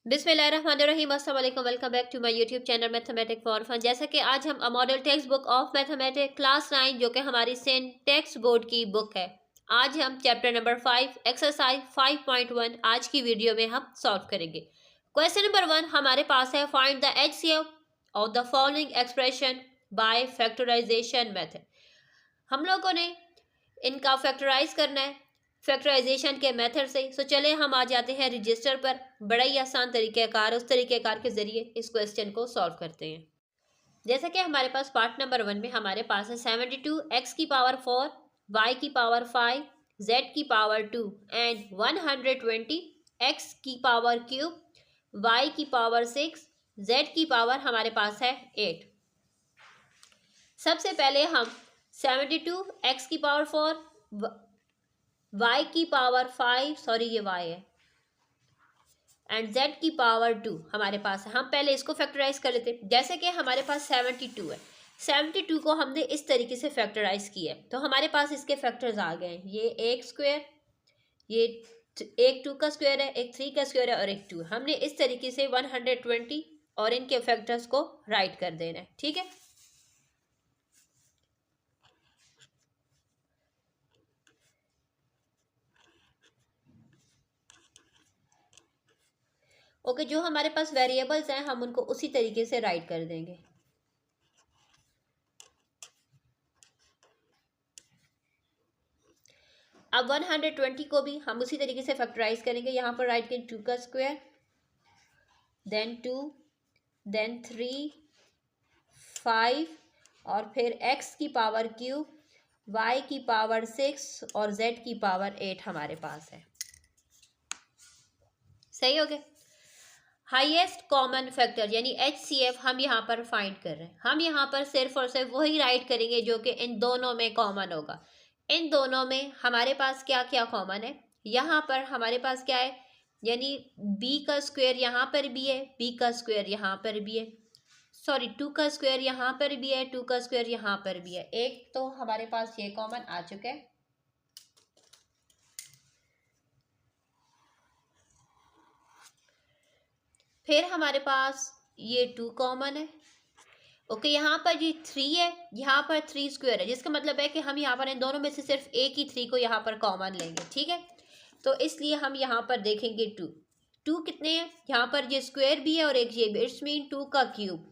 बिस्मिल्लाहिर्रहमानिर्रहीम, अस्सलाम वालेकुम। Welcome back to my YouTube channel mathematic for fun. जैसा कि आज हम model text book of mathematics class 9 जो कि हमारी सेंट टेक्स्ट बोर्ड की बुक है, आज हम चैप्टर नंबर 5 एक्सरसाइज 5.1 आज की वीडियो में हम सॉल्व करेंगे। क्वेश्चन नंबर 1 हमारे पास है, find the HCF of the following expression by factorization method. हम लोगों ने इनका फैक्टराइज करना है फैक्टराइजेशन के मेथड से। सो चले हम आ जाते हैं रजिस्टर पर। बड़ा ही आसान तरीक़ेकार, उस तरीक़ेकार के ज़रिए इस क्वेश्चन को सॉल्व करते हैं। जैसा कि हमारे पास पार्ट नंबर 1 में हमारे पास है 72 एक्स की पावर 4 वाई की पावर 5 जेड की पावर 2 एंड 120 एक्स की पावर क्यूब वाई की पावर 6 जेड की पावर हमारे पास है 8। सबसे पहले हम 72 एक्स की पावर 4 वाई की पावर 5, सॉरी ये वाई है, एंड जेड की पावर 2 हमारे पास है। हम पहले इसको फैक्टराइज कर लेते हैं। जैसे कि हमारे पास 72 है, 72 को हमने इस तरीके से फैक्टराइज किया है तो हमारे पास इसके फैक्टर्स आ गए हैं। ये एक स्क्वायर, ये एक 2 का स्क्वायर है, एक 3 का स्क्वायर है और एक 2। हमने इस तरीके से 120 और इनके फैक्टर्स को राइट कर देना है, ठीक है। ओके, जो हमारे पास वेरिएबल्स हैं हम उनको उसी तरीके से राइट कर देंगे। अब 120 को भी हम उसी तरीके से फैक्टराइज करेंगे। यहाँ पर राइट करें 2 का स्क्वायर, देन 2, देन 3, 5 और फिर x की पावर क्यूब, y की पावर 6 और z की पावर 8 हमारे पास है। सही हो गया। हाईएस्ट कॉमन फैक्टर यानी HCF हम यहाँ पर फाइंड कर रहे हैं। हम यहाँ पर सिर्फ और सिर्फ वही राइट करेंगे जो कि इन दोनों में कॉमन होगा। इन दोनों में हमारे पास क्या क्या कॉमन है, यहाँ पर हमारे पास क्या है, यानी b का स्क्वायर यहाँ पर भी है, b का स्क्वायर यहाँ पर भी है, सॉरी 2 का स्क्वायर यहाँ पर भी है, 2 का स्क्वायर यहाँ पर भी है। एक तो हमारे पास ये कॉमन आ चुका है। फिर हमारे पास ये 2 कॉमन है। ओके, यहाँ पर ये 3 है, यहाँ पर 3 स्क्वायर है, जिसका मतलब है कि हम यहाँ पर इन दोनों में से सिर्फ एक ही 3 को यहाँ पर कॉमन लेंगे, ठीक है। तो इसलिए हम यहाँ पर देखेंगे 2 कितने हैं, यहाँ पर ये स्क्वायर भी है और एक ये भी, इट्स मीन 2 का क्यूब।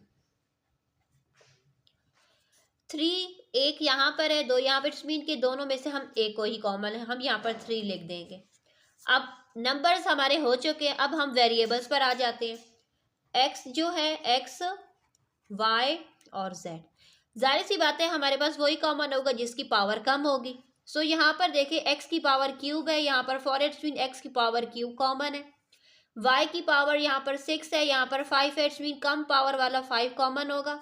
3 एक यहाँ पर है, 2 यहाँ पर, इट्स मीन के दोनों में से हम एक को ही कॉमन है, हम यहाँ पर 3 लिख देंगे। अब नंबर्स हमारे हो चुके हैं, अब हम वेरिएबल्स पर आ जाते हैं। एक्स जो है, एक्स, वाई और जेड, जाहिर सी बात है हमारे पास वही कॉमन होगा जिसकी पावर कम होगी। सो यहाँ पर देखिए एक्स की पावर क्यूब है, यहाँ पर 4 इट्स मीन एक्स की पावर क्यूब कॉमन है। वाई की पावर यहाँ पर 6 है, यहाँ पर 5 है, इट्स मीन कम पावर वाला 5 कॉमन होगा।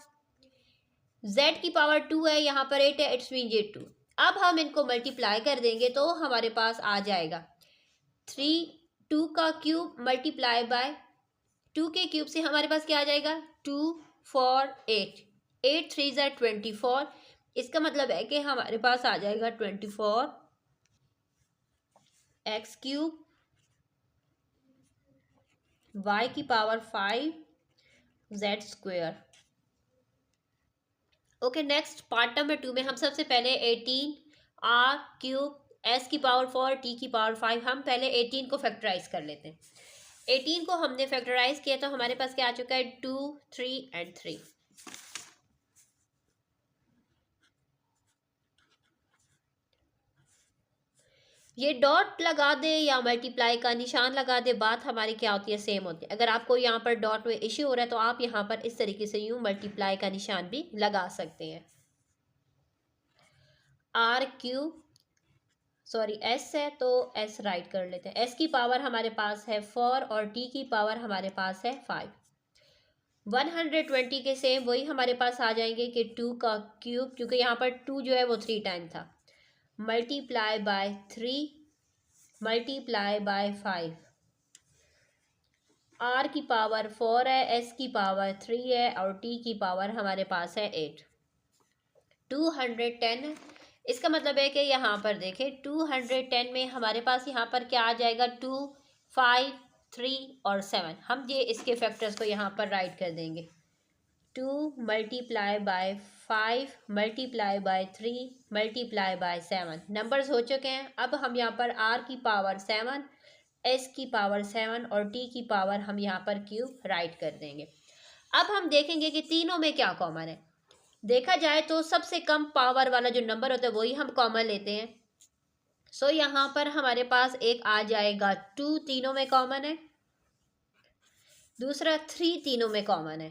जेड की पावर 2 है, यहाँ पर 8 है, इट्स मीन ये 2। अब हम इनको मल्टीप्लाई कर देंगे तो हमारे पास आ जाएगा 2 का क्यूब मल्टीप्लाई बाय 2 के क्यूब से हमारे पास क्या आ जाएगा, 2 4 8, 8 3 ज़ा 24। इसका मतलब है कि हमारे पास आ जाएगा 24 एक्स क्यूब वाई की power 5 Z square. Okay, next part number 2 में हम सबसे पहले 18 आर क्यूब एस की पावर 4 टी की पावर 5, हम पहले 18 को फैक्टराइज कर लेते हैं। 18 को हमने फैक्टराइज किया तो हमारे पास क्या आ चुका है, 2 3 एंड 3। ये डॉट लगा दे या मल्टीप्लाई का निशान लगा दे, बात हमारी क्या होती है, सेम होती है। अगर आपको यहाँ पर डॉट में इश्यू हो रहा है तो आप यहाँ पर इस तरीके से यूं मल्टीप्लाई का निशान भी लगा सकते हैं। आर क्यूब, सॉरी एस है तो एस राइट कर लेते हैं। एस की पावर हमारे पास है 4 और टी की पावर हमारे पास है 5। 120 के सेम वही हमारे पास आ जाएंगे कि 2 का क्यूब, क्योंकि यहाँ पर 2 जो है वो 3 टाइम था, multiply by 3 multiply by 5। R की पावर 4 है, एस की पावर 3 है और टी की पावर हमारे पास है 8। 210 है। इसका मतलब है कि यहाँ पर देखें 210 में हमारे पास यहाँ पर क्या आ जाएगा, 2 5 3 और 7। हम ये इसके फैक्टर्स को यहाँ पर राइट कर देंगे। 2 multiply by 5 multiply by 3 multiply bye 7 numbers हो चुके हैं। अब हम यहाँ पर r की पावर 7, s की पावर 7 और t की पावर हम यहाँ पर क्यूब राइट कर देंगे। अब हम देखेंगे कि तीनों में क्या कॉमन है। देखा जाए तो सबसे कम पावर वाला जो नंबर होता है वही हम कॉमन लेते हैं। सो यहाँ पर हमारे पास एक आ जाएगा 2 तीनों में कॉमन है, दूसरा 3 तीनों में कॉमन है।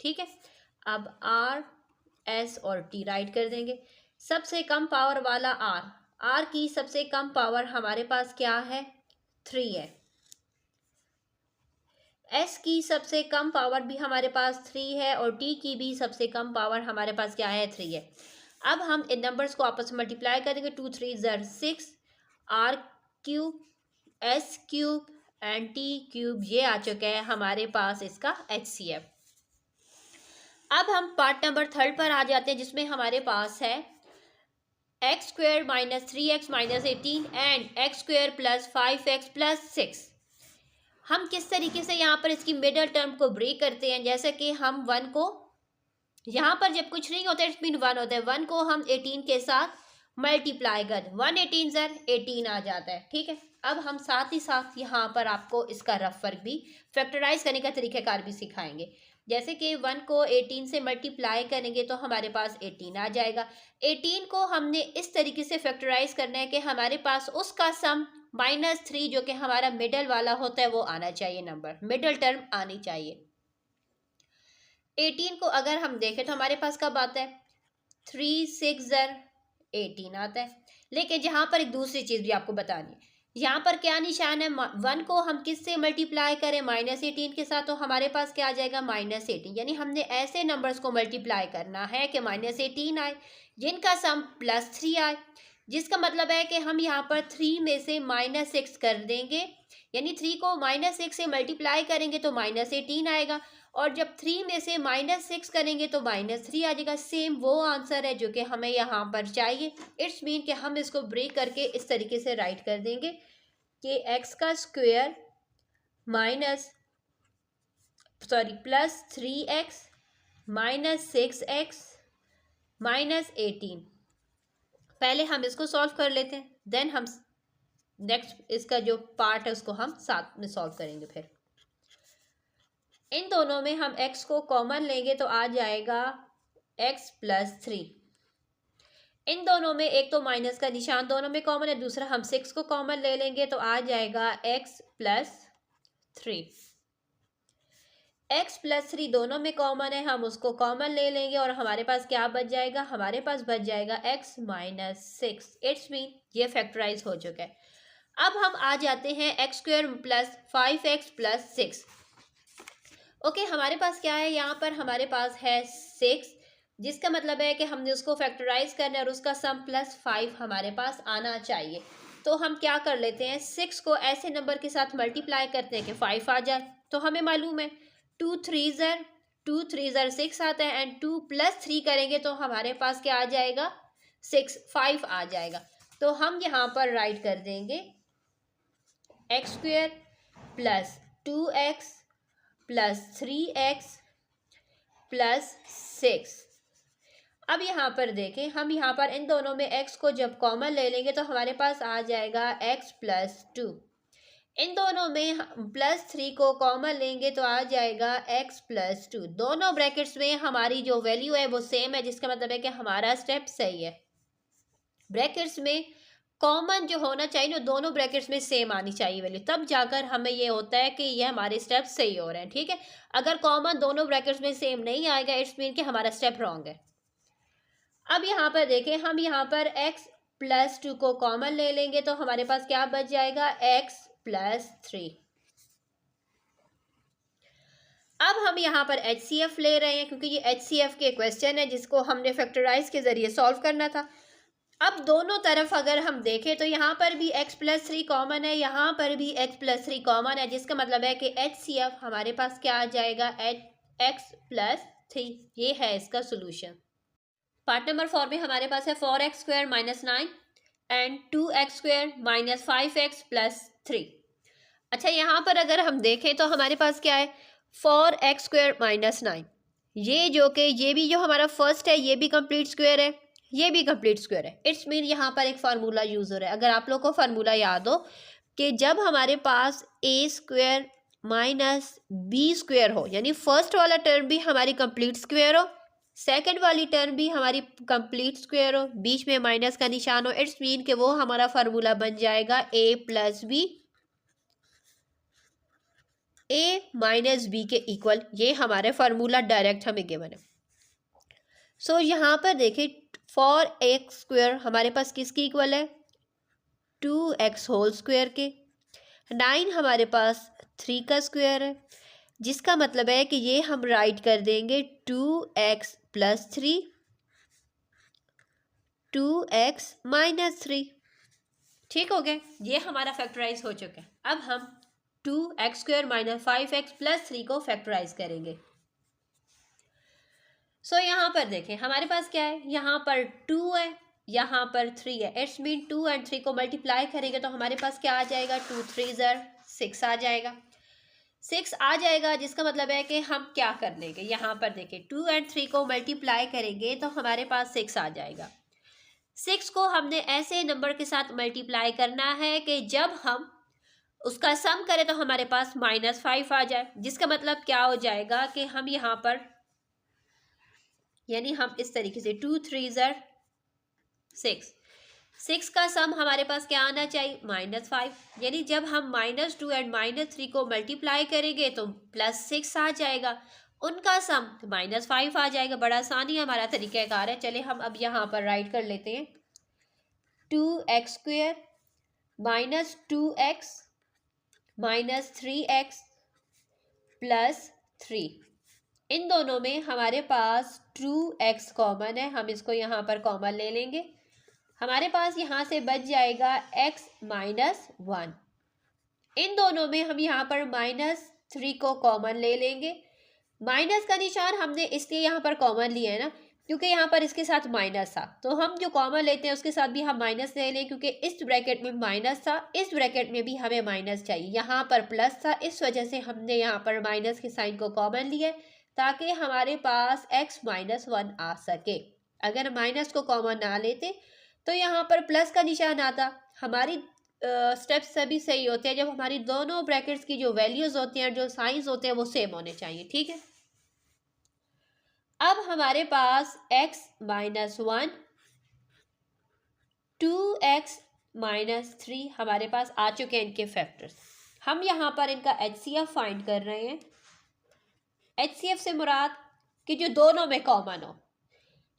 ठीक है, अब r, s और t राइट कर देंगे। सबसे कम पावर वाला r की सबसे कम पावर हमारे पास क्या है, 3 है। s की सबसे कम पावर भी हमारे पास 3 है और t की भी सबसे कम पावर हमारे पास क्या है, 3 है। अब हम इन नंबर्स को आपस में मल्टीप्लाई करेंगे। 2 3 ज़र 6, r cube, s cube and t cube, ये आ चुका है हमारे पास इसका HCF। अब हम पार्ट नंबर 3 पर आ जाते हैं, जिसमें हमारे पास है x square minus 3x minus 18 and x square plus 5x plus 6। हम किस तरीके से यहाँ पर इसकी मिडल टर्म को ब्रेक करते हैं, जैसे कि हम 1 को यहाँ पर जब कुछ नहीं होता है इट्स मीन 1 होता है, 1 को हम 18 के साथ मल्टीप्लाई कर 1 18 ज़र 18 आ जाता है। ठीक है, अब हम साथ ही साथ यहाँ पर आपको इसका रफ वर्क भी फैक्टराइज करने का तरीक़ाकार भी सिखाएंगे। जैसे कि 1 को 18 से मल्टीप्लाई करेंगे तो हमारे पास 18 आ जाएगा। 18 को हमने इस तरीके से फैक्टराइज करना है कि हमारे पास उसका सम -3 जो कि हमारा मिडल वाला होता है वो आना चाहिए, नंबर मिडल टर्म आनी चाहिए। 18 को अगर हम देखें तो हमारे पास कब आता है, 3 6 ज़र 18 आता है। लेकिन जहाँ पर एक दूसरी चीज़ भी आपको बतानी है, यहाँ पर क्या निशान है, 1 को हम किस से मल्टीप्लाई करें, -18 के साथ, तो हमारे पास क्या आ जाएगा, -18। यानी हमने ऐसे नंबर्स को मल्टीप्लाई करना है कि -18 आए जिनका सम +3 आए, जिसका मतलब है कि हम यहाँ पर 3 में से -6 कर देंगे। यानी 3 को -6 से मल्टीप्लाई करेंगे तो -18 आएगा, और जब 3 में से -6 करेंगे तो -3 आ जाएगा। सेम वो आंसर है जो कि हमें यहाँ पर चाहिए। इट्स मीन कि हम इसको ब्रेक करके इस तरीके से राइट कर देंगे कि x का square plus 3x minus 6x minus 18। पहले हम इसको सॉल्व कर लेते हैं, देन हम नेक्स्ट इसका जो पार्ट है उसको हम साथ में सॉल्व करेंगे। फिर इन दोनों में हम x को कॉमन लेंगे तो आ जाएगा x प्लस 3। इन दोनों में एक तो माइनस का निशान दोनों में कॉमन है, दूसरा हम 6 को कॉमन ले लेंगे तो आ जाएगा x प्लस 3। x प्लस 3 दोनों में कॉमन है, हम उसको कॉमन ले लेंगे और हमारे पास क्या बच जाएगा, हमारे पास बच जाएगा x माइनस 6। इट्स मीन ये फैक्टराइज हो चुका है। अब हम आ जाते हैं x square plus 5x plus 6। Okay, हमारे पास क्या है, यहाँ पर हमारे पास है 6, जिसका मतलब है कि हमने उसको फैक्टराइज करना है और उसका सम +5 हमारे पास आना चाहिए। तो हम क्या कर लेते हैं, 6 को ऐसे नंबर के साथ मल्टीप्लाई करते हैं कि 5 आ जाए। तो हमें मालूम है 2 3 ज़र 6 आता है एंड 2 + 3 करेंगे तो हमारे पास क्या आ जाएगा, 5 आ जाएगा। तो हम यहाँ पर राइट कर देंगे x square plus 2x plus 3x plus 6। अब यहाँ पर देखें, हम यहाँ पर इन दोनों में x को जब कॉमन ले लेंगे तो हमारे पास आ जाएगा x प्लस 2। इन दोनों में +3 को कॉमन लेंगे तो आ जाएगा x प्लस 2। दोनों ब्रैकेट्स में हमारी जो वैल्यू है वो सेम है, जिसका मतलब है कि हमारा स्टेप सही है। ब्रैकेट्स में कॉमन जो होना चाहिए ना, दोनों ब्रैकेट्स में सेम आनी चाहिए वैल्यू, तब जाकर हमें ये होता है कि ये हमारे स्टेप सही हो रहे हैं। ठीक है, अगर कॉमन दोनों ब्रैकेट्स में सेम नहीं आएगा इट्स मीन कि हमारा स्टेप रॉन्ग है। अब यहाँ पर देखें, हम यहाँ पर x प्लस 2 को कॉमन ले लेंगे तो हमारे पास क्या बच जाएगा, x प्लस 3। अब हम यहाँ पर HCF ले रहे हैं क्योंकि ये HCF के क्वेश्चन है जिसको हमने फैक्टराइज के ज़रिए सॉल्व करना था। अब दोनों तरफ अगर हम देखें तो यहाँ पर भी x प्लस 3 कॉमन है, यहाँ पर भी x प्लस 3 कॉमन है, जिसका मतलब है कि HCF हमारे पास क्या आ जाएगा, x प्लस 3। ये है इसका सोल्यूशन। पार्ट नंबर 4 में हमारे पास है 4x square minus 9 and 2x square minus 5x plus 3। अच्छा, यहाँ पर अगर हम देखें तो हमारे पास क्या है, 4x² - 9। ये जो कि ये भी जो हमारा फर्स्ट है ये भी कंप्लीट स्क्वायर है, ये भी कंप्लीट स्क्वायर है। इट्स मीन यहाँ पर एक फार्मूला यूज हो रहा है। अगर आप लोग को फार्मूला याद हो कि जब हमारे पास a² - b² हो, यानी फर्स्ट वाला टर्म भी हमारी कंप्लीट स्क्वायर हो, सेकंड वाली टर्म भी हमारी कंप्लीट स्क्वायर हो, बीच में माइनस का निशान हो, इट्स मीन कि वो हमारा फार्मूला बन जाएगा a के इक्वल। ये हमारे फार्मूला डायरेक्ट हमें गिवन है। सो यहाँ पर देखिए 4x² हमारे पास किसकी इक्वल है, 2x² के। 9 हमारे पास 3 का स्क्वायर है, जिसका मतलब है कि ये हम राइट कर देंगे 2x + 3 2x - 3। ठीक हो गया, ये हमारा फैक्टराइज हो चुका है। अब हम 2x² - 5x + 3 को फैक्टराइज करेंगे। सो यहाँ पर देखें हमारे पास क्या है, यहाँ पर 2 है, यहाँ पर 3 है। इट्स मीन 2 और 3 को मल्टीप्लाई करेंगे तो हमारे पास क्या आ जाएगा, 2 3 6 आ जाएगा। 6 आ जाएगा, जिसका मतलब है कि हम क्या कर लेंगे, यहाँ पर देखें 2 और 3 को मल्टीप्लाई करेंगे तो हमारे पास 6 आ जाएगा। 6 को हमने ऐसे नंबर के साथ मल्टीप्लाई करना है कि जब हम उसका सम करें तो हमारे पास -5 आ जाए, जिसका मतलब क्या हो जाएगा कि हम यहाँ पर, यानी हम इस तरीके से 2 3 6 का सम हमारे पास क्या आना चाहिए, -5। यानी जब हम -2 और -3 को मल्टीप्लाई करेंगे तो +6 आ जाएगा, उनका सम -5 आ जाएगा। बड़ा आसानी हमारा तरीक़ाकार है। चले हम अब यहाँ पर राइट कर लेते हैं, 2x² - 2x - 3x + 3। इन दोनों में हमारे पास 2x कॉमन है, हम इसको यहाँ पर कॉमन ले लेंगे। हमारे पास यहाँ से बच जाएगा x - 1। इन दोनों में हम यहाँ पर -3 को कॉमन ले लेंगे। माइनस का निशान हमने इसलिए यहाँ पर कॉमन लिया है ना, क्योंकि यहाँ पर इसके साथ माइनस था, तो हम जो कॉमन लेते हैं उसके साथ भी हम माइनस ले लें, क्योंकि इस ब्रैकेट में माइनस था, इस ब्रैकेट में भी हमें माइनस चाहिए। यहाँ पर प्लस था, इस वजह से हमने यहाँ पर माइनस के साइन को कॉमन लिया है ताकि हमारे पास x - 1 आ सके। अगर माइनस को कॉमन ना लेते तो यहाँ पर प्लस का निशान आता। हमारी स्टेप्स सभी सही होते हैं जब हमारी दोनों ब्रैकेट्स की जो वैल्यूज होती हैं, जो साइंस होते हैं, वो सेम होने चाहिए। ठीक है, अब हमारे पास x - 1 2x - 3 हमारे पास आ चुके हैं इनके फैक्टर्स। हम यहाँ पर इनका HCF फाइंड कर रहे हैं। HCF से मुराद कि जो दोनों में कॉमन हो।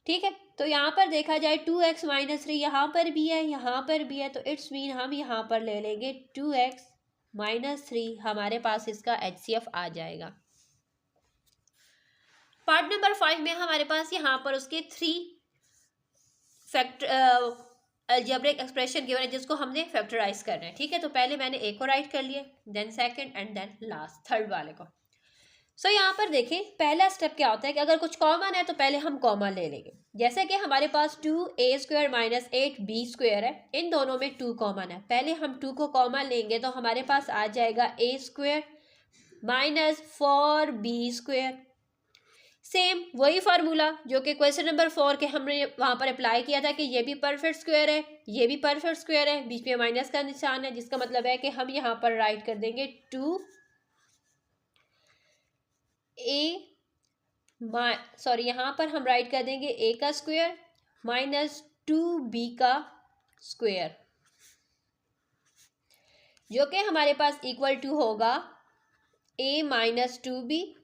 ठीक है, तो यहाँ पर देखा जाए 2x - 3 यहाँ पर भी है, यहाँ पर भी है, तो इट्स मीन हम यहाँ पर ले लेंगे 2x - 3, हमारे पास इसका HCF आ जाएगा। पार्ट नंबर 5 में हमारे पास यहाँ पर उसके 3 अलजेब्रिक एक्सप्रेशन गिवन है जिसको हमने फैक्टराइज करना है। ठीक है, तो पहले मैंने ए को राइट कर लिया, then second and then last third वाले को। सो यहाँ पर देखें पहला स्टेप क्या होता है कि अगर कुछ कॉमन है तो पहले हम कॉमन ले लेंगे। जैसे कि हमारे पास 2a² - 8b² है, इन दोनों में 2 कॉमन है। पहले हम 2 को कॉमन लेंगे तो हमारे पास आ जाएगा a² - 4b²। सेम वही फार्मूला जो कि क्वेश्चन नंबर 4 के हमने वहाँ पर अप्लाई किया था कि ये भी परफेक्ट स्क्वायर है, ये भी परफेक्ट स्क्वायर है, बीच में माइनस का निशान है, जिसका मतलब है कि हम यहाँ पर राइट कर देंगे यहाँ पर हम राइट कर देंगे a का स्क्वायर - 2b का स्क्वायर, जो कि हमारे पास इक्वल टू होगा a - 2b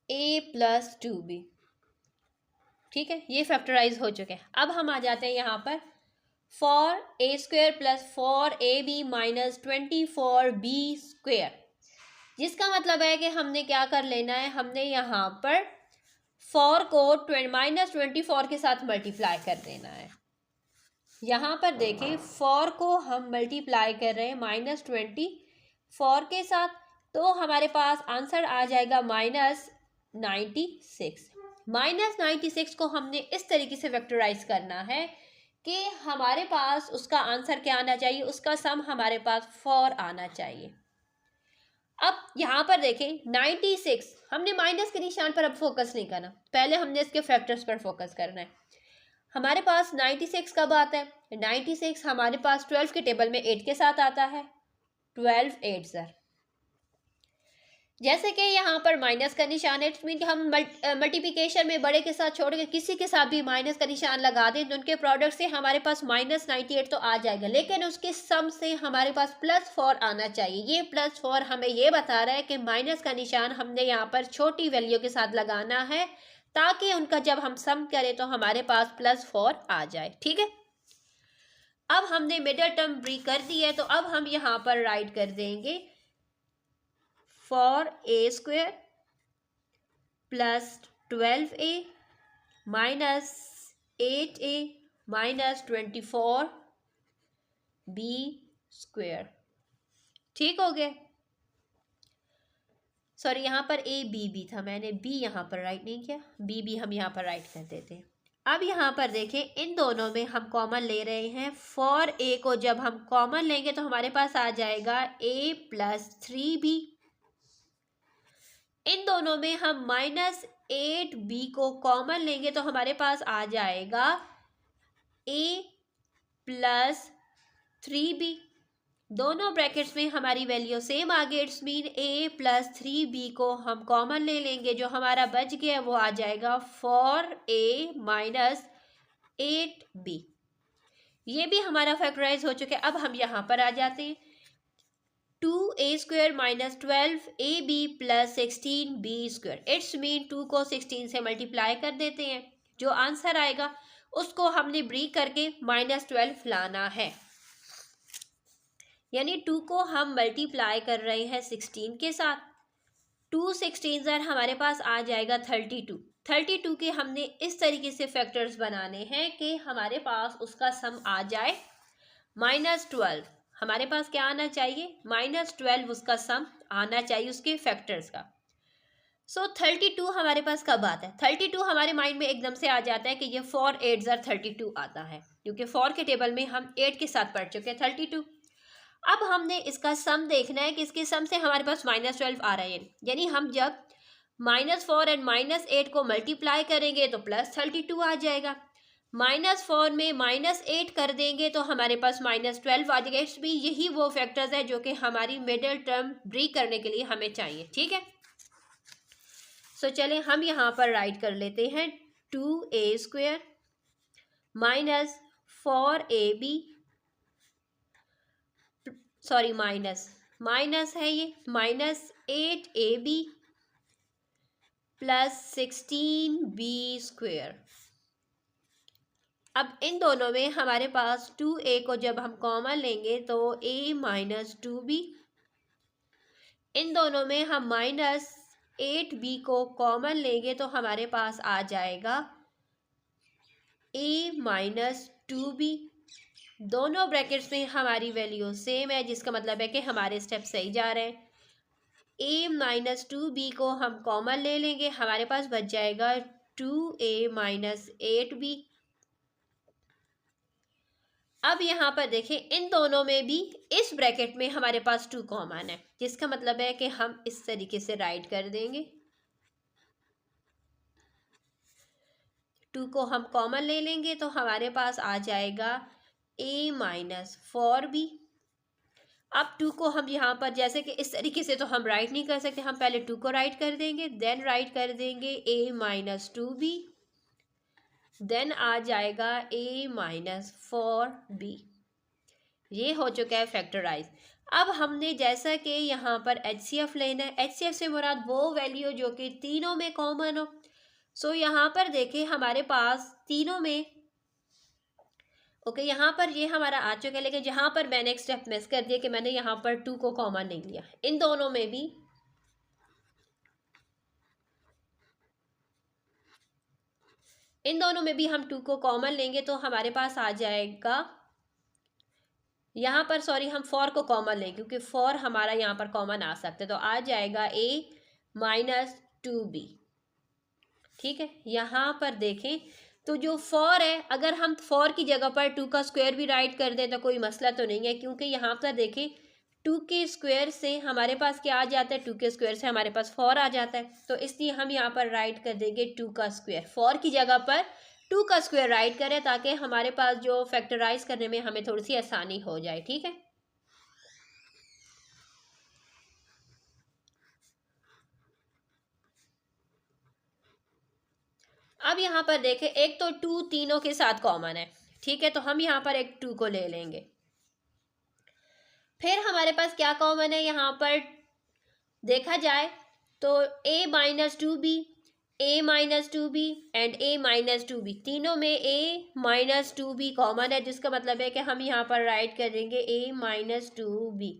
a + 2b। ठीक है, ये फैक्टराइज हो चुके हैं। अब हम आ जाते हैं यहाँ पर 4a² + 4ab - 24b², जिसका मतलब है कि हमने क्या कर लेना है, हमने यहाँ पर 4 को -24 के साथ मल्टीप्लाई कर देना है। यहाँ पर देखें 4 को हम मल्टीप्लाई कर रहे हैं -24 के साथ, तो हमारे पास आंसर आ जाएगा -96। -96 को हमने इस तरीके से वेक्टराइज करना है कि हमारे पास उसका आंसर क्या आना चाहिए, उसका सम हमारे पास 4 आना चाहिए। अब यहाँ पर देखें 96, हमने माइनस के निशान पर अब फोकस नहीं करना, पहले हमने इसके फैक्टर्स पर फोकस करना है। हमारे पास 96 कब आता है? 96 हमारे पास 12 के टेबल में 8 के साथ आता है। 12 8 सर, जैसे कि यहाँ पर माइनस का निशान है, इट्स मीन कि हम मल्टीप्लिकेशन में बड़े के साथ छोड़ के किसी के साथ भी माइनस का निशान लगा दें तो उनके प्रोडक्ट से हमारे पास -98 तो आ जाएगा, लेकिन उसके सम से हमारे पास +4 आना चाहिए। ये +4 हमें ये बता रहा है कि माइनस का निशान हमने यहाँ पर छोटी वैल्यू के साथ लगाना है ताकि उनका जब हम सम करें तो हमारे पास +4 आ जाए। ठीक है, अब हमने मिडिल टर्म ब्रेक कर दी है तो अब हम यहाँ पर राइट कर देंगे 4a² + 12a - 8a - 24b²। ठीक हो गया। सॉरी, यहाँ पर a b भी था, मैंने b यहाँ पर राइट नहीं किया, b भी हम यहाँ पर राइट कर देते हैं। अब यहाँ पर देखें, इन दोनों में हम कॉमन ले रहे हैं। 4a को जब हम कॉमन लेंगे तो हमारे पास आ जाएगा a + 3b। इन दोनों में हम -8b को कॉमन लेंगे तो हमारे पास आ जाएगा a + 3b। दोनों ब्रैकेट्स में हमारी वैल्यू सेम आ गई, इट्स मीन a + 3b को हम कॉमन ले लेंगे, जो हमारा बच गया वो आ जाएगा 4a - 8b। ये भी हमारा फैक्टराइज हो चुका है। अब हम यहाँ पर आ जाते हैं, 2a² - 12ab + 16b²। It's mean 2 को 16 से मल्टीप्लाई कर देते हैं, जो आंसर आएगा उसको हमने ब्रेक करके -12 लाना है। यानी 2 को हम मल्टीप्लाई कर रहे हैं 16 के साथ। 2 16 हमारे पास आ जाएगा 32। 32 के हमने इस तरीके से फैक्टर्स बनाने हैं कि हमारे पास उसका सम आ जाए -12। हमारे पास क्या आना चाहिए? -12 उसका सम आना चाहिए उसके फैक्टर्स का। सो 32 हमारे पास कब आता है? 32 हमारे माइंड में एकदम से आ जाता है कि ये 4 8 32 आता है, क्योंकि 4 के टेबल में हम 8 के साथ पढ़ चुके हैं 32। अब हमने इसका सम देखना है कि इसके सम से हमारे पास -12 आ रहा है, यानी हम जब -4 और -8 को मल्टीप्लाई करेंगे तो +32 आ जाएगा। -4 में -8 कर देंगे तो हमारे पास -12 आ जाएगा। इट्स भी यही वो फैक्टर्स है जो कि हमारी मिडिल टर्म ब्रेक करने के लिए हमें चाहिए। ठीक है, सो चलें हम यहाँ पर राइट कर लेते हैं 2a² - 4ab, सॉरी माइनस है ये, -8ab + 16b²। अब इन दोनों में हमारे पास 2a को जब हम कॉमन लेंगे तो a - 2b। इन दोनों में हम -8b को कॉमन लेंगे तो हमारे पास आ जाएगा a - 2b। दोनों ब्रैकेट्स में हमारी वैल्यू सेम है, जिसका मतलब है कि हमारे स्टेप सही जा रहे हैं। a - 2b को हम कॉमन ले लेंगे, हमारे पास बच जाएगा 2a - 8b। अब यहाँ पर देखें, इन दोनों में भी इस ब्रैकेट में हमारे पास 2 कॉमन है, जिसका मतलब है कि हम इस तरीके से राइट कर देंगे। 2 को हम कॉमन ले लेंगे तो हमारे पास आ जाएगा a - 4b। अब 2 को हम यहाँ पर जैसे कि इस तरीके से तो हम राइट नहीं कर सकते, हम पहले 2 को राइट कर देंगे, देन राइट कर देंगे a - 2b, देन आ जाएगा a - 4b। ये हो चुका है फैक्टराइज। अब हमने जैसा कि यहाँ पर HCF लेना है, HCF से मुराद वो वैल्यू जो कि तीनों में कॉमन हो। सो यहाँ पर देखें हमारे पास तीनों में ओके, यहाँ पर ये हमारा आ चुका है, लेकिन जहाँ पर मैंने एक स्टेप मिस कर दिया कि मैंने यहाँ पर 2 को कॉमन नहीं लिया। इन दोनों में भी हम 2 को कॉमन लेंगे तो हमारे पास आ जाएगा, यहाँ पर सॉरी हम 4 को कॉमन लेंगे क्योंकि 4 हमारा यहाँ पर कॉमन आ सकते, तो आ जाएगा a - 2b। ठीक है, यहाँ पर देखें तो जो 4 है, अगर हम 4 की जगह पर 2 का स्क्वायर भी राइट कर दें तो कोई मसला तो नहीं है, क्योंकि यहाँ पर देखें 2 के स्क्वायर से हमारे पास क्या आ जाता है, 2 के स्क्वायर से हमारे पास 4 आ जाता है। तो इसलिए हम यहाँ पर राइट कर देंगे 2 का स्क्वायर, 4 की जगह पर 2 का स्क्वायर राइट करें ताकि हमारे पास जो फैक्टराइज करने में हमें थोड़ी सी आसानी हो जाए। ठीक है, अब यहाँ पर देखें एक तो 2 तीनों के साथ कॉमन है। ठीक है, तो हम यहाँ पर एक 2 को ले लेंगे। फिर हमारे पास क्या कॉमन है, यहाँ पर देखा जाए तो a minus two b, a minus two b and a minus two b, तीनों में a minus two b common है, जिसका मतलब है कि हम यहाँ पर राइट कर देंगे a माइनस टू बी,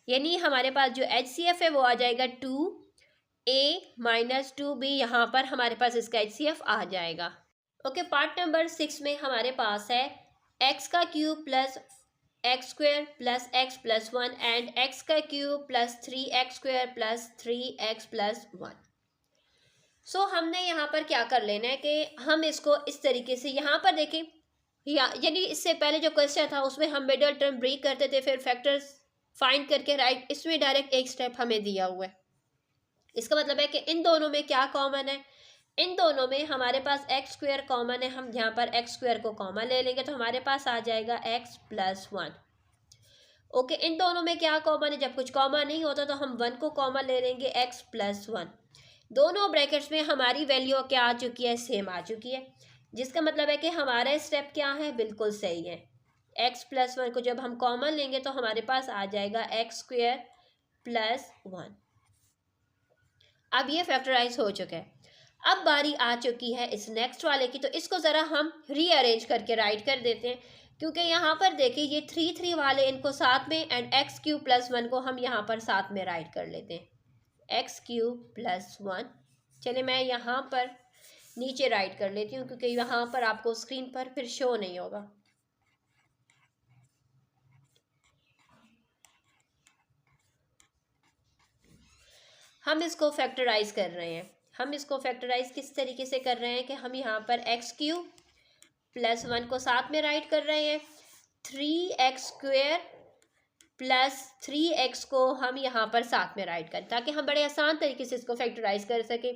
यानी हमारे पास जो HCF है वो आ जाएगा 2a माइनस टू बी। यहाँ पर हमारे पास इसका HCF आ जाएगा। ओके, पार्ट नंबर 6 में हमारे पास है x का cube plus x square plus x plus 1 and x का cube plus 3x square plus 3x plus 1। So हमने यहाँ पर क्या कर लेना है कि हम इसको इस तरीके से यहाँ पर देखें, यानी इससे पहले जो क्वेश्चन था उसमें हम मिडल टर्म ब्रेक करते थे, फिर फैक्टर्स फाइंड करके राइट, इसमें डायरेक्ट एक स्टेप हमें दिया हुआ है। इसका मतलब है कि इन दोनों में क्या कॉमन है, इन दोनों में हमारे पास एक्स स्क्वायर कॉमन है। हम यहाँ पर एक्स स्क्वायर को कॉमन ले लेंगे तो हमारे पास आ जाएगा एक्स प्लस 1। ओके, इन दोनों में क्या कॉमन है, जब कुछ कॉमन नहीं होता तो हम 1 को कॉमन ले लेंगे, एक्स प्लस 1। दोनों ब्रैकेट्स में हमारी वैल्यू क्या आ चुकी है, सेम आ चुकी है, जिसका मतलब है कि हमारा स्टेप क्या है, बिल्कुल सही है। एक्स प्लस 1 को जब हम कॉमन लेंगे तो हमारे पास आ जाएगा एक्स स्क्वायर प्लस 1। अब ये फैक्टराइज हो चुका है। अब बारी आ चुकी है इस नेक्स्ट वाले की, तो इसको ज़रा हम रीअरेंज करके राइट कर देते हैं, क्योंकि यहाँ पर देखिए ये 3 3 वाले इनको साथ में एंड एक्स क्यूब प्लस 1 को हम यहाँ पर साथ में राइट कर लेते हैं, एक्स क्यूब प्लस 1। चलिए मैं यहाँ पर नीचे राइट कर लेती हूँ, क्योंकि यहाँ पर आपको स्क्रीन पर फिर शो नहीं होगा। हम इसको फैक्टराइज कर रहे हैं। हम इसको फैक्टराइज किस तरीके से कर रहे हैं कि हम यहाँ पर एक्स क्यूब प्लस 1 को साथ में राइट कर रहे हैं, 3x स्क्वेयर प्लस 3x को हम यहाँ पर साथ में राइट करें, ताकि हम बड़े आसान तरीके से इसको फैक्टराइज कर सकें।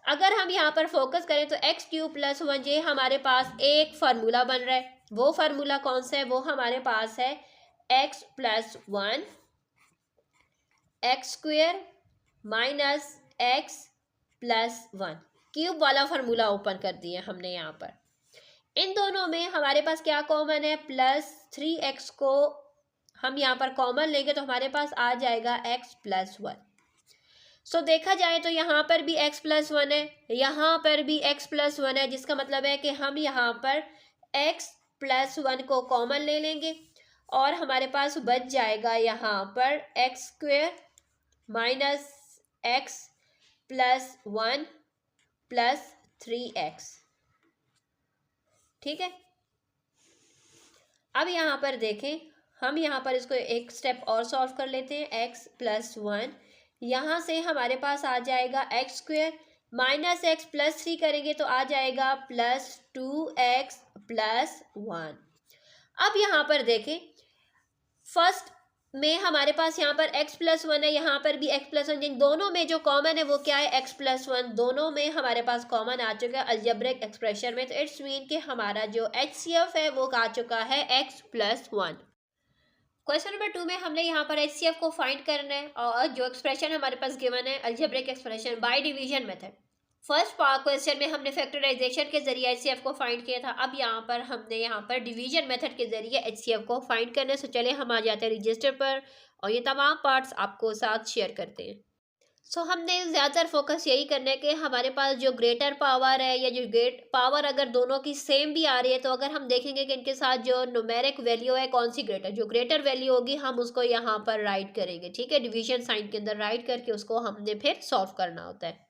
अगर हम यहाँ पर फोकस करें तो एक्स क्यूब प्लस 1 ये हमारे पास एक फार्मूला बन रहा है। वो फार्मूला कौन सा है, वो हमारे पास है x plus 1 x square minus x plus 1, cube वाला फार्मूला ओपन कर दिया हमने यहाँ पर। इन दोनों में हमारे पास क्या कॉमन है, प्लस 3x को हम यहाँ पर कॉमन लेंगे तो हमारे पास आ जाएगा x प्लस 1। सो देखा जाए तो यहाँ पर भी x प्लस 1 है, यहाँ पर भी x प्लस 1 है, जिसका मतलब है कि हम यहाँ पर x प्लस 1 को कॉमन ले लेंगे और हमारे पास बच जाएगा यहाँ पर x square minus x plus 1 plus 3x। ठीक है, अब यहाँ पर देखें, हम यहाँ पर इसको एक स्टेप और सॉल्व कर लेते हैं। x प्लस 1, यहाँ से हमारे पास आ जाएगा x square minus x plus 3 करेंगे तो आ जाएगा प्लस 2x प्लस 1। अब यहाँ पर देखें, फर्स्ट में हमारे पास यहाँ पर x प्लस 1 है, यहाँ पर भी x प्लस 1, जिन दोनों में जो कॉमन है वो क्या है, x प्लस 1। दोनों में हमारे पास कॉमन आ चुका है अलजेब्रिक एक्सप्रेशन में, तो इट्स मीन कि हमारा जो HCF है वो आ चुका है x प्लस 1। क्वेश्चन नंबर 2 में हमने यहाँ पर HCF को फाइंड करना है और जो एक्सप्रेशन हमारे पास गिवन है algebraic expression by division method. First question में हमने फैक्टराइजेशन के जरिए HCF को फाइंड किया था, अब यहाँ पर हमने यहाँ पर डिवीजन मेथड के जरिए HCF को फाइंड करने से चले हम आ जाते हैं रजिस्टर पर और ये तमाम पार्ट्स आपको साथ शेयर करते हैं। सो हमने ज़्यादातर फोकस यही करना है कि हमारे पास जो ग्रेटर पावर है या जो ग्रेट पावर अगर दोनों की सेम भी आ रही है तो अगर हम देखेंगे कि इनके साथ जो न्यूमेरिक वैल्यू है कौन सी ग्रेटर, जो ग्रेटर वैल्यू होगी हम उसको यहाँ पर राइट करेंगे। ठीक है, डिवीजन साइन के अंदर राइट करके उसको हमने फिर सॉल्व करना होता है।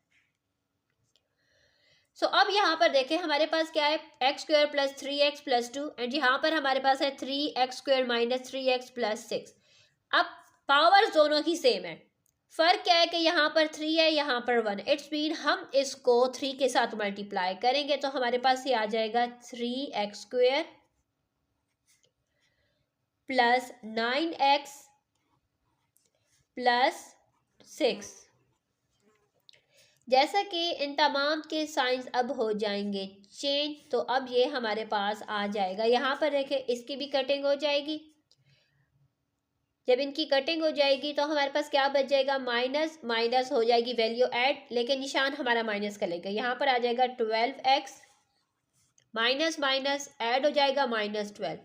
सो अब यहाँ पर देखें हमारे पास क्या है, x square plus 3x plus 2 and यहाँ पर हमारे पास है 3x square minus 3x plus 6। अब पावर्स दोनों की सेम है, फ़र्क क्या है कि यहाँ पर 3 है, यहाँ पर 1। इट्स मीन हम इसको 3 के साथ मल्टीप्लाई करेंगे तो हमारे पास ये आ जाएगा 3x² प्लस 9x प्लस 6। जैसा कि इन तमाम के साइंस अब हो जाएंगे चेंज, तो अब ये हमारे पास आ जाएगा। यहाँ पर देखें, इसकी भी कटिंग हो जाएगी। जब इनकी कटिंग हो जाएगी तो हमारे पास क्या बच जाएगा, माइनस माइनस हो जाएगी वैल्यू ऐड, लेकिन निशान हमारा माइनस का लेगा। यहाँ पर आ जाएगा 12x, माइनस माइनस ऐड हो जाएगा -12।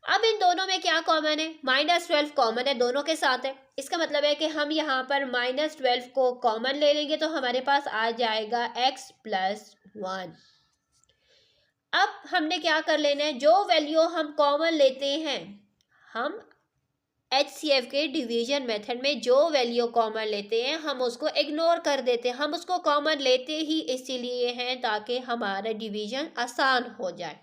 अब इन दोनों में क्या कॉमन है, -12 कॉमन है, दोनों के साथ है। इसका मतलब है कि हम यहाँ पर -12 को कॉमन ले लेंगे तो हमारे पास आ जाएगा x प्लस 1। अब हमने क्या कर लेना है, जो वैल्यू हम कॉमन लेते हैं, हम HCF के डिवीजन मेथड में जो वैल्यू कॉमन लेते हैं हम उसको इग्नोर कर देते हैं। हम उसको कॉमन लेते ही इसीलिए हैं ताकि हमारा डिवीजन आसान हो जाए।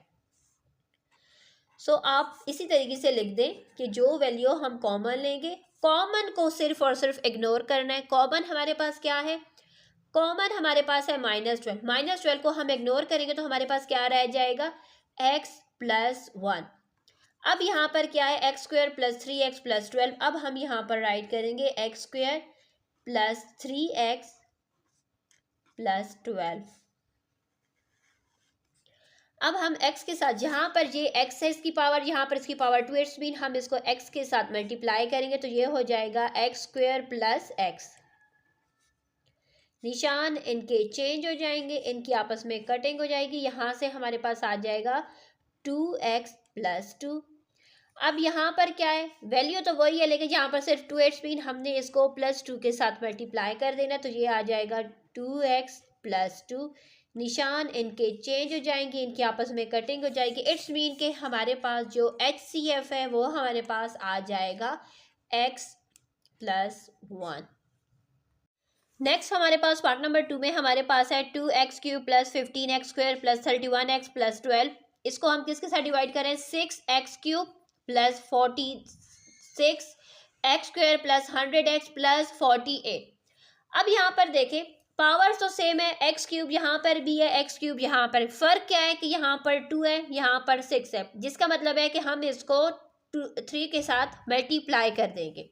सो आप इसी तरीके से लिख दें कि जो वैल्यू हम कॉमन लेंगे, कॉमन को सिर्फ और सिर्फ इग्नोर करना है। कॉमन हमारे पास क्या है, कॉमन हमारे पास है -12। -12 को हम इग्नोर करेंगे तो हमारे पास क्या रह जाएगा, x प्लस 1। अब यहाँ पर क्या है, x² प्लस 3x प्लस 12। अब हम यहाँ पर राइट करेंगे x² प्लस 3x प्लस 12। अब हम x के साथ, जहाँ पर ये x है इसकी पावर, यहाँ पर इसकी पावर 2, इट्स मीन हम इसको x के साथ मल्टीप्लाई करेंगे तो ये हो जाएगा x² प्लस x। निशान इनके चेंज हो जाएंगे, इनकी आपस में कटिंग हो जाएगी। यहाँ से हमारे पास आ जाएगा 2x प्लस 2। अब यहाँ पर क्या है, वैल्यू तो वही है लेकिन यहाँ पर सिर्फ 2, इट्स मीन हमने इसको +2 के साथ मल्टीप्लाई कर देना तो ये आ जाएगा 2x प्लस 2। निशान इनके चेंज हो जाएंगे, इनकी आपस में कटिंग हो जाएगी। इट्स मीन के हमारे पास जो HCF है वो हमारे पास आ जाएगा x प्लस 1। नेक्स्ट हमारे पास पार्ट नंबर 2 में हमारे पास है 2x³ plus 15x² plus 31x plus 12। इसको हम किसके साथ डिवाइड करें, 6x³ plus 46 x² plus 100x plus 48। अब यहाँ पर देखें, पावर तो सेम है, x³ यहाँ पर भी है, x³ यहाँ पर। फर्क क्या है कि यहाँ पर 2 है, यहाँ पर 6 है, जिसका मतलब है कि हम इसको 3 के साथ मल्टीप्लाई कर देंगे।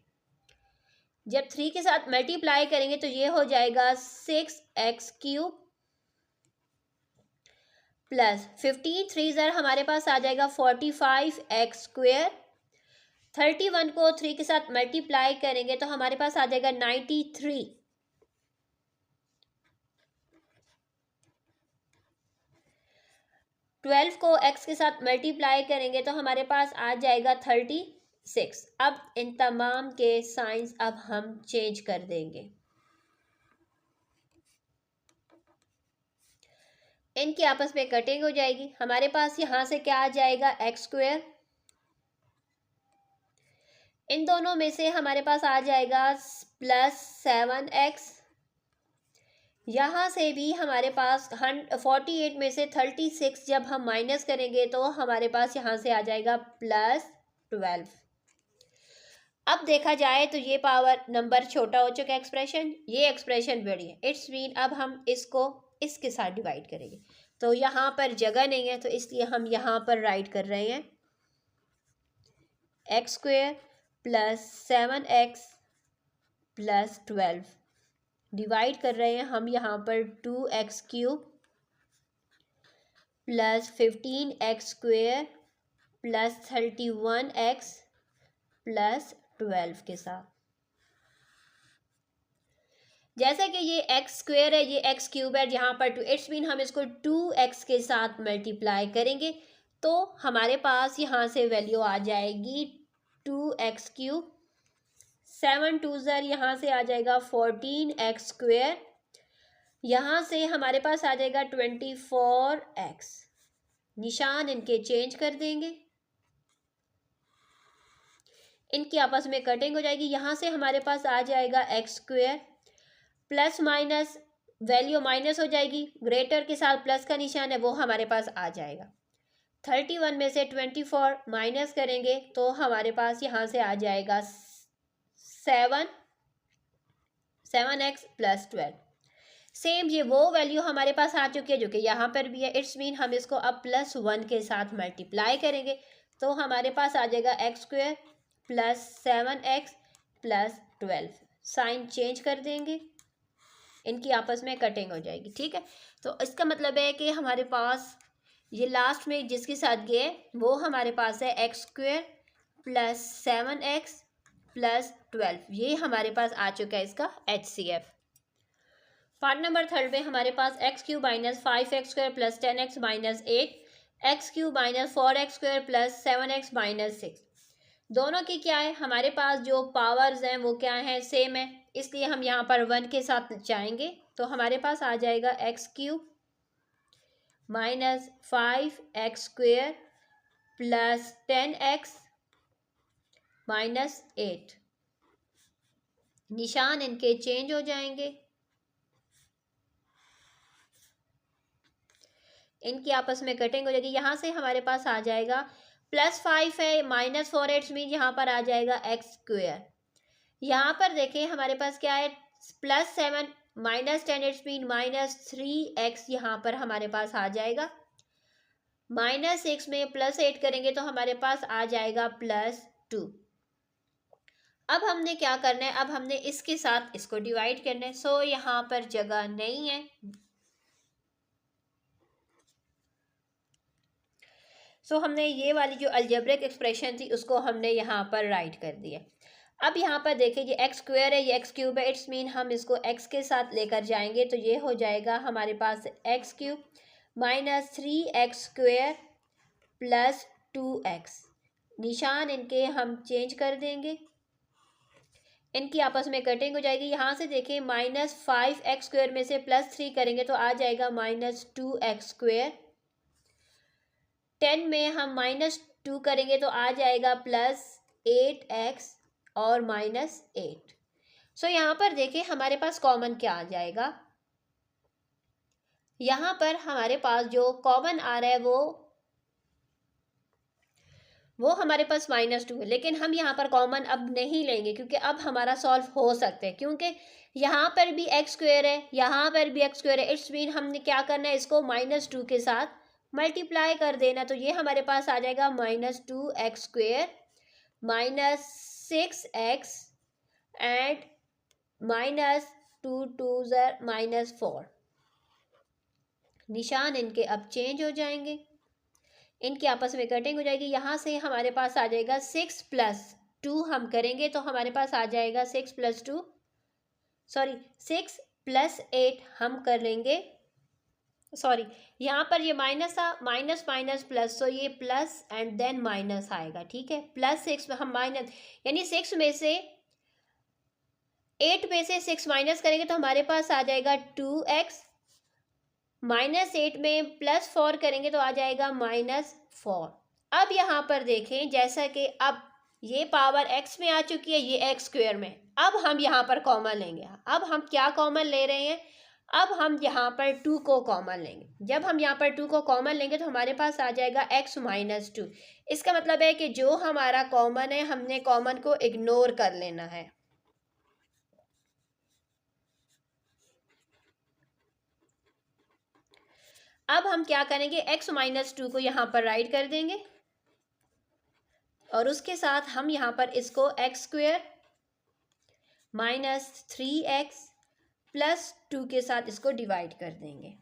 जब 3 के साथ मल्टीप्लाई करेंगे तो ये हो जाएगा 6x³ प्लस 15 3 हमारे पास आ जाएगा 45x²। 31 को 3 के साथ मल्टीप्लाई करेंगे तो हमारे पास आ जाएगा 93। 12 को x के साथ मल्टीप्लाई करेंगे तो हमारे पास आ जाएगा 36। अब इन तमाम के साइंस अब हम चेंज कर देंगे। इनकी आपस में कटिंग हो जाएगी। हमारे पास यहाँ से क्या आ जाएगा, x²। इन दोनों में से हमारे पास आ जाएगा प्लस 7x। यहाँ से भी हमारे पास 48 में से 36 जब हम माइनस करेंगे तो हमारे पास यहाँ से आ जाएगा प्लस 12। अब देखा जाए तो ये पावर नंबर छोटा हो चुका है एक्सप्रेशन, ये एक्सप्रेशन बड़ी है। इट्स मीन अब हम इसको इसके साथ डिवाइड करेंगे तो यहाँ पर जगह नहीं है तो इसलिए हम यहाँ पर राइट कर रहे हैं x² plus 7x plus 12 divide कर रहे हैं हम यहाँ पर 2x³ plus 15x² plus 31x plus 12 के साथ। जैसा कि ये x² है, ये x³ है, यहाँ पर 2, इट्स मीन हम इसको 2x के साथ मल्टीप्लाई करेंगे तो हमारे पास यहाँ से वैल्यू आ जाएगी 2x³। 7 2 यहाँ से आ जाएगा 14x²। यहाँ से हमारे पास आ जाएगा 24x। निशान इनके चेंज कर देंगे, इनकी आपस में कटिंग हो जाएगी। यहाँ से हमारे पास आ जाएगा x² plus minus value minus हो जाएगी, ग्रेटर के साथ प्लस का निशान है वो हमारे पास आ जाएगा। 31 में से 24 माइनस करेंगे तो हमारे पास यहाँ से आ जाएगा 7। 7x plus 12। सेम ये वो वैल्यू हमारे पास आ चुकी है जो कि यहाँ पर भी है। इट्स मीन हम इसको अब +1 के साथ मल्टीप्लाई करेंगे तो हमारे पास आ जाएगा x² plus 7x plus 12। Sign change कर देंगे, इनकी आपस में कटिंग हो जाएगी, ठीक है। तो इसका मतलब है कि हमारे पास ये लास्ट में जिसके साथ गए वो हमारे पास है x² प्लस 7x प्लस 12। ये हमारे पास आ चुका है इसका HCF। पार्ट नंबर 3 में हमारे पास x³ minus 5x² plus 10x minus 8, x³ minus 4x² plus 7x minus 6। दोनों की क्या है, हमारे पास जो पावर्स हैं वो क्या है, सेम है, इसलिए हम यहाँ पर 1 के साथ जाएंगे तो हमारे पास आ जाएगा x³ minus 5x² plus 10x minus 8। निशान इनके चेंज हो जाएंगे, इनकी आपस में कटिंग हो जाएगी। यहाँ से हमारे पास आ जाएगा +5 है माइनस 4 इट्स मीन यहाँ पर आ जाएगा x²। यहाँ पर देखें हमारे पास क्या है, +7 माइनस 10 इट्स मीन -3x यहाँ पर हमारे पास आ जाएगा। -6 में +8 करेंगे तो हमारे पास आ जाएगा +2। अब हमने क्या करना है, अब हमने इसके साथ इसको डिवाइड करना है। सो यहाँ पर जगह नहीं है, सो हमने ये वाली जो अलजेब्रिक एक्सप्रेशन थी उसको हमने यहाँ पर राइट कर दिया। अब यहाँ पर देखिए ये x² है, ये x³ है, इट्स मीन हम इसको x के साथ लेकर जाएंगे तो ये हो जाएगा हमारे पास x³ minus 3x² plus 2x। निशान इनके हम चेंज कर देंगे, इनकी आपस में कटिंग हो जाएगी। यहाँ से देखें -5x² में से +3 करेंगे तो आ जाएगा -2x²। 10 में हम -2 करेंगे तो आ जाएगा +8x और -8। सो यहाँ पर देखिए हमारे पास कॉमन क्या आ जाएगा, यहाँ पर हमारे पास जो कॉमन आ रहा है वो हमारे पास -2 है, लेकिन हम यहाँ पर कॉमन अब नहीं लेंगे क्योंकि अब हमारा सॉल्व हो सकता है, क्योंकि यहाँ पर भी x² है, यहाँ पर भी x² है। इट्स मीन हमने क्या करना है, इसको -2 के साथ मल्टीप्लाई कर देना तो ये हमारे पास आ जाएगा -2x² माइनस 6x एंड -2 2 -4। निशान इनके अब चेंज हो जाएंगे, इनकी आपस में कटिंग हो जाएगी। यहाँ से हमारे पास आ जाएगा 6 + 2 हम करेंगे तो हमारे पास आ जाएगा 6 + 8 हम कर लेंगे, सॉरी यहाँ पर ये माइनस था, माइनस माइनस प्लस, तो ये प्लस एंड देन माइनस आएगा, ठीक है। +6 में हम माइनस यानी 6 में से 8 में से 6 माइनस करेंगे तो हमारे पास आ जाएगा 2x। -8 में +4 करेंगे तो आ जाएगा -4। अब यहाँ पर देखें जैसा कि अब ये पावर x में आ चुकी है, ये x² में। अब हम यहाँ पर कॉमन लेंगे, अब हम क्या कॉमन ले रहे हैं, अब हम यहाँ पर 2 को कॉमन लेंगे। जब हम यहाँ पर 2 को कॉमन लेंगे तो हमारे पास आ जाएगा x - 2। इसका मतलब है कि जो हमारा कॉमन है हमने कॉमन को इग्नोर कर लेना है। अब हम क्या करेंगे, x - 2 को यहाँ पर राइट कर देंगे और उसके साथ हम यहाँ पर इसको x² माइनस 3x प्लस 2 के साथ इसको डिवाइड कर देंगे।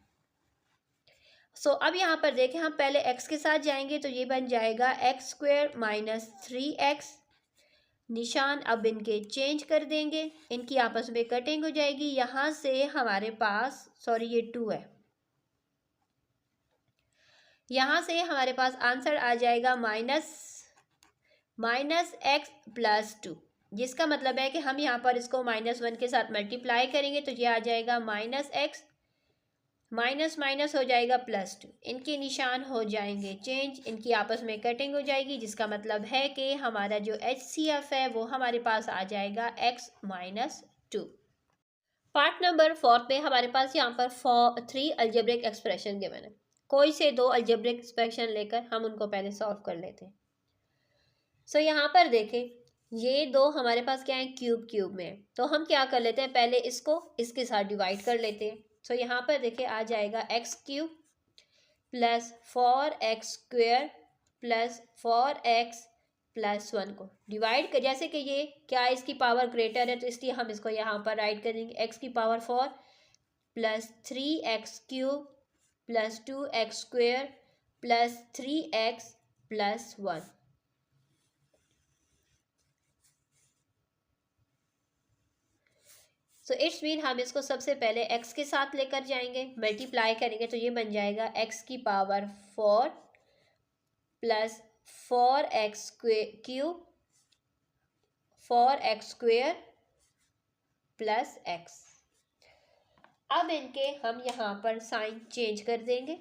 सो अब यहाँ पर देखें हम पहले x के साथ जाएंगे तो ये बन जाएगा x² माइनस 3x। निशान अब इनके चेंज कर देंगे, इनकी आपस में कटिंग हो जाएगी। यहाँ से हमारे पास सॉरी ये 2 है, यहाँ से हमारे पास आंसर आ जाएगा -x प्लस 2, जिसका मतलब है कि हम यहाँ पर इसको -1 के साथ मल्टीप्लाई करेंगे तो ये आ जाएगा -x माइनस माइनस हो जाएगा +2। इनके निशान हो जाएंगे चेंज, इनकी आपस में कटिंग हो जाएगी, जिसका मतलब है कि हमारा जो HCF है वो हमारे पास आ जाएगा x - 2। पार्ट नंबर 4 पे हमारे पास यहाँ पर 3 अलजेब्रिक एक्सप्रेशन गिवन है। कोई से 2 अलजेब्रिक एक्सप्रेशन लेकर हम उनको पहले सॉल्व कर लेते हैं। सो यहाँ पर देखें ये दो हमारे पास क्या है, क्यूब क्यूब में है। तो हम क्या कर लेते हैं, पहले इसको इसके साथ डिवाइड कर लेते हैं। तो यहाँ पर देखिए आ जाएगा x cube plus 4x² plus 4x plus 1 को डिवाइड कर, जैसे कि ये क्या है, इसकी पावर ग्रेटर है तो इसलिए हम इसको यहाँ पर राइट कर देंगे x की power 4 plus 3x³ plus 2x² plus 3x plus 1। So it's mean हम इसको सबसे पहले x के साथ लेकर जाएंगे, मल्टीप्लाई करेंगे तो ये बन जाएगा x की power 4 plus 4x³ 4x² plus x। अब इनके हम यहाँ पर साइन चेंज कर देंगे।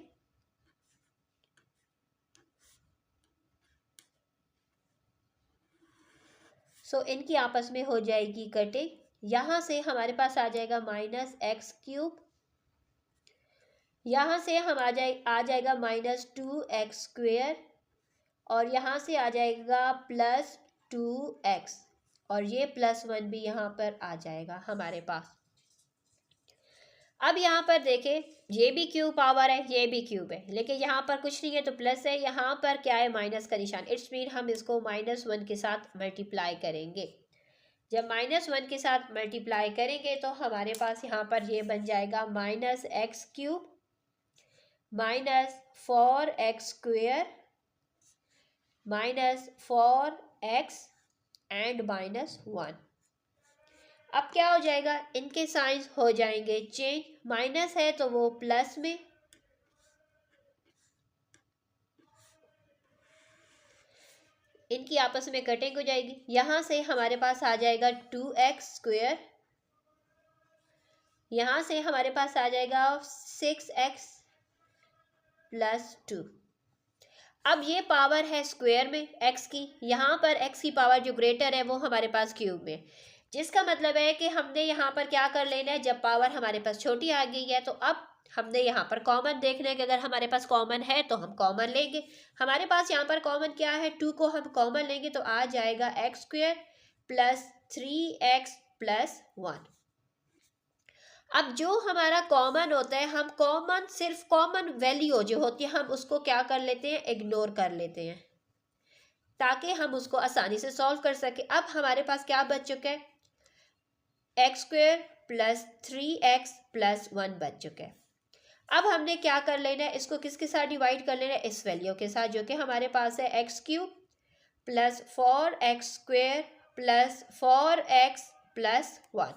सो इनकी आपस में हो जाएगी कटिंग। यहाँ से हमारे पास आ जाएगा -x³, यहाँ से हम आ जाएगा -2x², और यहाँ से आ जाएगा प्लस 2x, और ये प्लस 1 भी यहाँ पर आ जाएगा हमारे पास। अब यहाँ पर देखें, ये भी क्यूब पावर है, ये भी क्यूब है, लेकिन यहाँ पर कुछ नहीं है तो प्लस है, यहाँ पर क्या है, माइनस का निशान। इट्स मीन हम इसको -1 के साथ मल्टीप्लाई करेंगे। जब -1 के साथ मल्टीप्लाई करेंगे तो हमारे पास यहाँ पर ये बन जाएगा -x³ -4x² -4x एंड -1। अब क्या हो जाएगा, इनके साइंस हो जाएंगे चेंज। माइनस है तो वो प्लस में, इनकी आपस में कटिंग हो जाएगी। यहाँ से हमारे पास आ जाएगा 2x², यहाँ से हमारे पास आ जाएगा 6x प्लस 2। अब ये पावर है स्क्वायर में x की, यहाँ पर x की पावर जो ग्रेटर है वो हमारे पास क्यूब में, जिसका मतलब है कि हमने यहाँ पर क्या कर लेना है, जब पावर हमारे पास छोटी आ गई है तो अब हमने यहाँ पर कॉमन देखना है कि अगर हमारे पास कॉमन है तो हम कॉमन लेंगे। हमारे पास यहाँ पर कॉमन क्या है, 2 को हम कॉमन लेंगे तो आ जाएगा x² प्लस 3x प्लस 1। अब जो हमारा कॉमन होता है, हम कॉमन सिर्फ कॉमन वैल्यू जो होती है हम उसको क्या कर लेते हैं, इग्नोर कर लेते हैं, ताकि हम उसको आसानी से सॉल्व कर सके। अब हमारे पास क्या बच चुका है, x² प्लस 3x प्लस 1 बच चुका है। अब हमने क्या कर लेना है, इसको किसके साथ डिवाइड कर लेना है, इस वैल्यू के साथ, जो कि हमारे पास है x³ plus 4x² plus 4x plus 1।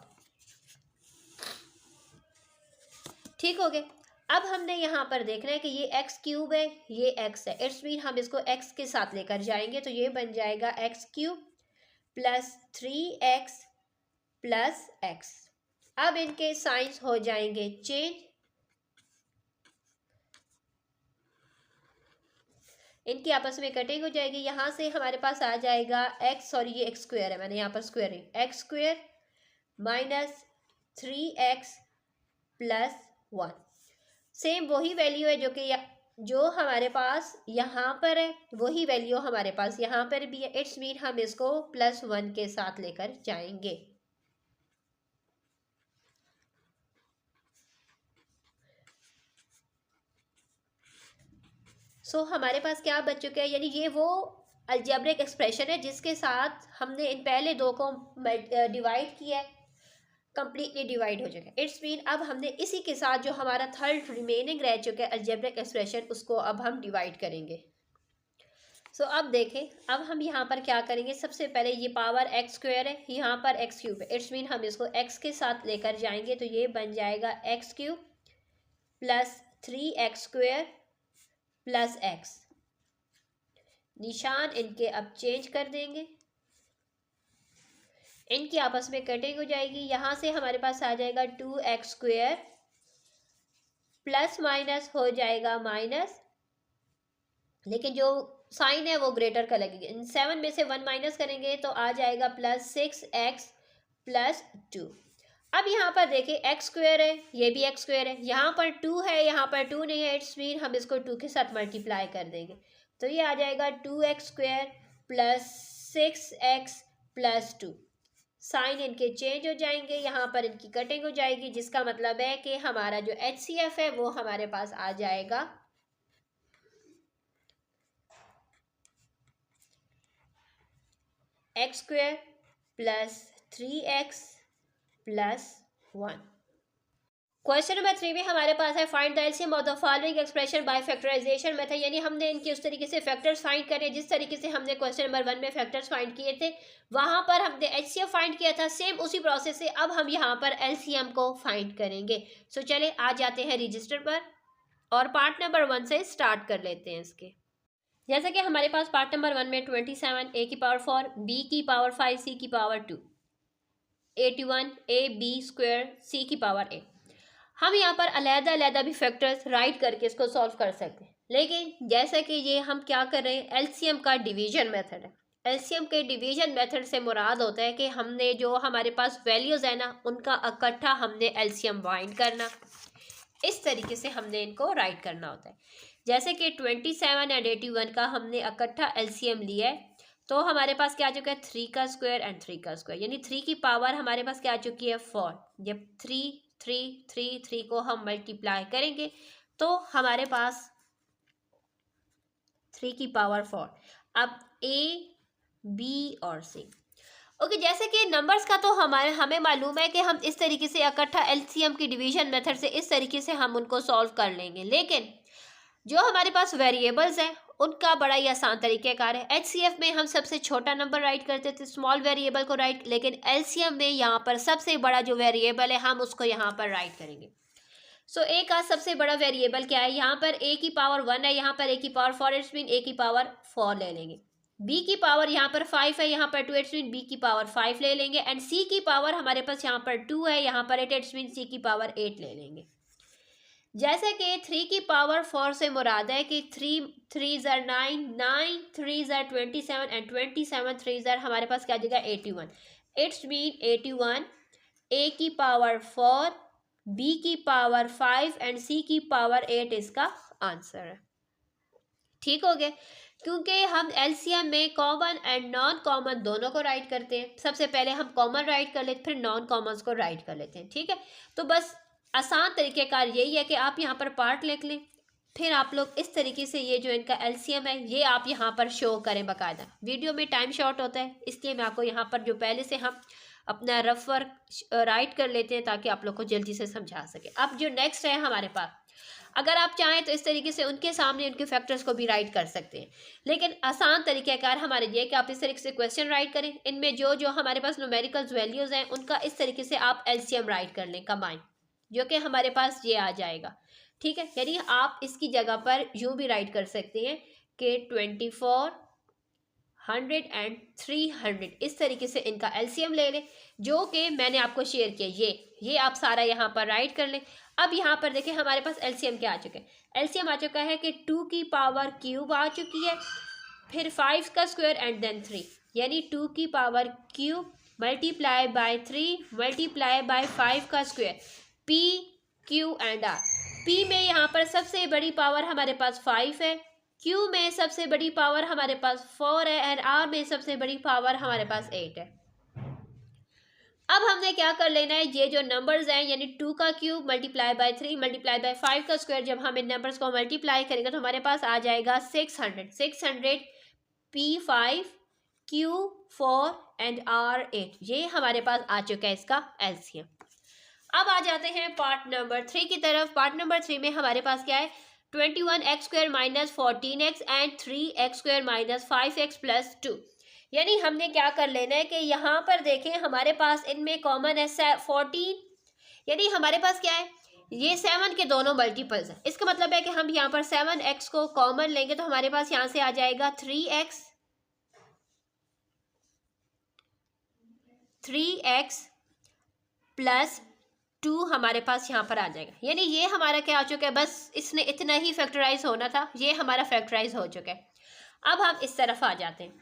ठीक हो गया। अब हमने यहाँ पर देखना है कि ये x³ है, ये x है, इट्स मीन हम इसको x के साथ लेकर जाएंगे तो ये बन जाएगा x³ plus 3x plus x। अब इनके साइंस हो जाएंगे चेंज, इनकी आपस में कटिंग हो जाएगी। यहाँ से हमारे पास आ जाएगा x, सॉरी ये x² है, मैंने यहाँ पर स्क्वायर है, x² minus 3x plus 1। Same वही वैल्यू है जो हमारे पास यहाँ पर है, वही वैल्यू हमारे पास यहाँ पर भी है। इट्स मीन हम इसको +1 के साथ लेकर जाएंगे। सो हमारे पास क्या बच चुका है, यानी ये वो अलजेब्रिक एक्सप्रेशन है जिसके साथ हमने इन पहले दो को डिवाइड किया है, कंप्लीटली डिवाइड हो चुका है। इट्स मीन अब हमने इसी के साथ जो हमारा थर्ड रिमेनिंग रह चुका है अलजेब्रिक एक्सप्रेशन, उसको अब हम डिवाइड करेंगे। सो अब देखें, अब हम यहाँ पर क्या करेंगे, सबसे पहले ये पावर x² है, यहाँ पर x³ है, इट्स मीन हम इसको x के साथ लेकर जाएंगे तो ये बन जाएगा x³ plus 3x² plus x। निशान इनके अब चेंज कर देंगे, इनकी आपस में कटिंग हो जाएगी। यहाँ से हमारे पास आ जाएगा 2x² प्लस माइनस हो जाएगा माइनस, लेकिन जो साइन है वो ग्रेटर का लगेगा। इन 7 में से 1 माइनस करेंगे तो आ जाएगा प्लस 6x प्लस 2। अब यहाँ पर देखिए x² है, ये भी x² है, यहाँ पर 2 है, यहाँ पर 2 नहीं है, इट्स मीन हम इसको 2 के साथ मल्टीप्लाई कर देंगे तो ये आ जाएगा 2x² प्लस 6x +2। साइन इनके चेंज हो जाएंगे, यहाँ पर इनकी कटिंग हो जाएगी, जिसका मतलब है कि हमारा जो HCF है वो हमारे पास आ जाएगा x² + 3x + 1। क्वेश्चन नंबर 3 में हमारे पास है find the LCM of the following expression by factorization method, यानी हमने इनकी उस तरीके से फैक्टर्स फाइंड करे जिस तरीके से हमने क्वेश्चन नंबर 1 में फैक्टर्स फाइंड किए थे, वहां पर हमने एचसीएफ फाइंड किया था। सेम उसी प्रोसेस से अब हम यहाँ पर एलसीएम को फाइंड करेंगे। सो चले आ जाते हैं रजिस्टर पर और पार्ट नंबर 1 से स्टार्ट कर लेते हैं इसके। जैसे कि हमारे पास पार्ट नंबर 1 में 27 a की पावर 4 b की पावर 5 c की power 2 81 a b square c की पावर a। हम यहाँ पर अलग-अलग भी फैक्टर्स राइट करके इसको सॉल्व कर सकते हैं, लेकिन जैसे कि ये हम क्या कर रहे हैं, एलसीएम का डिवीजन मेथड है। एलसीएम के डिवीजन मेथड से मुराद होता है कि हमने जो हमारे पास वैल्यूज़ है ना, उनका इकट्ठा हमने एलसीएम फाइंड करना, इस तरीके से हमने इनको राइट करना होता है। जैसे कि 27 एंड 81 का हमने इकट्ठा एलसीएम लिया है, तो हमारे पास क्या आ चुका है 3 का स्क्वायर एंड 3 का स्क्वायर, यानी 3 की पावर हमारे पास क्या आ चुकी है 4। जब 3 को हम मल्टीप्लाई करेंगे तो हमारे पास 3 की पावर 4। अब A, B और C। ओके, जैसे कि नंबर्स का तो हमें मालूम है कि हम इस तरीके से इकट्ठा एलसीएम की डिवीजन मेथड से इस तरीके से हम उनको सॉल्व कर लेंगे, लेकिन जो हमारे पास वेरिएबल्स हैं उनका बड़ा ही आसान तरीक़ेकार है। एचसीएफ में हम सबसे छोटा नंबर राइट करते थे, स्मॉल वेरिएबल को राइट, लेकिन एलसीएम में यहाँ पर सबसे बड़ा जो वेरिएबल है हम उसको यहाँ पर राइट करेंगे। सो ए का सबसे बड़ा वेरिएबल क्या है, यहाँ पर a की पावर 1 है, यहाँ पर a की पावर 4, इट्स मीन a की पावर 4 ले लेंगे। b की पावर यहाँ पर 5 है, यहाँ पर 2, इट्स मीन b की पावर 5 ले लेंगे। एंड c की पावर हमारे पास यहाँ पर 2 है, यहाँ पर 8, इट्स मीन c की पावर 8 ले लेंगे। जैसे कि 3 की पावर 4 से मुराद है कि 3 3 are 9, 9 3 are 27 एंड 27 3 are हमारे पास क्या जगह 81, इट्स मीन 81 a की पावर 4, b की पावर 5 एंड c की पावर 8 इसका आंसर है। ठीक हो गया, क्योंकि हम एलसीएम में कॉमन एंड नॉन कॉमन दोनों को राइट करते हैं। सबसे पहले हम कॉमन राइट कर लेते, फिर नॉन कॉमन्स को राइट कर लेते हैं। ठीक है, तो बस आसान तरीक़ेकार यही है कि आप यहाँ पर पार्ट लिख लें, फिर आप लोग इस तरीके से ये जो इनका एलसीएम है ये आप यहाँ पर शो करें बाकायदा। वीडियो में टाइम शॉर्ट होता है, इसलिए मैं आपको यहाँ पर जो पहले से हम अपना रफ वर्क राइट कर लेते हैं ताकि आप लोग को जल्दी से समझा सके। अब जो नेक्स्ट है हमारे पास, अगर आप चाहें तो इस तरीके से उनके सामने उनके फैक्टर्स को भी राइट कर सकते हैं, लेकिन आसान तरीक़ेकार हमारे ये कि आप इस तरीके से क्वेश्चन राइट करें, इनमें जो जो हमारे पास न्यूमेरिकल्स वैल्यूज़ हैं उनका इस तरीके से आप एलसीएम राइट कर लें कंबाइन, जो कि हमारे पास ये आ जाएगा। ठीक है, यानी आप इसकी जगह पर यूँ भी राइट कर सकते हैं कि 24, 100 एंड 300, इस तरीके से इनका एलसीएम ले लें, जो कि मैंने आपको शेयर किया। ये आप सारा यहाँ पर राइट कर लें। अब यहाँ पर देखें हमारे पास एलसीएम क्या आ चुका है, एलसीएम आ चुका है कि 2 की पावर क्यूब आ चुकी है, फिर 5 का स्क्वायर एंड देन 3, यानी 2 की power cube multiply by 3 multiply by 5 का square, P, Q and R। P में यहाँ पर सबसे बड़ी पावर हमारे पास 5 है, Q में सबसे बड़ी पावर हमारे पास 4 है एंड R में सबसे बड़ी पावर हमारे पास 8 है। अब हमने क्या कर लेना है, ये जो नंबर्स हैं यानी 2 का cube multiply by 3 multiply by 5 का स्क्वायर, जब हम इन नंबर्स को मल्टीप्लाई करेंगे तो हमारे पास आ जाएगा 600 P5 Q4 एंड R8। ये हमारे पास आ चुका है इसका एलसीएम। अब आ जाते हैं पार्ट नंबर 3 की तरफ। पार्ट नंबर 3 में हमारे पास क्या है, 21x² - 14x and 3x² - 5x + 2। यानी हमने क्या कर लेना है कि यहाँ पर देखें हमारे पास इनमें कॉमन है 14, यानी हमारे पास क्या है, ये 7 के दोनों मल्टीपल्स हैं। इसका मतलब है कि हम यहाँ पर 7x को कॉमन लेंगे तो हमारे पास यहाँ से आ जाएगा 3x + 2 हमारे पास यहाँ पर आ जाएगा। यानी ये हमारा क्या आ चुका है, बस इसने इतना ही फैक्टराइज होना था, ये हमारा फैक्टराइज हो चुका है। अब हम इस तरफ आ जाते हैं,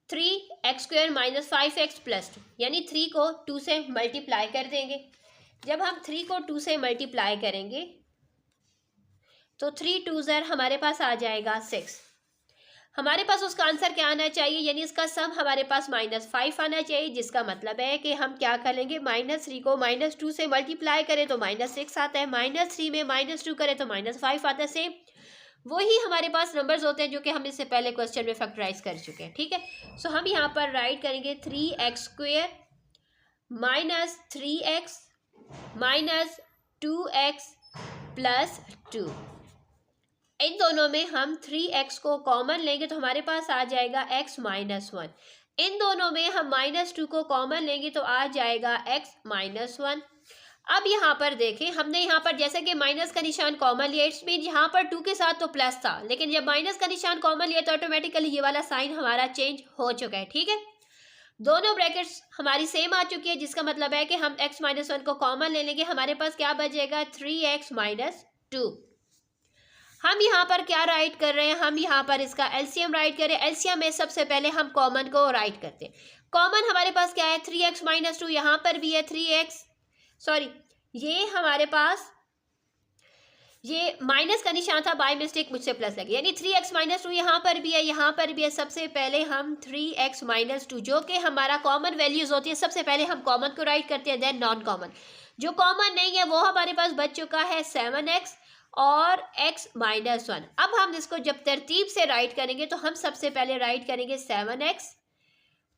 3x² - 5x + 2, यानी 3 को 2 से मल्टीप्लाई कर देंगे। जब हम 3 को 2 से मल्टीप्लाई करेंगे तो 3 2s हमारे पास आ जाएगा 6। हमारे पास उसका आंसर क्या आना चाहिए, यानी इसका सम हमारे पास -5 आना चाहिए, जिसका मतलब है कि हम क्या कर लेंगे, -3 को -2 से मल्टीप्लाई करें तो -6 आता है, -3 में -2 करें तो -5 आता है। सेम वही हमारे पास नंबर्स होते हैं जो कि हम इससे पहले क्वेश्चन में फैक्टराइज कर चुके हैं। ठीक है, सो हम यहाँ पर राइट करेंगे 3x² -3x -2x + 2। इन दोनों में हम 3x को कॉमन लेंगे तो हमारे पास आ जाएगा x - 1। इन दोनों में हम -2 को कॉमन लेंगे तो आ जाएगा x - 1। अब यहाँ पर देखें, हमने यहाँ पर जैसे कि माइनस का निशान कॉमन लिया, इट्स मीन यहाँ पर 2 के साथ तो प्लस था, लेकिन जब माइनस का निशान कॉमन लिया तो ऑटोमेटिकली ये वाला साइन हमारा चेंज हो चुका है। ठीक है, दोनों ब्रैकेट्स हमारी सेम आ चुकी है, जिसका मतलब है कि हम x - 1 को कॉमन ले लेंगे, हमारे पास क्या बचेगा 3x - 2। हम यहाँ पर क्या राइट कर रहे हैं, हम यहाँ पर इसका एलसीएम राइट करें। एलसीएम में सबसे पहले हम कॉमन को राइट करते हैं। कॉमन हमारे पास क्या है 3x - 2, यहाँ पर भी है 3x, सॉरी ये हमारे पास ये माइनस का निशान था, बाय मिस्टेक मुझसे प्लस लगे, यानी 3x - 2 यहाँ पर भी है, यहाँ पर भी है। सबसे पहले हम 3x - 2 जो कि हमारा कॉमन वैल्यूज होती है, सबसे पहले हम कॉमन को राइट करते हैं, देन नॉन कॉमन। जो कॉमन नहीं है वो हमारे पास बच चुका है 7x और x - 1। अब हम इसको जब तरतीब से राइट करेंगे तो हम सबसे पहले राइट करेंगे 7x,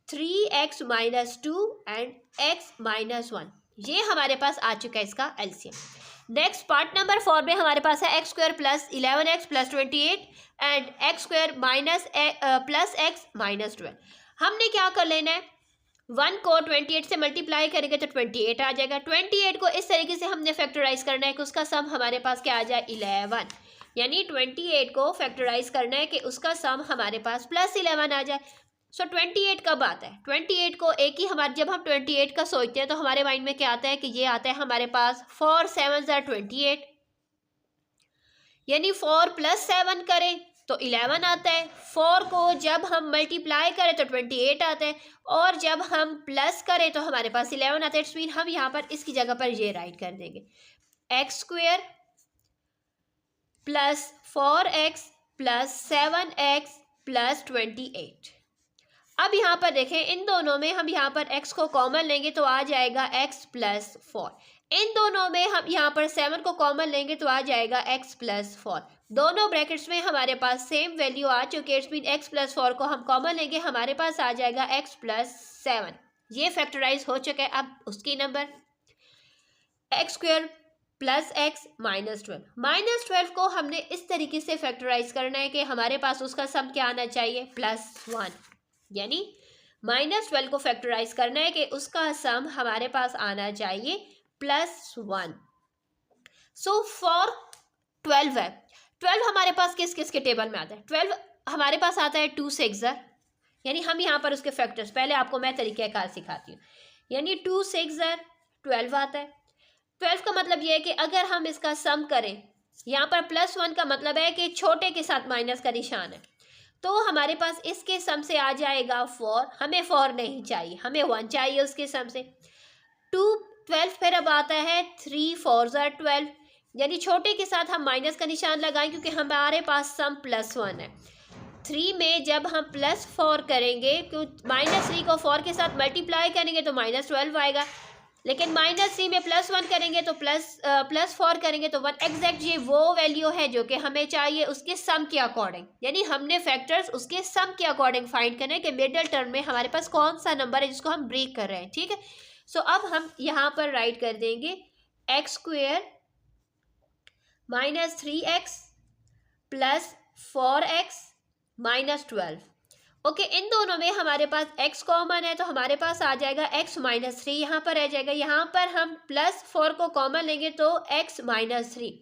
3x - 2 एंड x - 1। ये हमारे पास आ चुका है इसका एलसीएम। नेक्स्ट पार्ट नंबर 4 में हमारे पास है x² + 11x + 28 and x² + x - 12। हमने क्या कर लेना है, 1 को 28 से मल्टीप्लाई करेंगे तो 28 आ जाएगा। 28 को इस तरीके से हमने फैक्टराइज करना है कि उसका सम हमारे पास क्या आ जाए 11, यानी 28 को फैक्टराइज करना है कि उसका सम हमारे पास +11 आ जाए। सो 28 कब आता है, 28 को एक ही हमारे, जब हम 28 का सोचते हैं तो हमारे माइंड में क्या आता है कि ये आता है हमारे पास 4 7s are 28, यानी 4 + 7 करें तो 11 आता है। 4 को जब हम मल्टीप्लाई करें तो 28 आता है, और जब हम प्लस करें तो हमारे पास 11 आता है। इट्स मीन हम यहाँ पर इसकी जगह पर ये राइट कर देंगे x² + 4x + 7x + 28। अब यहाँ पर देखें, इन दोनों में हम यहाँ पर x को कॉमन लेंगे तो आ जाएगा x + 4। इन दोनों में हम यहाँ पर 7 को कॉमन लेंगे तो आ जाएगा x + 4। दोनों ब्रैकेट्स में हमारे पास सेम वैल्यू आ चुकी है, इट्स मीन x + 4 को हम कॉमन लेंगे, हमारे पास आ जाएगा x + 7। ये फैक्टराइज हो चुका है। अब उसकी नंबर x² + x - 12। -12 को हमने इस तरीके से फैक्टराइज करना है कि हमारे पास उसका सम क्या आना चाहिए +1, यानी -12 को फैक्टराइज करना है कि उसका सम हमारे पास आना चाहिए +1। सो फॉर 12 है, 12 हमारे पास किस किस के टेबल में आता है, 12 हमारे पास आता है 2 6 ज़र, यानी हम यहाँ पर उसके फैक्टर्स, पहले आपको मैं तरीक़ाकार सिखाती हूँ, यानी 2 6 ज़र 12 आता है। 12 का मतलब ये है कि अगर हम इसका सम करें, यहाँ पर +1 का मतलब है कि छोटे के साथ माइनस का निशान है, तो हमारे पास इसके सम से आ जाएगा 4। हमें 4 नहीं चाहिए, हमें 1 चाहिए उसके सम से। 2 12 फिर अब आता है 3 4s are 12, यानी छोटे के साथ हम माइनस का निशान लगाएं क्योंकि हमारे पास सम +1 है। 3 में जब हम +4 करेंगे, क्योंकि -3 को 4 के साथ मल्टीप्लाई करेंगे तो -12 आएगा, लेकिन -3 में +1 करेंगे तो +4 करेंगे तो 1। एग्जैक्ट ये वो वैल्यू है जो कि हमें चाहिए उसके सम के अकॉर्डिंग, यानी हमने फैक्टर्स उसके सम के अकॉर्डिंग फाइंड करना है कि मिडिल टर्म में हमारे पास कौन सा नंबर है जिसको हम ब्रेक कर रहे हैं। ठीक है, सो अब हम यहाँ पर राइट कर देंगे x² - 3x + 4x - 12। ओके, इन दोनों में हमारे पास x कॉमन है तो हमारे पास आ जाएगा x - 3, यहाँ पर रह जाएगा। यहाँ पर हम +4 को कॉमन लेंगे तो x - 3।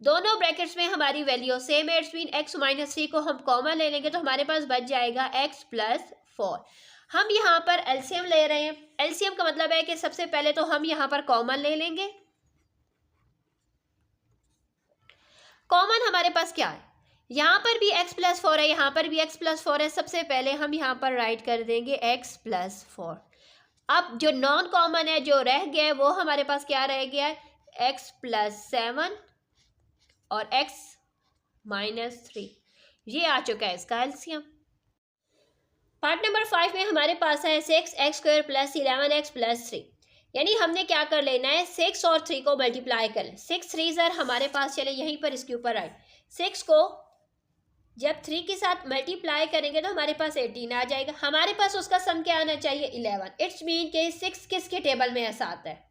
दोनों ब्रैकेट्स में हमारी वैल्यू सेम है, इट्स मीन x - 3 को हम कॉमन ले लेंगे तो हमारे पास बच जाएगा x + 4। हम यहाँ पर एलसीएम ले रहे हैं। एलसीएम का मतलब है कि सबसे पहले तो हम यहाँ पर कॉमन ले लेंगे। कॉमन हमारे पास क्या है, यहाँ पर भी x + 4 है, यहाँ पर भी x + 4 है। सबसे पहले हम यहाँ पर राइट कर देंगे x + 4। अब जो नॉन कॉमन है, जो रह गया है, वो हमारे पास क्या रह गया है x + 7 और x - 3, ये आ चुका है इसका एलसीएम। पार्ट नंबर 5 में हमारे पास है 6x² प्लस 11x प्लस 3। यानी हमने क्या कर लेना है, 6 और 3 को मल्टीप्लाई कर लें। 6 3 सर हमारे पास, चले यहीं पर इसके ऊपर आए, 6 को जब 3 के साथ मल्टीप्लाई करेंगे तो हमारे पास 18 आ जाएगा। हमारे पास उसका सम क्या आना चाहिए, 11। इट्स मीन के 6 किसके टेबल में ऐसा आता है।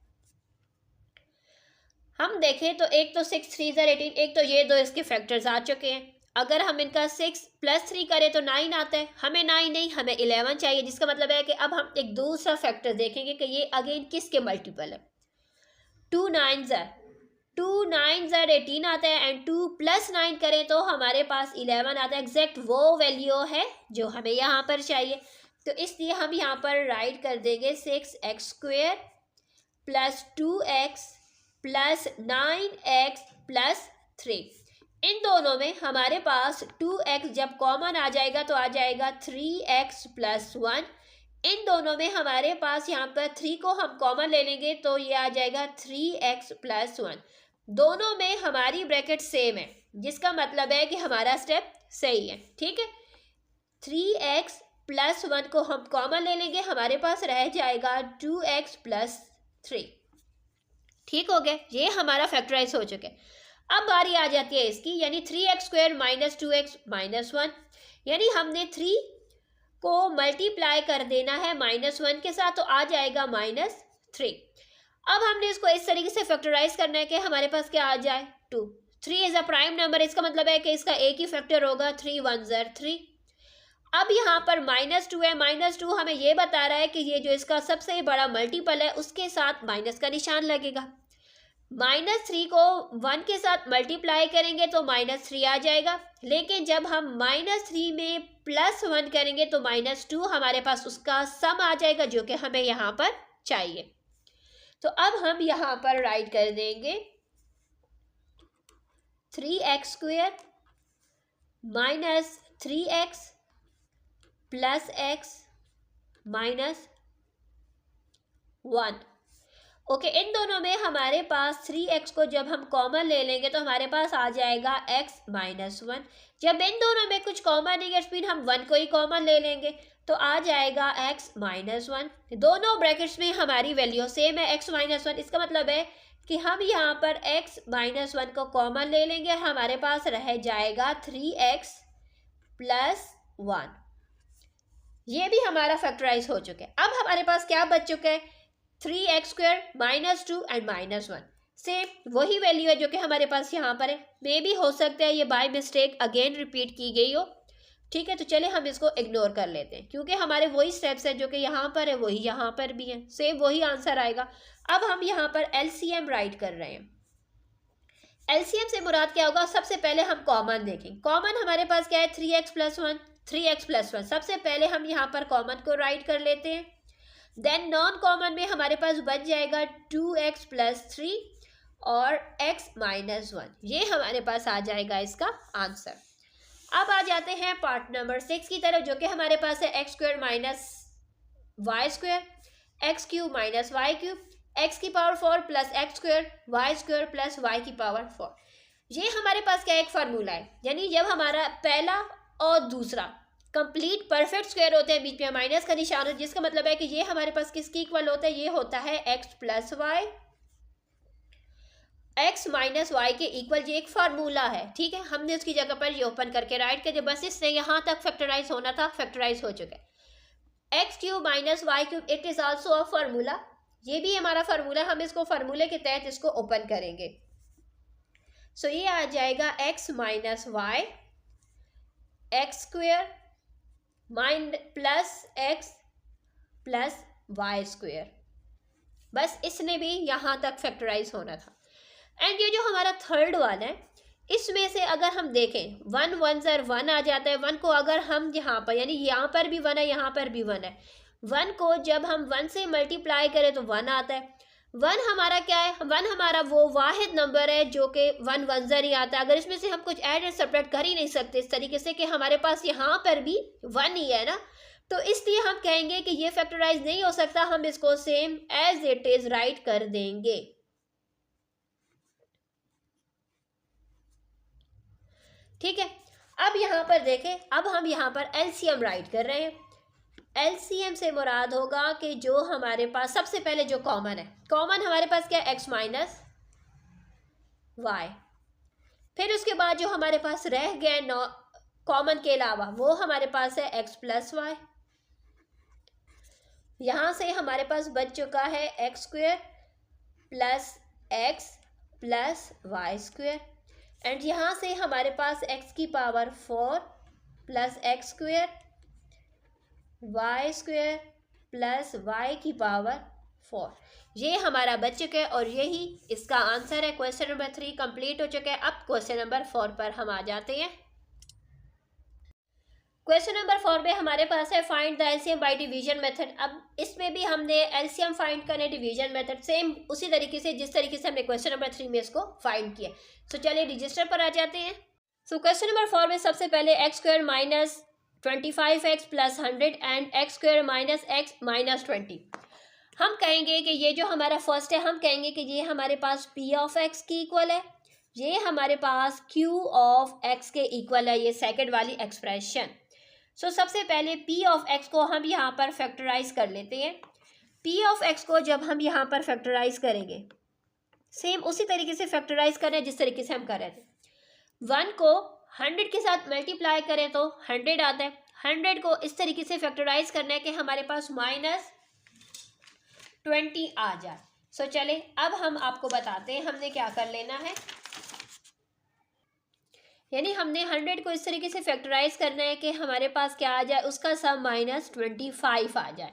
हम देखें तो एक तो 6 3 18, एक तो ये दो इसके फैक्टर्स आ चुके हैं। अगर हम इनका 6 + 3 करें तो 9 आता है। हमें 9 नहीं, हमें 11 चाहिए, जिसका मतलब है कि अब हम एक दूसरा फैक्टर देखेंगे कि ये अगेन किसके मल्टीपल है। 2 9 18 आता है, एंड 2 + 9 करें तो हमारे पास 11 आता है। एग्जैक्ट वो वैल्यू है जो हमें यहाँ पर चाहिए। तो इसलिए हम यहाँ पर राइट कर देंगे 6x² plus 2x plus 9x plus 3। इन दोनों में हमारे पास 2x जब कॉमन आ जाएगा तो आ जाएगा 3x प्लस 1। इन दोनों में हमारे पास यहाँ पर 3 को हम कॉमन ले लेंगे तो ये आ जाएगा 3x प्लस 1। दोनों में हमारी ब्रैकेट सेम है, जिसका मतलब है कि हमारा स्टेप सही है। ठीक है, 3x प्लस 1 को हम कॉमन ले लेंगे, हमारे पास रह जाएगा 2x प्लस 3। ठीक हो गया, ये हमारा फैक्टराइज हो चुके। अब बारी आ जाती है इसकी, यानी 3x² माइनस 2x माइनस 1। यानी हमने 3 को मल्टीप्लाई कर देना है -1 के साथ, तो आ जाएगा -3। अब हमने इसको इस तरीके से फैक्टराइज करना है कि हमारे पास क्या आ जाए, 2। 3 इज अ प्राइम नंबर, इसका मतलब है कि इसका एक ही फैक्टर होगा, 3 1 3। अब यहाँ पर -2 है, -2 हमें ये बता रहा है कि ये जो इसका सबसे बड़ा मल्टीपल है उसके साथ माइनस का निशान लगेगा। -3 को 1 के साथ मल्टीप्लाई करेंगे तो -3 आ जाएगा, लेकिन जब हम -3 में +1 करेंगे तो -2 हमारे पास उसका सम आ जाएगा, जो कि हमें यहाँ पर चाहिए। तो अब हम यहाँ पर राइट कर देंगे 3x² minus 3x plus x minus 1। Okay, इन दोनों में हमारे पास 3x को जब हम कॉमन ले लेंगे तो हमारे पास आ जाएगा x माइनस 1। जब इन दोनों में कुछ कॉमन नहीं है, फिर हम 1 को ही कॉमन ले लेंगे तो आ जाएगा x माइनस 1। दोनों ब्रैकेट्स में हमारी वैल्यू सेम है, x माइनस 1। इसका मतलब है कि हम यहाँ पर x माइनस 1 को कॉमन ले लेंगे, हमारे पास रह जाएगा 3x प्लस 1। ये भी हमारा फैक्टराइज हो चुका है। अब हमारे पास क्या बच चुका है, 3x² -2 एंड -1। सेम वही वैल्यू है जो कि हमारे पास यहाँ पर है। मे भी हो सकता है ये बाय मिस्टेक अगेन रिपीट की गई हो। ठीक है, तो चले हम इसको इग्नोर कर लेते हैं, क्योंकि हमारे वही स्टेप्स है जो कि यहाँ पर है वही यहाँ पर भी है, सेम वही आंसर आएगा। अब हम यहाँ पर LCM राइट कर रहे हैं। LCM से मुराद क्या होगा, सबसे पहले हम कॉमन देखें। कॉमन हमारे पास क्या है, 3x प्लस 1, 3x प्लस 1। सबसे पहले हम यहाँ पर कॉमन को राइट कर लेते हैं। देन नॉन कॉमन में हमारे पास बच जाएगा 2x प्लस 3 और x माइनस 1। ये हमारे पास आ जाएगा इसका आंसर। अब आ जाते हैं पार्ट नंबर 6 की तरफ, जो कि हमारे पास है x² minus y², x³ minus y³ x की power 4 plus x² y² plus y की पावर 4। ये हमारे पास क्या एक फार्मूला है, यानी जब हमारा पहला और दूसरा कंप्लीट परफेक्ट स्क्वायर होते हैं, बीच में माइनस का निशान हो, जिसका मतलब है कि ये हमारे पास किसके इक्वल होता है, ये होता है x plus y, x minus y के इक्वल। ये एक फार्मूला है, ठीक है। हमने उसकी जगह पर ये ओपन करके राइट कर दिया, बस इससे यहाँ तक फैक्टराइज होना था, फैक्टराइज हो चुका है। x³ minus y³, it is also a formula. ये भी हमारा फार्मूला, हम इसको फार्मूले के तहत इसको ओपन करेंगे। सो ये आ जाएगा x minus y x² plus x plus y²। बस इसने भी यहाँ तक फैक्टराइज होना था। एंड ये जो हमारा थर्ड वन है, इसमें से अगर हम देखें 1 1 ज़र 1 आ जाता है। 1 को अगर हम यहाँ पर, यानी यहाँ पर भी 1 है, यहाँ पर भी 1 है, 1 को जब हम 1 से मल्टीप्लाई करें तो 1 आता है। 1 हमारा क्या है, 1 हमारा वो वाहिद नंबर है जो कि 1 1 ज़र ही आता है। अगर इसमें से हम कुछ ऐड एंड सब्ट्रैक्ट कर ही नहीं सकते इस तरीके से कि हमारे पास यहाँ पर भी 1 ही है ना, तो इसलिए हम कहेंगे कि ये फैक्टराइज नहीं हो सकता, हम इसको same as it is write कर देंगे। ठीक है। अब यहाँ पर देखें, अब हम यहाँ पर एलसीएम राइट कर रहे हैं। एलसीएम से मुराद होगा कि जो हमारे पास सबसे पहले जो कॉमन है, कॉमन हमारे पास क्या है, एक्स माइनस वाई। फिर उसके बाद जो हमारे पास रह गए कॉमन के अलावा वो हमारे पास है एक्स प्लस वाई। यहाँ से हमारे पास बच चुका है x square plus y square, and यहाँ से हमारे पास एक्स की power 4 plus x square y square plus y की पावर 4। ये हमारा बच चुका है और यही इसका आंसर है। क्वेश्चन नंबर 3 कंप्लीट हो चुका है। अब क्वेश्चन नंबर 4 पर हम आ जाते हैं। क्वेश्चन नंबर 4 में हमारे पास है find the LCM by division method. अब इसमें भी हमने एलसीएम फाइंड करने डिवीजन मेथड सेम उसी तरीके से जिस तरीके से हमने क्वेश्चन नंबर 3 में इसको फाइंड किया। सो चलिए रजिस्टर पर आ जाते हैं। सो क्वेश्चन नंबर 4 में सबसे पहले x square minus 25x plus 100 and x square minus x minus 20। हम कहेंगे कि ये जो हमारा फर्स्ट है, हम कहेंगे कि ये हमारे पास p ऑफ x की इक्वल है, ये हमारे पास q ऑफ x के इक्वल है, ये सेकंड वाली एक्सप्रेशन। सो सबसे पहले p ऑफ x को हम यहाँ पर फैक्टराइज कर लेते हैं। p ऑफ x को जब हम यहाँ पर फैक्टराइज करेंगे, सेम उसी तरीके से फैक्टराइज करें जिस तरीके से हम कर रहे थे। 1 को 100 के साथ मल्टीप्लाई करें तो 100 आता है। 100 को इस तरीके से फैक्टराइज करना है कि हमारे पास माइनस 20 आ जाए। सो चले अब हम आपको बताते हैं हमने क्या कर लेना है। यानी हमने 100 को इस तरीके से फैक्टराइज करना है कि हमारे पास क्या आ जाए, उसका सम माइनस 25 आ जाए।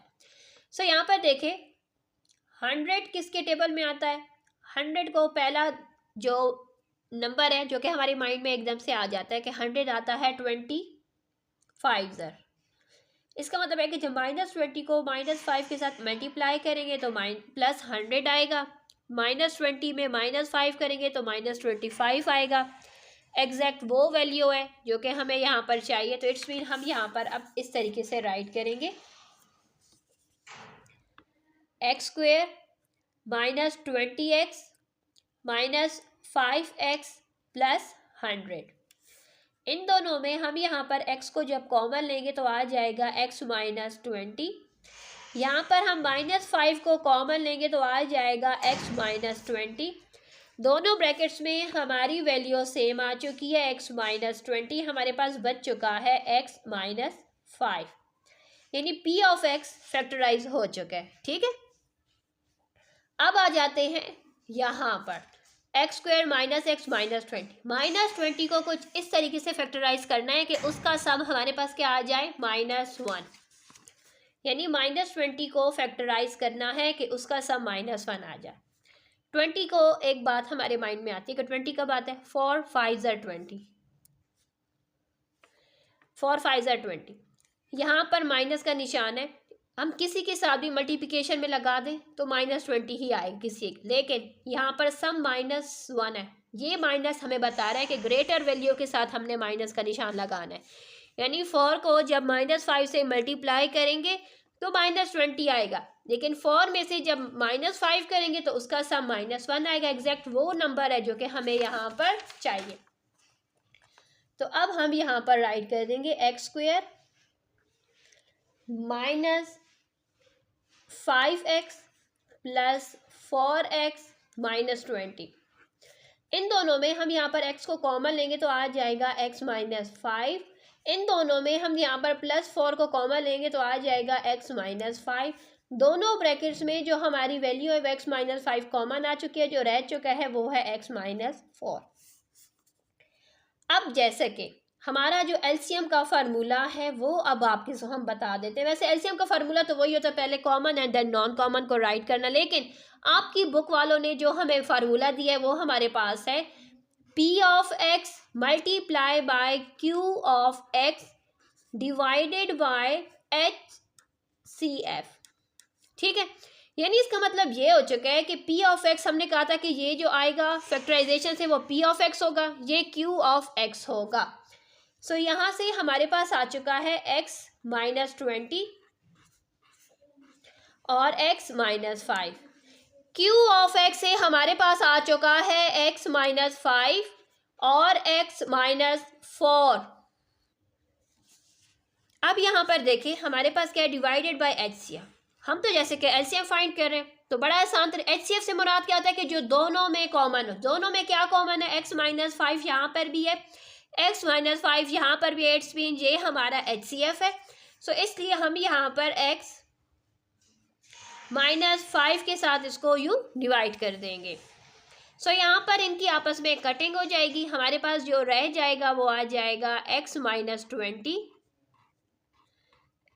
सो यहाँ पर देखें 100 किसके टेबल में आता है। 100 को पहला जो नंबर है जो कि हमारे माइंड में एकदम से आ जाता है कि 100 आता है 25 ज़र। इसका मतलब है कि जब -20 को -5 के साथ मल्टीप्लाई करेंगे तो प्लस 100 आएगा, -20 में -5 करेंगे तो -25 आएगा। एग्जैक्ट वो वैल्यू है जो कि हमें यहाँ पर चाहिए। तो इट्स मीन हम यहाँ पर अब इस तरीके से राइट करेंगे x square minus 20x minus 5x plus 100। इन दोनों में हम यहाँ पर x को जब कॉमन लेंगे तो आ जाएगा x माइनस 20। यहाँ पर हम -5 को कॉमन लेंगे तो आ जाएगा x माइनस 20। दोनों ब्रैकेट्स में हमारी वैल्यू सेम आ चुकी है, x माइनस 20 हमारे पास बच चुका है x माइनस 5, यानी p ऑफ x फैक्टराइज हो चुका है। ठीक है, अब आ जाते हैं यहाँ पर x square minus x minus 20 को कुछ इस तरीके से फैक्टराइज करना है कि उसका सम हमारे पास क्या आ जाए, -1। यानी -20 को फैक्टराइज करना है कि उसका सम -1 आ जाए। 20 को एक बात हमारे माइंड में आती है कि 20 कब आता है, 4 5 ज़र 20, 4 5 ज़र 20। यहाँ पर माइनस का निशान है, हम किसी के साथ भी मल्टीप्लिकेशन में लगा दें तो -20 ही आएगा किसी एक, लेकिन यहाँ पर सम -1 है। ये माइनस हमें बता रहा है कि ग्रेटर वैल्यू के साथ हमने माइनस का निशान लगाना है। यानी 4 को जब -5 से मल्टीप्लाई करेंगे तो -20 आएगा, लेकिन 4 में से जब -5 करेंगे तो उसका सम -1 आएगा। एग्जैक्ट वो नंबर है जो कि हमें यहाँ पर चाहिए। तो अब हम यहाँ पर राइट कर देंगे x square minus 5x plus 4x minus 20। इन दोनों में हम यहाँ पर x को कॉमन लेंगे तो आ जाएगा x माइनस 5। इन दोनों में हम यहाँ पर +4 को कॉमन लेंगे तो आ जाएगा x माइनस 5। दोनों ब्रैकेट्स में जो हमारी वैल्यू है वो x माइनस 5 कॉमन आ चुकी है, जो रह चुका है वो है x माइनस 4। अब जैसे कि हमारा जो एलसीएम का फार्मूला है वो अब आपके से हम बता देते हैं। वैसे एलसीएम का फार्मूला तो वही होता है, पहले common and then non common को राइट करना, लेकिन आपकी बुक वालों ने जो हमें फार्मूला दिया है वो हमारे पास है p of x multiply by q of x divided by HCF। ठीक है, यानी इसका मतलब ये हो चुका है कि p ऑफ x हमने कहा था कि ये जो आएगा फैक्टराइजेशन से वो p ऑफ x होगा, ये q ऑफ x होगा। सो यहाँ से हमारे पास आ चुका है x माइनस 20 और x minus 5। q of x से हमारे पास आ चुका है x माइनस 5 और x माइनस 4। अब यहाँ पर देखें हमारे पास क्या है, डिवाइडेड बाय एचसीएफ। हम तो जैसे कि एलसीएम फाइंड कर रहे हैं तो बड़ा आसान तरीका, एचसीएफ से मुराद क्या होता है कि जो दोनों में कॉमन हो। दोनों में क्या कॉमन है, x-5 यहाँ पर भी है, x-5 यहाँ पर भी है, इट्स मीन ये हमारा एचसीएफ है। सो इसलिए हम यहाँ पर x-5 के साथ इसको यूँ डिवाइड कर देंगे। सो यहाँ पर इनकी आपस में कटिंग हो जाएगी, हमारे पास जो रह जाएगा वो आ जाएगा x-20,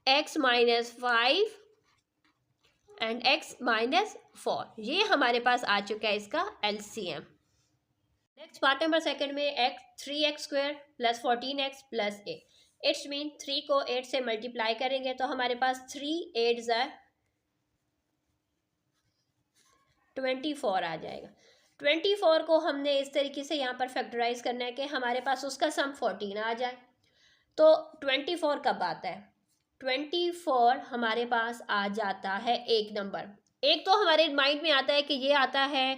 x-5 एंड x-4। ये हमारे पास आ चुका है इसका LCM. Next part number second में 3x² plus 14x plus 8, it's mean 3 को 8 से मल्टीप्लाई करेंगे तो हमारे पास 3 8 24 आ जाएगा। 24 को हमने इस तरीके से यहाँ पर फैक्टराइज करना है कि हमारे पास उसका सम 14 आ जाए। तो 24 कब आता है, 24 हमारे पास आ जाता है एक नंबर। एक तो हमारे माइंड में आता है कि ये आता है,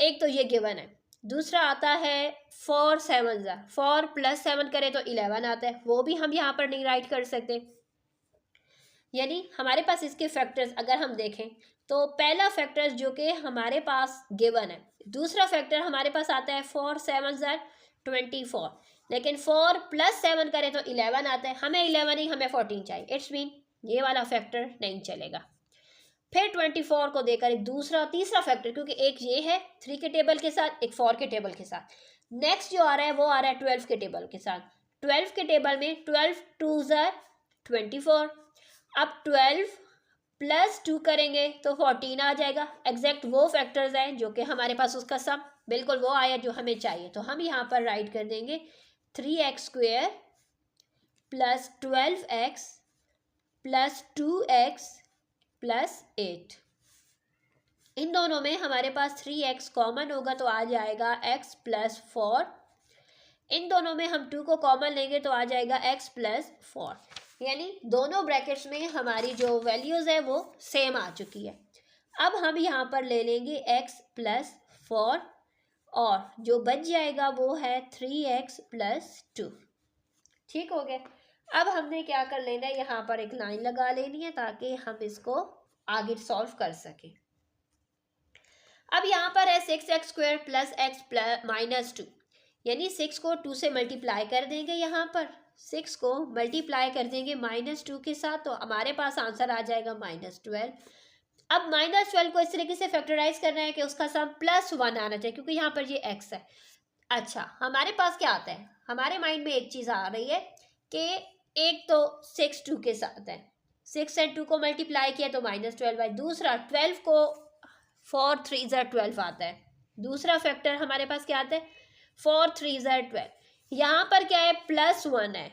एक तो ये गिवन है, दूसरा आता है 4 7 4 प्लस 7 करें तो 11 आता है, वो भी हम यहाँ पर नहीं राइट कर सकते। यानी हमारे पास इसके फैक्टर्स अगर हम देखें तो पहला फैक्टर जो कि हमारे पास गिवन है, दूसरा फैक्टर हमारे पास आता है 4 7 24, लेकिन 4 प्लस 7 करें तो 11 आता है, हमें 11 नहीं हमें 14 चाहिए, इट्स मीन ये वाला फैक्टर नहीं चलेगा। फिर 24 को देकर एक दूसरा तीसरा फैक्टर, क्योंकि एक ये है 3 के टेबल के साथ, एक 4 के टेबल के साथ, नेक्स्ट जो आ रहा है वो आ रहा है 12 के टेबल के साथ। 12 के टेबल में 12 2 24, अब 12 प्लस 2 करेंगे तो 14 आ जाएगा। एग्जैक्ट वो फैक्टर्स हैं जो कि हमारे पास उसका सम बिल्कुल वो आया जो हमें चाहिए। तो हम यहाँ पर राइट कर देंगे 3x² plus 12x plus 2x plus 8। इन दोनों में हमारे पास 3x कॉमन होगा तो आ जाएगा x प्लस 4। इन दोनों में हम 2 को कॉमन लेंगे तो आ जाएगा x प्लस 4। यानी दोनों ब्रैकेट्स में हमारी जो वैल्यूज़ है वो सेम आ चुकी है। अब हम यहाँ पर ले लेंगे x प्लस 4 और जो बच जाएगा वो है 3x प्लस 2। ठीक हो गया। अब हमने क्या कर लेना है, यहाँ पर एक लाइन लगा लेनी है ताकि हम इसको आगे सॉल्व कर सकें। अब यहाँ पर है 6x² plus x plus minus 2, यानी 6 को 2 से मल्टीप्लाई कर देंगे, यहाँ पर 6 को मल्टीप्लाई कर देंगे -2 के साथ तो हमारे पास आंसर आ जाएगा -12। अब -12 को इस तरीके से फैक्टराइज करना है कि उसका सम +1 आना चाहिए, क्योंकि यहाँ पर ये x है। अच्छा, हमारे पास क्या आता है, हमारे माइंड में एक चीज़ आ रही है कि एक तो 6 2 के साथ है, 6 एंड 2 को मल्टीप्लाई किया तो -12 है, दूसरा 12 को 4 3 12 आता है, दूसरा फैक्टर हमारे पास क्या आता है 4 3 12। यहाँ पर क्या है +1 है,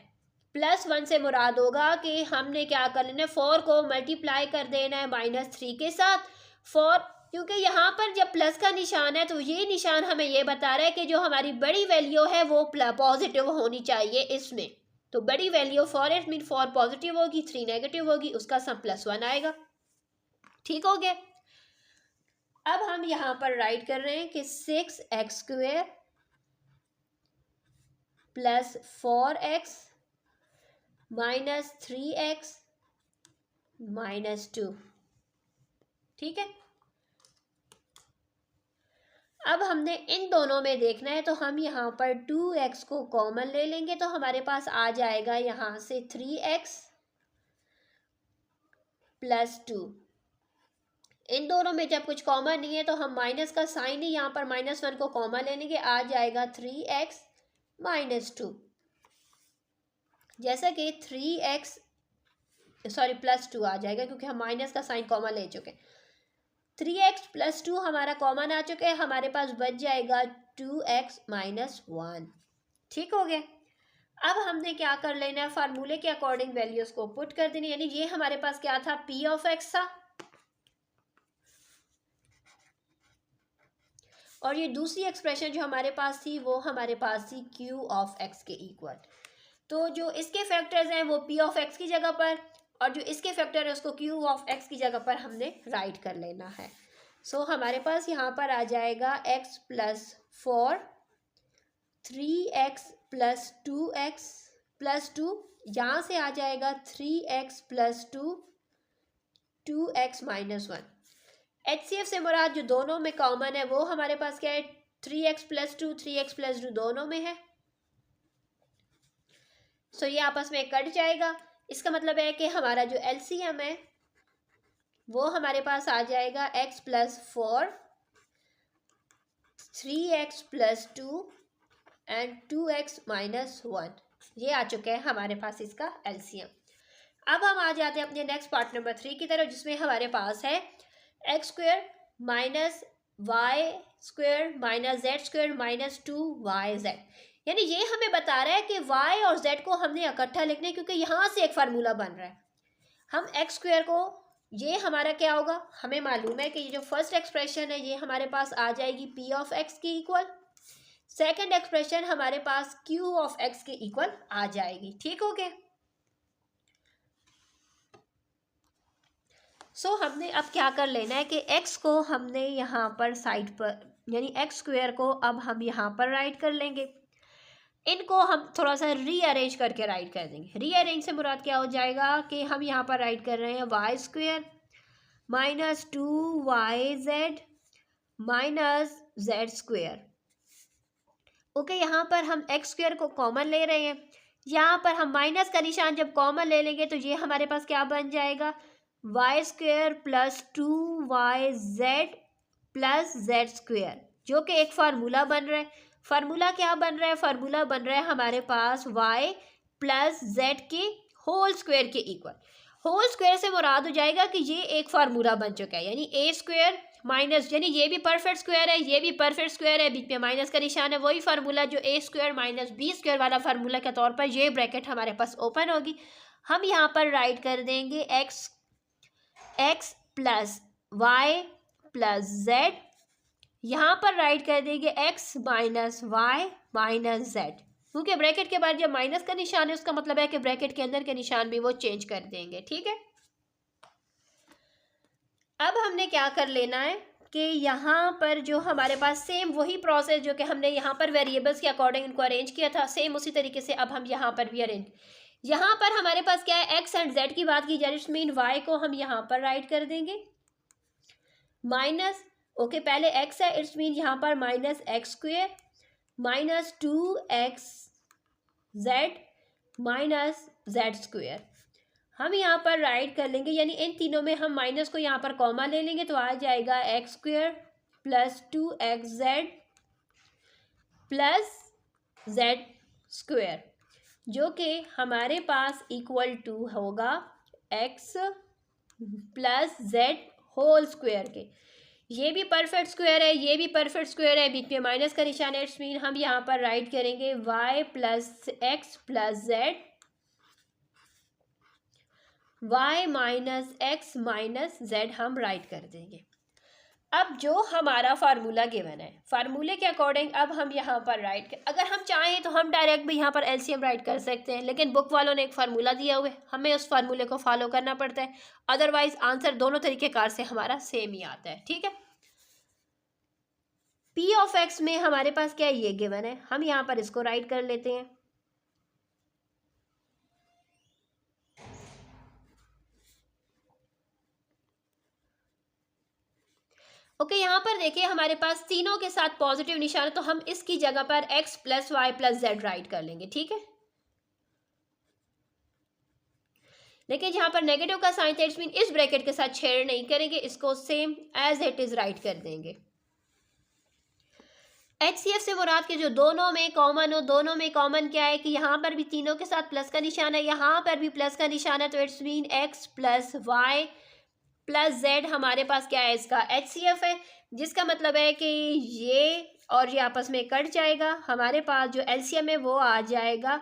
+1 से मुराद होगा कि हमने क्या कर लेना है 4 को मल्टीप्लाई कर देना है -3 के साथ 4, क्योंकि यहाँ पर जब प्लस का निशान है तो ये निशान हमें ये बता रहा है कि जो हमारी बड़ी वैल्यू है वो पॉजिटिव होनी चाहिए इसमें। तो बड़ी वैल्यू 4 इट मीन 4 पॉजिटिव होगी, 3 नेगेटिव होगी, उसका सम +1 आएगा। ठीक हो गया। अब हम यहाँ पर राइट कर रहे हैं कि 6x² plus 4x minus 3x minus 2। ठीक है। अब हमने इन दोनों में देखना है तो हम यहाँ पर 2x को कॉमन ले लेंगे तो हमारे पास आ जाएगा यहाँ से 3x प्लस 2। इन दोनों में जब कुछ कॉमन नहीं है तो हम माइनस का साइन ही यहाँ पर -1 को कॉमन ले लेंगे, आ जाएगा 3x माइनस 2। जैसा कि 3x प्लस 2 आ जाएगा क्योंकि हम माइनस का साइन कॉमन ले चुके हैं। 3x प्लस 2 हमारा कॉमन आ चुका है, हमारे पास बच जाएगा 2x माइनस 1। ठीक हो गया। अब हमने क्या कर लेना है, फार्मूले के अकॉर्डिंग वैल्यूज को पुट कर देनी, यानी ये हमारे पास क्या था p ऑफ x था और ये दूसरी एक्सप्रेशन जो हमारे पास थी वो हमारे पास थी q ऑफ x के इक्वल। तो जो इसके फैक्टर्स हैं वो p ऑफ x की जगह पर और जो इसके फैक्टर है उसको q ऑफ x की जगह पर हमने राइट कर लेना है। सो हमारे पास यहाँ पर आ जाएगा x plus 4, 3x plus 2x plus 2 यहाँ से आ जाएगा 3x plus 2 2x minus 1। HCF से मुराद जो दोनों में कॉमन है वो हमारे पास क्या है, 3x प्लस 2 3x प्लस 2 दोनों में है। सो ये आपस में कट जाएगा। इसका मतलब है कि हमारा जो LCM है वो हमारे पास आ जाएगा x plus 4 3x plus 2 and 2x minus 1। ये आ चुका है हमारे पास इसका LCM। अब हम आ जाते हैं अपने नेक्स्ट पार्ट नंबर 3 की तरफ, जिसमें हमारे पास है x square minus y square minus z square minus 2yz। यानी ये हमें बता रहा है कि y और z को हमने इकट्ठा लिखना है, क्योंकि यहाँ से एक फार्मूला बन रहा है। हम एक्स स्क्वेयर को, ये हमारा क्या होगा, हमें मालूम है कि ये जो फर्स्ट एक्सप्रेशन है ये हमारे पास आ जाएगी p ऑफ x के इक्वल। सेकेंड एक्सप्रेशन हमारे पास q ऑफ x के इक्वल आ जाएगी। ठीक हो गया। सो हमने अब क्या कर लेना है कि x को हमने यहाँ पर साइड पर, यानी एक्स स्क्वेयर को अब हम यहाँ पर राइट कर लेंगे। इनको हम थोड़ा सा रीअरेंज करके राइट कर देंगे। रीअरेंज से मुराद क्या हो जाएगा कि हम यहाँ पर राइट कर रहे हैं y square minus 2yz minus z square. Okay, यहाँ पर हम एक्स स्क्वेयर को कॉमन ले रहे हैं। यहाँ पर हम माइनस का निशान जब कॉमन ले लेंगे तो ये हमारे पास क्या बन जाएगा, y square plus 2yz plus z square, जो कि एक फार्मूला बन रहा है। फार्मूला क्या बन रहा है, फार्मूला बन रहा है हमारे पास y प्लस जेड के होल स्क्वायर के इक्वल। होल स्क्वायर से मुराद हो जाएगा कि ये एक फार्मूला बन चुका है, यानी ए स्क्वायर माइनस, यानी ये भी परफेक्ट स्क्वायर है, ये भी परफेक्ट स्क्वायर है, बीच में माइनस का निशान है, वही फार्मूला जो ए स्क्वायर माइनस बी स्क्वायर वाला फार्मूला के तौर पर ये ब्रैकेट हमारे पास ओपन होगी। हम यहाँ पर राइट कर देंगे x plus y plus z, यहाँ पर राइट कर देंगे x minus y minus z, क्योंकि ब्रैकेट के बाद जब माइनस का निशान है उसका मतलब है कि ब्रैकेट के अंदर के निशान भी वो चेंज कर देंगे। ठीक है। अब हमने क्या कर लेना है कि यहाँ पर जो हमारे पास सेम वही प्रोसेस जो कि हमने यहाँ पर वेरिएबल्स के अकॉर्डिंग इनको अरेंज किया था, सेम उसी तरीके से अब हम यहाँ पर भी अरेंज, यहाँ पर हमारे पास क्या है, x एंड z की बात की जाए, इट्स मीन y को हम यहाँ पर राइट कर देंगे माइनस, ओके पहले x है, इट्स मीन यहाँ पर minus x square minus 2x Z minus z square. हम यहाँ पर राइट कर लेंगे, यानी इन तीनों में हम माइनस को यहाँ पर कॉमा ले लेंगे तो आ जाएगा x square plus 2x z plus z square, जो कि हमारे पास इक्वल टू होगा x plus z whole square के। ये भी परफेक्ट स्क्वायर है, ये भी परफेक्ट स्क्वायर है, बीच में माइनस का निशान है, इट्स मीन हम यहाँ पर राइट करेंगे y plus x plus Z y minus x minus Z हम राइट कर देंगे। अब जो हमारा फार्मूला गिवन है, फार्मूले के अकॉर्डिंग अब हम यहाँ पर राइट कर, अगर हम चाहें तो हम डायरेक्ट भी यहाँ पर एलसीएम राइट कर सकते हैं, लेकिन बुक वालों ने एक फार्मूला दिया हुआ है, हमें उस फार्मूले को फॉलो करना पड़ता है, अदरवाइज आंसर दोनों तरीके कार से हमारा सेम ही आता है। ठीक है। p ऑफ x में हमारे पास क्या है, ये गिवन है, हम यहाँ पर इसको राइट कर लेते हैं। ओके, यहाँ पर देखिए हमारे पास तीनों के साथ पॉजिटिव निशान है, तो हम इसकी जगह पर x plus y plus z write कर लेंगे। ठीक है। लेकिन यहाँ पर नेगेटिव का साइन है, इट्स मीन इस ब्रैकेट के साथ छेड़ नहीं करेंगे, इसको same as it is write कर देंगे। HCF से मुराद के जो दोनों में कॉमन हो, दोनों में कॉमन क्या है कि यहाँ पर भी तीनों के साथ प्लस का निशान है, यहाँ पर भी प्लस का निशान है, तो it's mean x plus y plus z हमारे पास क्या है, इसका HCF है, जिसका मतलब है कि ये और ये आपस में कट जाएगा। हमारे पास जो LCM है वो आ जाएगा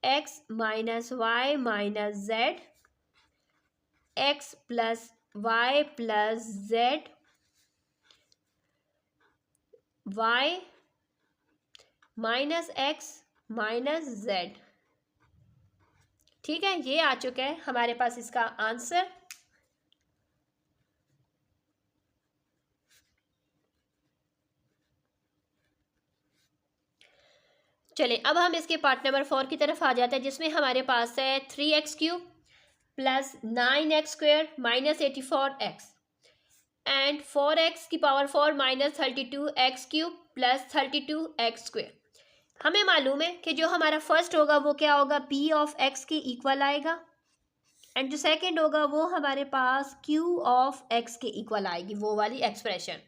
x minus y minus z, x plus y plus z, y minus x minus z. ठीक है, ये आ चुका है हमारे पास इसका आंसर। चले अब हम इसके पार्ट नंबर 4 की तरफ आ जाते हैं, जिसमें हमारे पास है 3x³ plus 9x² minus 84x and 4x⁴ minus 32x³ plus 32x²। हमें मालूम है कि जो हमारा फर्स्ट होगा वो क्या होगा, p ऑफ x के इक्वल आएगा, एंड जो सेकंड होगा वो हमारे पास q ऑफ x के इक्वल आएगी, वो वाली एक्सप्रेशन।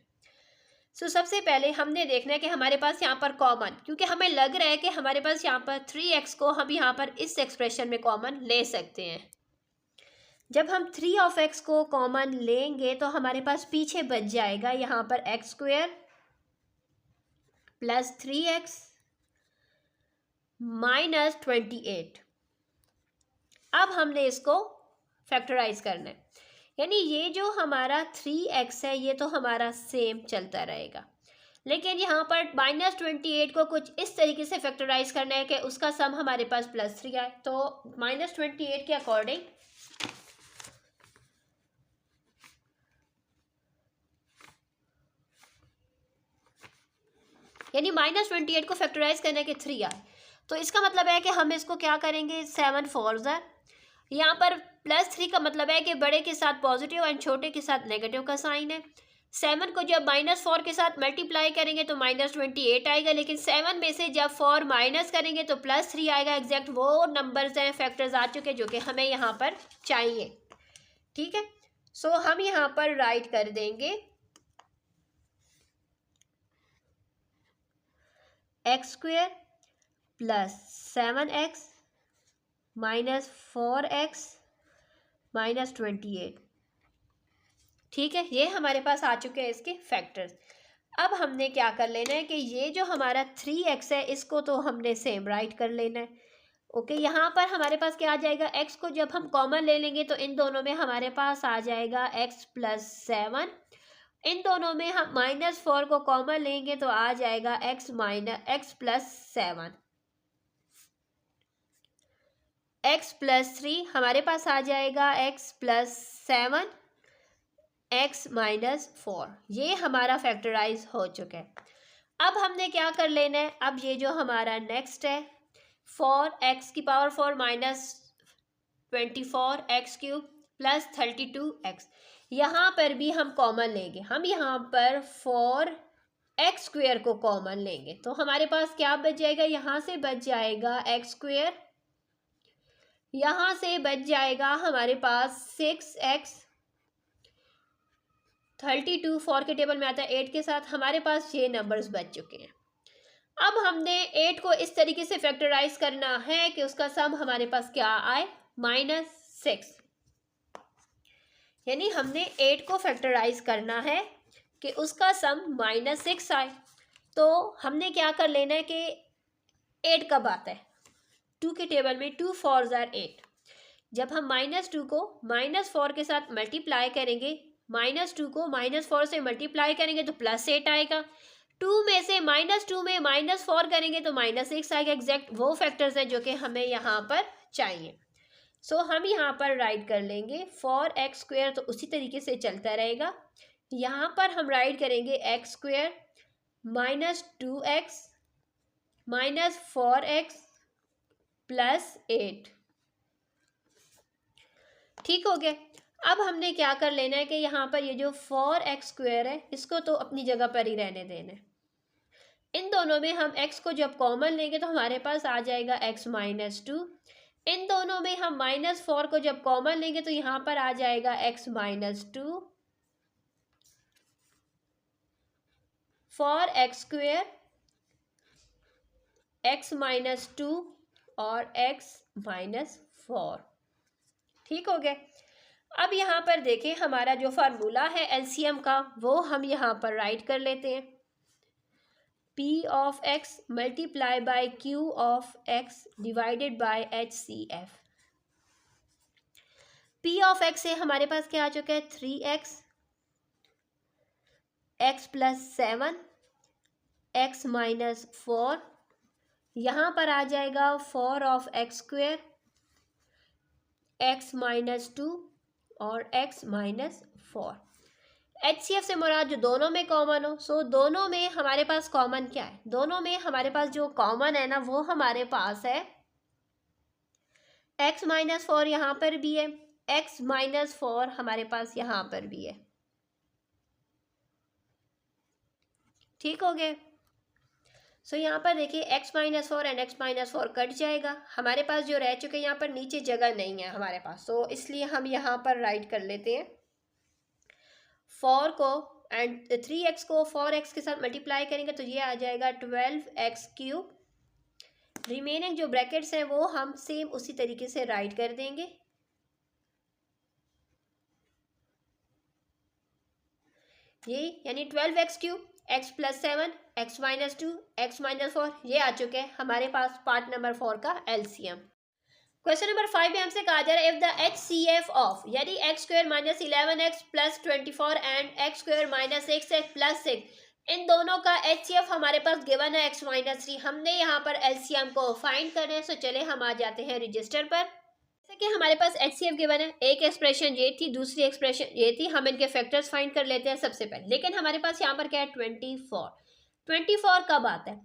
सो सबसे पहले हमने देखना है कि हमारे पास यहाँ पर कॉमन, क्योंकि हमें लग रहा है कि हमारे पास यहाँ पर 3x को हम यहाँ पर इस एक्सप्रेशन में कॉमन ले सकते हैं। जब हम 3 ऑफ x को कॉमन लेंगे तो हमारे पास पीछे बच जाएगा यहाँ पर x² प्लस 3x माइनस 28। अब हमने इसको फैक्टराइज करना है, यानी ये जो हमारा 3x है ये तो हमारा सेम चलता रहेगा, लेकिन यहाँ पर माइनस 28 को कुछ इस तरीके से फैक्टराइज करना है कि उसका सम हमारे पास +3 आए। तो माइनस 28 के अकॉर्डिंग यानी माइनस 28 को फैक्टराइज करने के 3 आए, तो इसका मतलब है कि हम इसको क्या करेंगे, 7 4 यहाँ पर +3 का मतलब है कि बड़े के साथ पॉजिटिव एंड छोटे के साथ नेगेटिव का साइन है। 7 को जब -4 के साथ मल्टीप्लाई करेंगे तो माइनस 28 आएगा, लेकिन 7 में से जब 4 माइनस करेंगे तो +3 आएगा। एग्जैक्ट वो नंबर्स हैं, फैक्टर्स आ चुके जो कि हमें यहाँ पर चाहिए। ठीक है, सो हम यहाँ पर राइट कर देंगे x² plus 7x minus 4x minus 28। ठीक है, ये हमारे पास आ चुके हैं इसके फैक्टर्स। अब हमने क्या कर लेना है कि ये जो हमारा 3x है इसको तो हमने सेम राइट कर लेना है। ओके, यहाँ पर हमारे पास क्या आ जाएगा, x को जब हम कॉमन ले लेंगे तो इन दोनों में हमारे पास आ जाएगा x प्लस 7। इन दोनों में हम -4 को कॉमन लेंगे तो आ जाएगा x प्लस 7। x प्लस 3 हमारे पास आ जाएगा x प्लस 7 x माइनस 4। ये हमारा फैक्टराइज हो चुका है। अब हमने क्या कर लेना है, अब ये जो हमारा नेक्स्ट है 4x⁴ minus 24x³ plus 32x, यहाँ पर भी हम कॉमन लेंगे। हम यहाँ पर 4x² को कॉमन लेंगे तो हमारे पास क्या बच जाएगा, यहाँ से बच जाएगा x², यहाँ से बच जाएगा हमारे पास 6x। 32 4 के टेबल में आता है 8 के साथ, हमारे पास ये नंबर्स बच चुके हैं। अब हमने 8 को इस तरीके से फैक्टराइज करना है कि उसका सम हमारे पास क्या आए, -6। यानी हमने 8 को फैक्टराइज करना है कि उसका सम -6 आए। तो हमने क्या कर लेना है कि 8 कब आता है, 2 के टेबल में 2 4 8। जब हम -2 को -4 के साथ मल्टीप्लाई करेंगे, -2 को -4 से मल्टीप्लाई करेंगे तो +8 आएगा। 2 में से -2 में -4 करेंगे तो -6 आएगा। एग्जैक्ट वो फैक्टर्स हैं जो कि हमें यहाँ पर चाहिए। सो हम यहाँ पर राइट कर लेंगे 4x² तो उसी तरीके से चलता रहेगा। यहाँ पर हम राइट करेंगे x² minus 2x minus 4x plus 8। ठीक हो गया। अब हमने क्या कर लेना है कि यहाँ पर ये जो 4x² है इसको तो अपनी जगह पर ही रहने देना है। इन दोनों में हम x को जब कॉमन लेंगे तो हमारे पास आ जाएगा x माइनस 2। इन दोनों में हम -4 को जब कॉमन लेंगे तो यहाँ पर आ जाएगा x minus 2। 4x², x minus 2 और x माइनस 4। ठीक हो गया। अब यहाँ पर देखें हमारा जो फार्मूला है एलसीएम का वो हम यहाँ पर राइट कर लेते हैं। P of x multiply by Q of x divided by HCF। P of x से हमारे पास क्या आ चुका है, 3x, x plus 7, x minus 4। यहाँ पर आ जाएगा 4 ऑफ x², x माइनस 2 और x माइनस 4। HCF से मुराद जो दोनों में कॉमन हो। सो दोनों में हमारे पास कॉमन क्या है, दोनों में हमारे पास जो कॉमन है ना वो हमारे पास है x-4, यहाँ पर भी है x-4, हमारे पास यहाँ पर भी है। ठीक हो गए। सो यहाँ पर देखिए x-4 एंड x-4 कट जाएगा, हमारे पास जो रह चुके यहाँ पर नीचे जगह नहीं है हमारे पास, सो इसलिए हम यहाँ पर राइट कर लेते हैं 4 को एंड 3x को 4x के साथ मल्टीप्लाई करेंगे तो ये आ जाएगा 12x³। रिमेनिंग जो ब्रैकेट्स हैं वो हम सेम उसी तरीके से राइट कर देंगे। ये यानी 12x³ x+7 x-2 x-4 ये आ चुके हैं हमारे पास पार्ट नंबर 4 का LCM। क्वेश्चन नंबर 5 में हमसे कहा जा रहा है इफ द HCF ऑफ यानी x² - 11x + 24 and x² - 6x + 6, इन दोनों का HCF हमारे पास गिवन है x-3। हमने यहाँ पर LCM को फाइंड करना है। सो चले हम आ जाते हैं रजिस्टर पर। जैसे कि हमारे पास HCF गिवन है, एक एक्सप्रेशन ये थी, दूसरी एक्सप्रेशन ये थी, हम इनके फैक्टर्स फाइंड कर लेते हैं सबसे पहले। लेकिन हमारे पास यहाँ पर क्या है 24 कब आता है,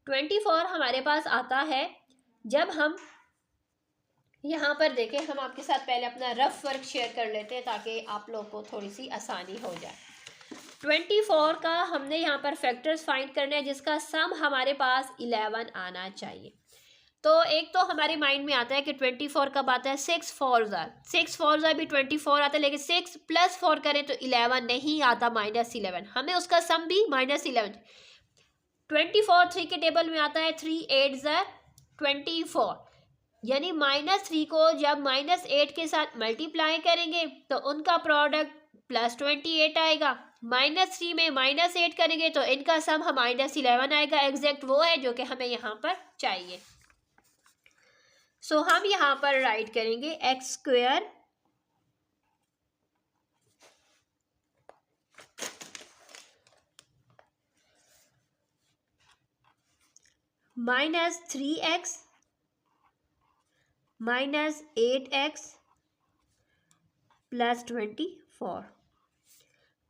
24 हमारे पास आता है जब हम यहाँ पर देखें, हम आपके साथ पहले अपना रफ वर्क शेयर कर लेते हैं ताकि आप लोग को थोड़ी सी आसानी हो जाए। 24 का हमने यहाँ पर फैक्टर्स फाइंड करने हैं जिसका सम हमारे पास 11 आना चाहिए। तो एक तो हमारे माइंड में आता है कि 24 कब आता है, 6 4 भी 24 आता है, लेकिन 6 + 4 करें तो 11 नहीं आता, -11, हमें उसका सम भी -11। 24 3 के टेबल में आता है, 3 8 24, यानी -3 को जब -8 के साथ मल्टीप्लाई करेंगे तो उनका प्रोडक्ट +28 आएगा। -3 में -8 करेंगे तो इनका सम हम -11 आएगा। एग्जैक्ट वो है जो कि हमें यहाँ पर चाहिए। सो हम यहाँ पर राइट करेंगे x² - 3x - 8x + 24।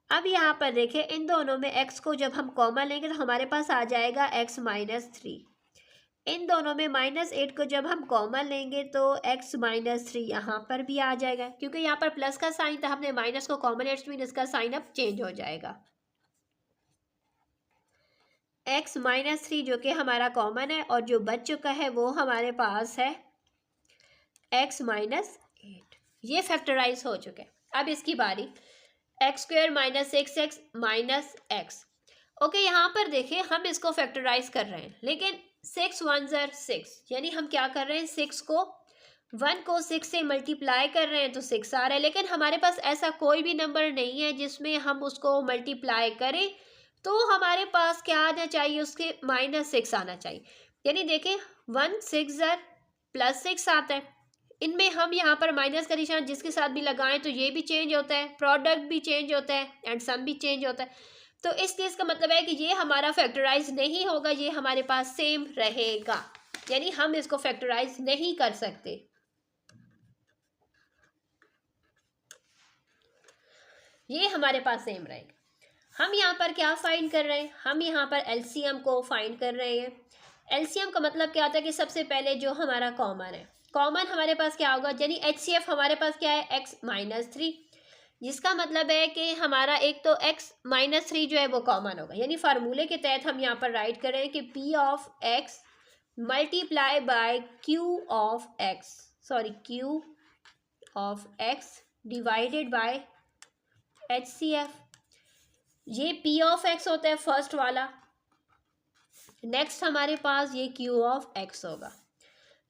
अब यहाँ पर देखें इन दोनों में x को जब हम कॉमन लेंगे तो हमारे पास आ जाएगा x - 3। इन दोनों में -8 को जब हम कॉमन लेंगे तो x - 3 यहाँ पर भी आ जाएगा, क्योंकि यहाँ पर प्लस का साइन था, हमने माइनस को कॉमन लेट्स मीन इसका साइन अब चेंज हो जाएगा। x - 3 जो कि हमारा कॉमन है और जो बच चुका है वो हमारे पास है x - 8। ये फैक्टराइज हो चुके हैं। अब इसकी बारी x² - 6x - x। ओके, यहाँ पर देखिए हम इसको फैक्टराइज कर रहे हैं, लेकिन 6 1 6, यानी हम क्या कर रहे हैं 1 को 6 से मल्टीप्लाई कर रहे हैं तो 6 आ रहा है। लेकिन हमारे पास ऐसा कोई भी नंबर नहीं है जिसमें हम उसको मल्टीप्लाई करें तो हमारे पास क्या आना चाहिए, उसके -6 आना चाहिए। यानी देखें 1 6 +6 आता है, इनमें हम यहाँ पर माइनस का निशान जिसके साथ भी लगाएं तो ये भी चेंज होता है, प्रोडक्ट भी चेंज होता है एंड सम भी चेंज होता है। तो इसलिए इसका मतलब है कि ये हमारा फैक्टराइज नहीं होगा, ये हमारे पास सेम रहेगा, यानी हम इसको फैक्टराइज नहीं कर सकते। ये हमारे पास सेम रहेगा। हम यहाँ पर क्या फाइंड कर रहे हैं, हम यहाँ पर एलसीएम को फाइंड कर रहे हैं। एलसीएम का मतलब क्या होता है कि सबसे पहले जो हमारा कॉमन है, कॉमन हमारे पास क्या होगा, यानी एचसीएफ हमारे पास क्या है x - 3, जिसका मतलब है कि हमारा एक तो x - 3 जो है वो कॉमन होगा। यानी फार्मूले के तहत हम यहाँ पर राइट कर रहे हैं कि p of x multiply by q of x divided by HCF। ये p ऑफ x होता है फर्स्ट वाला, नेक्स्ट हमारे पास ये q ऑफ x होगा।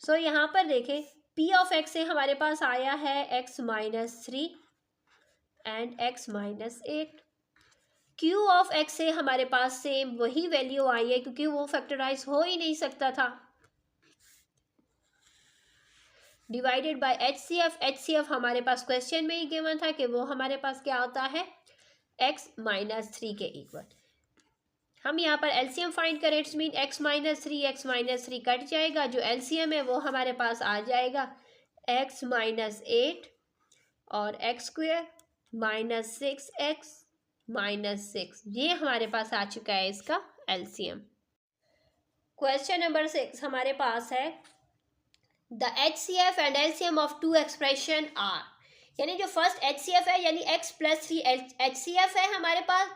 सो यहाँ पर देखें p ऑफ x से हमारे पास आया है x - 3 and x - 8। q of x से हमारे पास सेम वही वैल्यू आई है क्योंकि वो फैक्टराइज हो ही नहीं सकता था, डिवाइडेड बाय HCF हमारे पास क्वेश्चन में ही गिवन था कि वो हमारे पास क्या होता है x - 3 के इक्वल। हम यहाँ पर एलसीएम फाइंड करें, इट्स मीन x - 3 कट जाएगा, जो एलसीएम है वो हमारे पास आ जाएगा x - 8 और x² - 6x -6। ये हमारे पास आ चुका है इसका एलसीएम। क्वेश्चन नंबर 6 हमारे पास है the HCF and LCM of two expression are. यानी जो फर्स्ट HCF है यानी x प्लस 3 HCF है हमारे पास,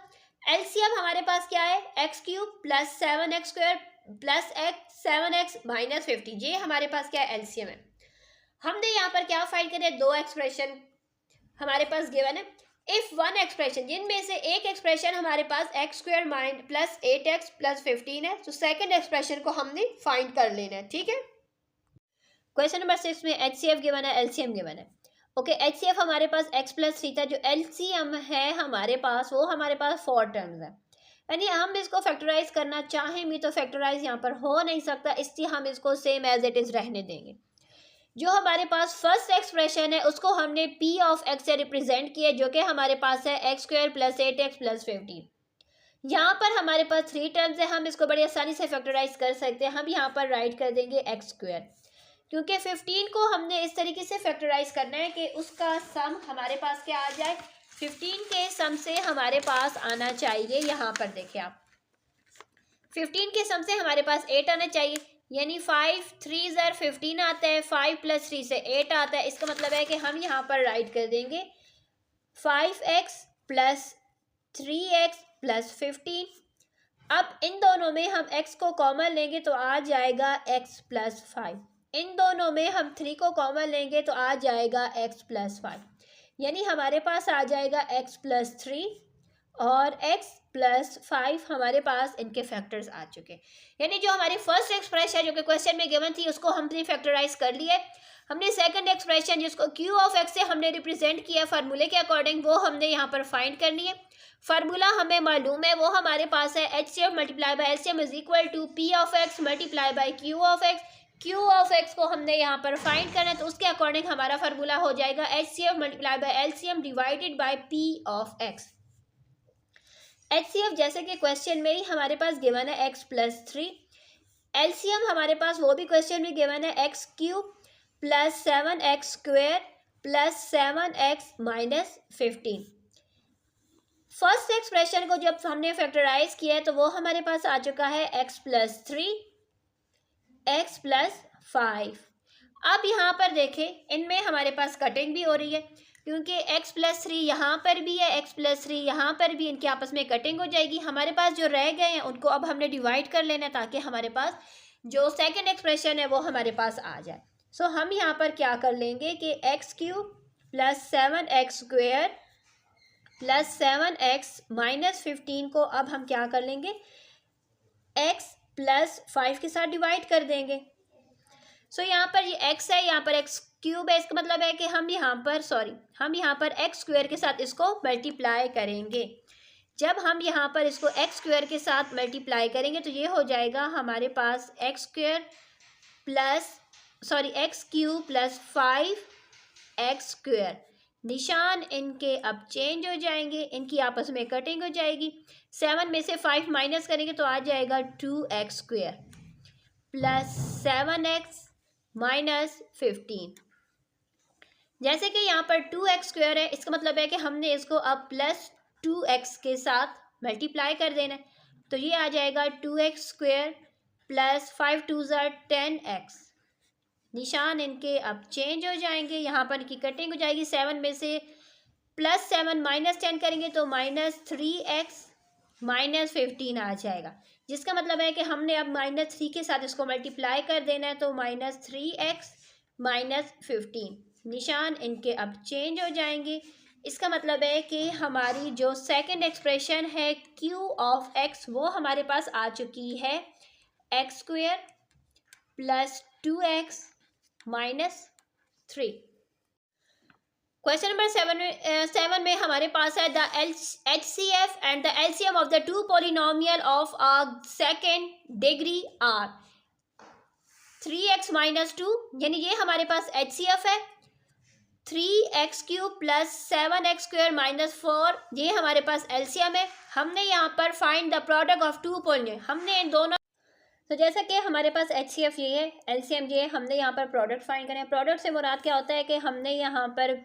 एलसीएम हमारे पास क्या है x³ plus 7x² plus x 7x minus 50। ये हमारे पास क्या है एलसीएम है। हमने यहाँ पर क्या फाइंड करें, दो एक्सप्रेशन हमारे पास गिवन है। इफ वन एक्सप्रेशन, जिनमें से एक एक्सप्रेशन हमारे पास x² minus plus 8x plus 15 है, तो सेकंड एक्सप्रेशन को हमने फाइंड कर लेना है। ठीक है, क्वेश्चन नंबर 6 में HCF गिवन है, एलसीएम गिवन है। ओके, HCF हमारे पास x प्लस 3 था, जो एलसीएम है हमारे पास वो हमारे पास 4 टर्म्स है। यानी हम इसको फैक्टराइज करना चाहें भी तो फैक्टराइज यहाँ पर हो नहीं सकता, इसलिए हम इसको सेम एज इट इज रहने देंगे। जो हमारे पास फर्स्ट एक्सप्रेशन है उसको हमने P ऑफ x से रिप्रेजेंट किया, जो कि हमारे पास है x² प्लस 8x प्लस 15। यहाँ पर हमारे पास 3 टर्म्स है, हम इसको बड़ी आसानी से फैक्टराइज कर सकते हैं। हम यहाँ पर राइट कर देंगे x², क्योंकि 15 को हमने इस तरीके से फैक्टराइज करना है कि उसका सम हमारे पास क्या आ जाए, 15 के सम से हमारे पास आना चाहिए। यहाँ पर देखिए आप, 15 के सम से हमारे पास 8 आना चाहिए, यानी 5 3 ज़र 15 आता है, 5 प्लस 3 से 8 आता है। इसका मतलब है कि हम यहाँ पर राइट कर देंगे 5x प्लस 3x प्लस 15। अब इन दोनों में हम x को कॉमन लेंगे तो आ जाएगा x प्लस 5। इन दोनों में हम 3 को कॉमन लेंगे तो आ जाएगा x प्लस 5, यानी हमारे पास आ जाएगा x प्लस 3 और x प्लस 5 हमारे पास इनके फैक्टर्स आ चुके। यानी जो हमारी फर्स्ट एक्सप्रेशन है जो कि क्वेश्चन में गिवन थी उसको हमने फैक्टराइज कर लिया है। हमने सेकंड एक्सप्रेशन जिसको q ऑफ x से हमने रिप्रेजेंट किया फार्मूले के अकॉर्डिंग, वो हमने यहाँ पर फाइंड करनी है। फार्मूला हमें मालूम है, वो हमारे पास है HCF multiply by LCM is equal to P of x multiply by Q of x। Q of x को हमने यहाँ पर फाइंड करना है, तो उसके अकॉर्डिंग हमारा फार्मूला हो जाएगा HCF multiply by LCM divided by P of x। HCF जैसे कि क्वेश्चन में ही हमारे पास गिवन है x प्लस 3, एलसीएम हमारे पास वो भी क्वेश्चन में गिवन है x³ plus 7x² plus 7x minus 15। First expression को जब हमने फैक्टराइज किया है तो वो हमारे पास आ चुका है x प्लस 3 x प्लस 5। अब यहाँ पर देखें, इनमें हमारे पास कटिंग भी हो रही है, क्योंकि x प्लस 3 यहाँ पर भी है, x प्लस 3 यहाँ पर भी, इनके आपस में कटिंग हो जाएगी। हमारे पास जो रह गए हैं उनको अब हमने डिवाइड कर लेना है, ताकि हमारे पास जो सेकंड एक्सप्रेशन है वो हमारे पास आ जाए। सो हम यहाँ पर क्या कर लेंगे कि x³ plus 7x² plus 7x minus 15 को अब हम क्या कर लेंगे, x प्लस 5 के साथ डिवाइड कर देंगे। सो यहाँ पर ये x है, यहाँ पर x³ है, इसका मतलब है कि हम यहाँ पर x² के साथ इसको मल्टीप्लाई करेंगे। जब हम यहाँ पर इसको x² के साथ मल्टीप्लाई करेंगे तो ये हो जाएगा हमारे पास x³ प्लस 5x²। निशान इनके अब चेंज हो जाएंगे, इनकी आपस में कटिंग हो जाएगी। 7 में से 5 माइनस करेंगे तो आ जाएगा 2x² प्लस 7x माइनस 15। जैसे कि यहाँ पर 2x² है, इसका मतलब है कि हमने इसको अब प्लस 2x के साथ मल्टीप्लाई कर देना है, तो ये आ जाएगा 2x² प्लस 5 2 ज़र 10x। निशान इनके अब चेंज हो जाएंगे, यहाँ पर इनकी कटिंग हो जाएगी। 7 में से प्लस 7 माइनस 10 करेंगे तो माइनस 3x माइनस 15 आ जाएगा, जिसका मतलब है कि हमने अब माइनस 3 के साथ इसको मल्टीप्लाई कर देना है, तो माइनस 3x माइनस 15। निशान इनके अब चेंज हो जाएंगे। इसका मतलब है कि हमारी जो सेकंड एक्सप्रेशन है Q ऑफ x वो हमारे पास आ चुकी है x² plus 2x minus 3। Question number 7 में हमारे पास है the HCF and the LCM of the two polynomial of a second degree are 3x minus 2, यानी ये हमारे पास HCF है। 3x³ प्लस 7x² माइनस 4 ये हमारे पास LCM है। हमने यहाँ पर find the product of two polynomial, हमने इन दोनों, तो जैसा कि हमारे पास HCF ये है, LCM ये है, हमने यहाँ पर प्रोडक्ट फाइंड करें। प्रोडक्ट से मुराद क्या होता है कि हमने यहाँ पर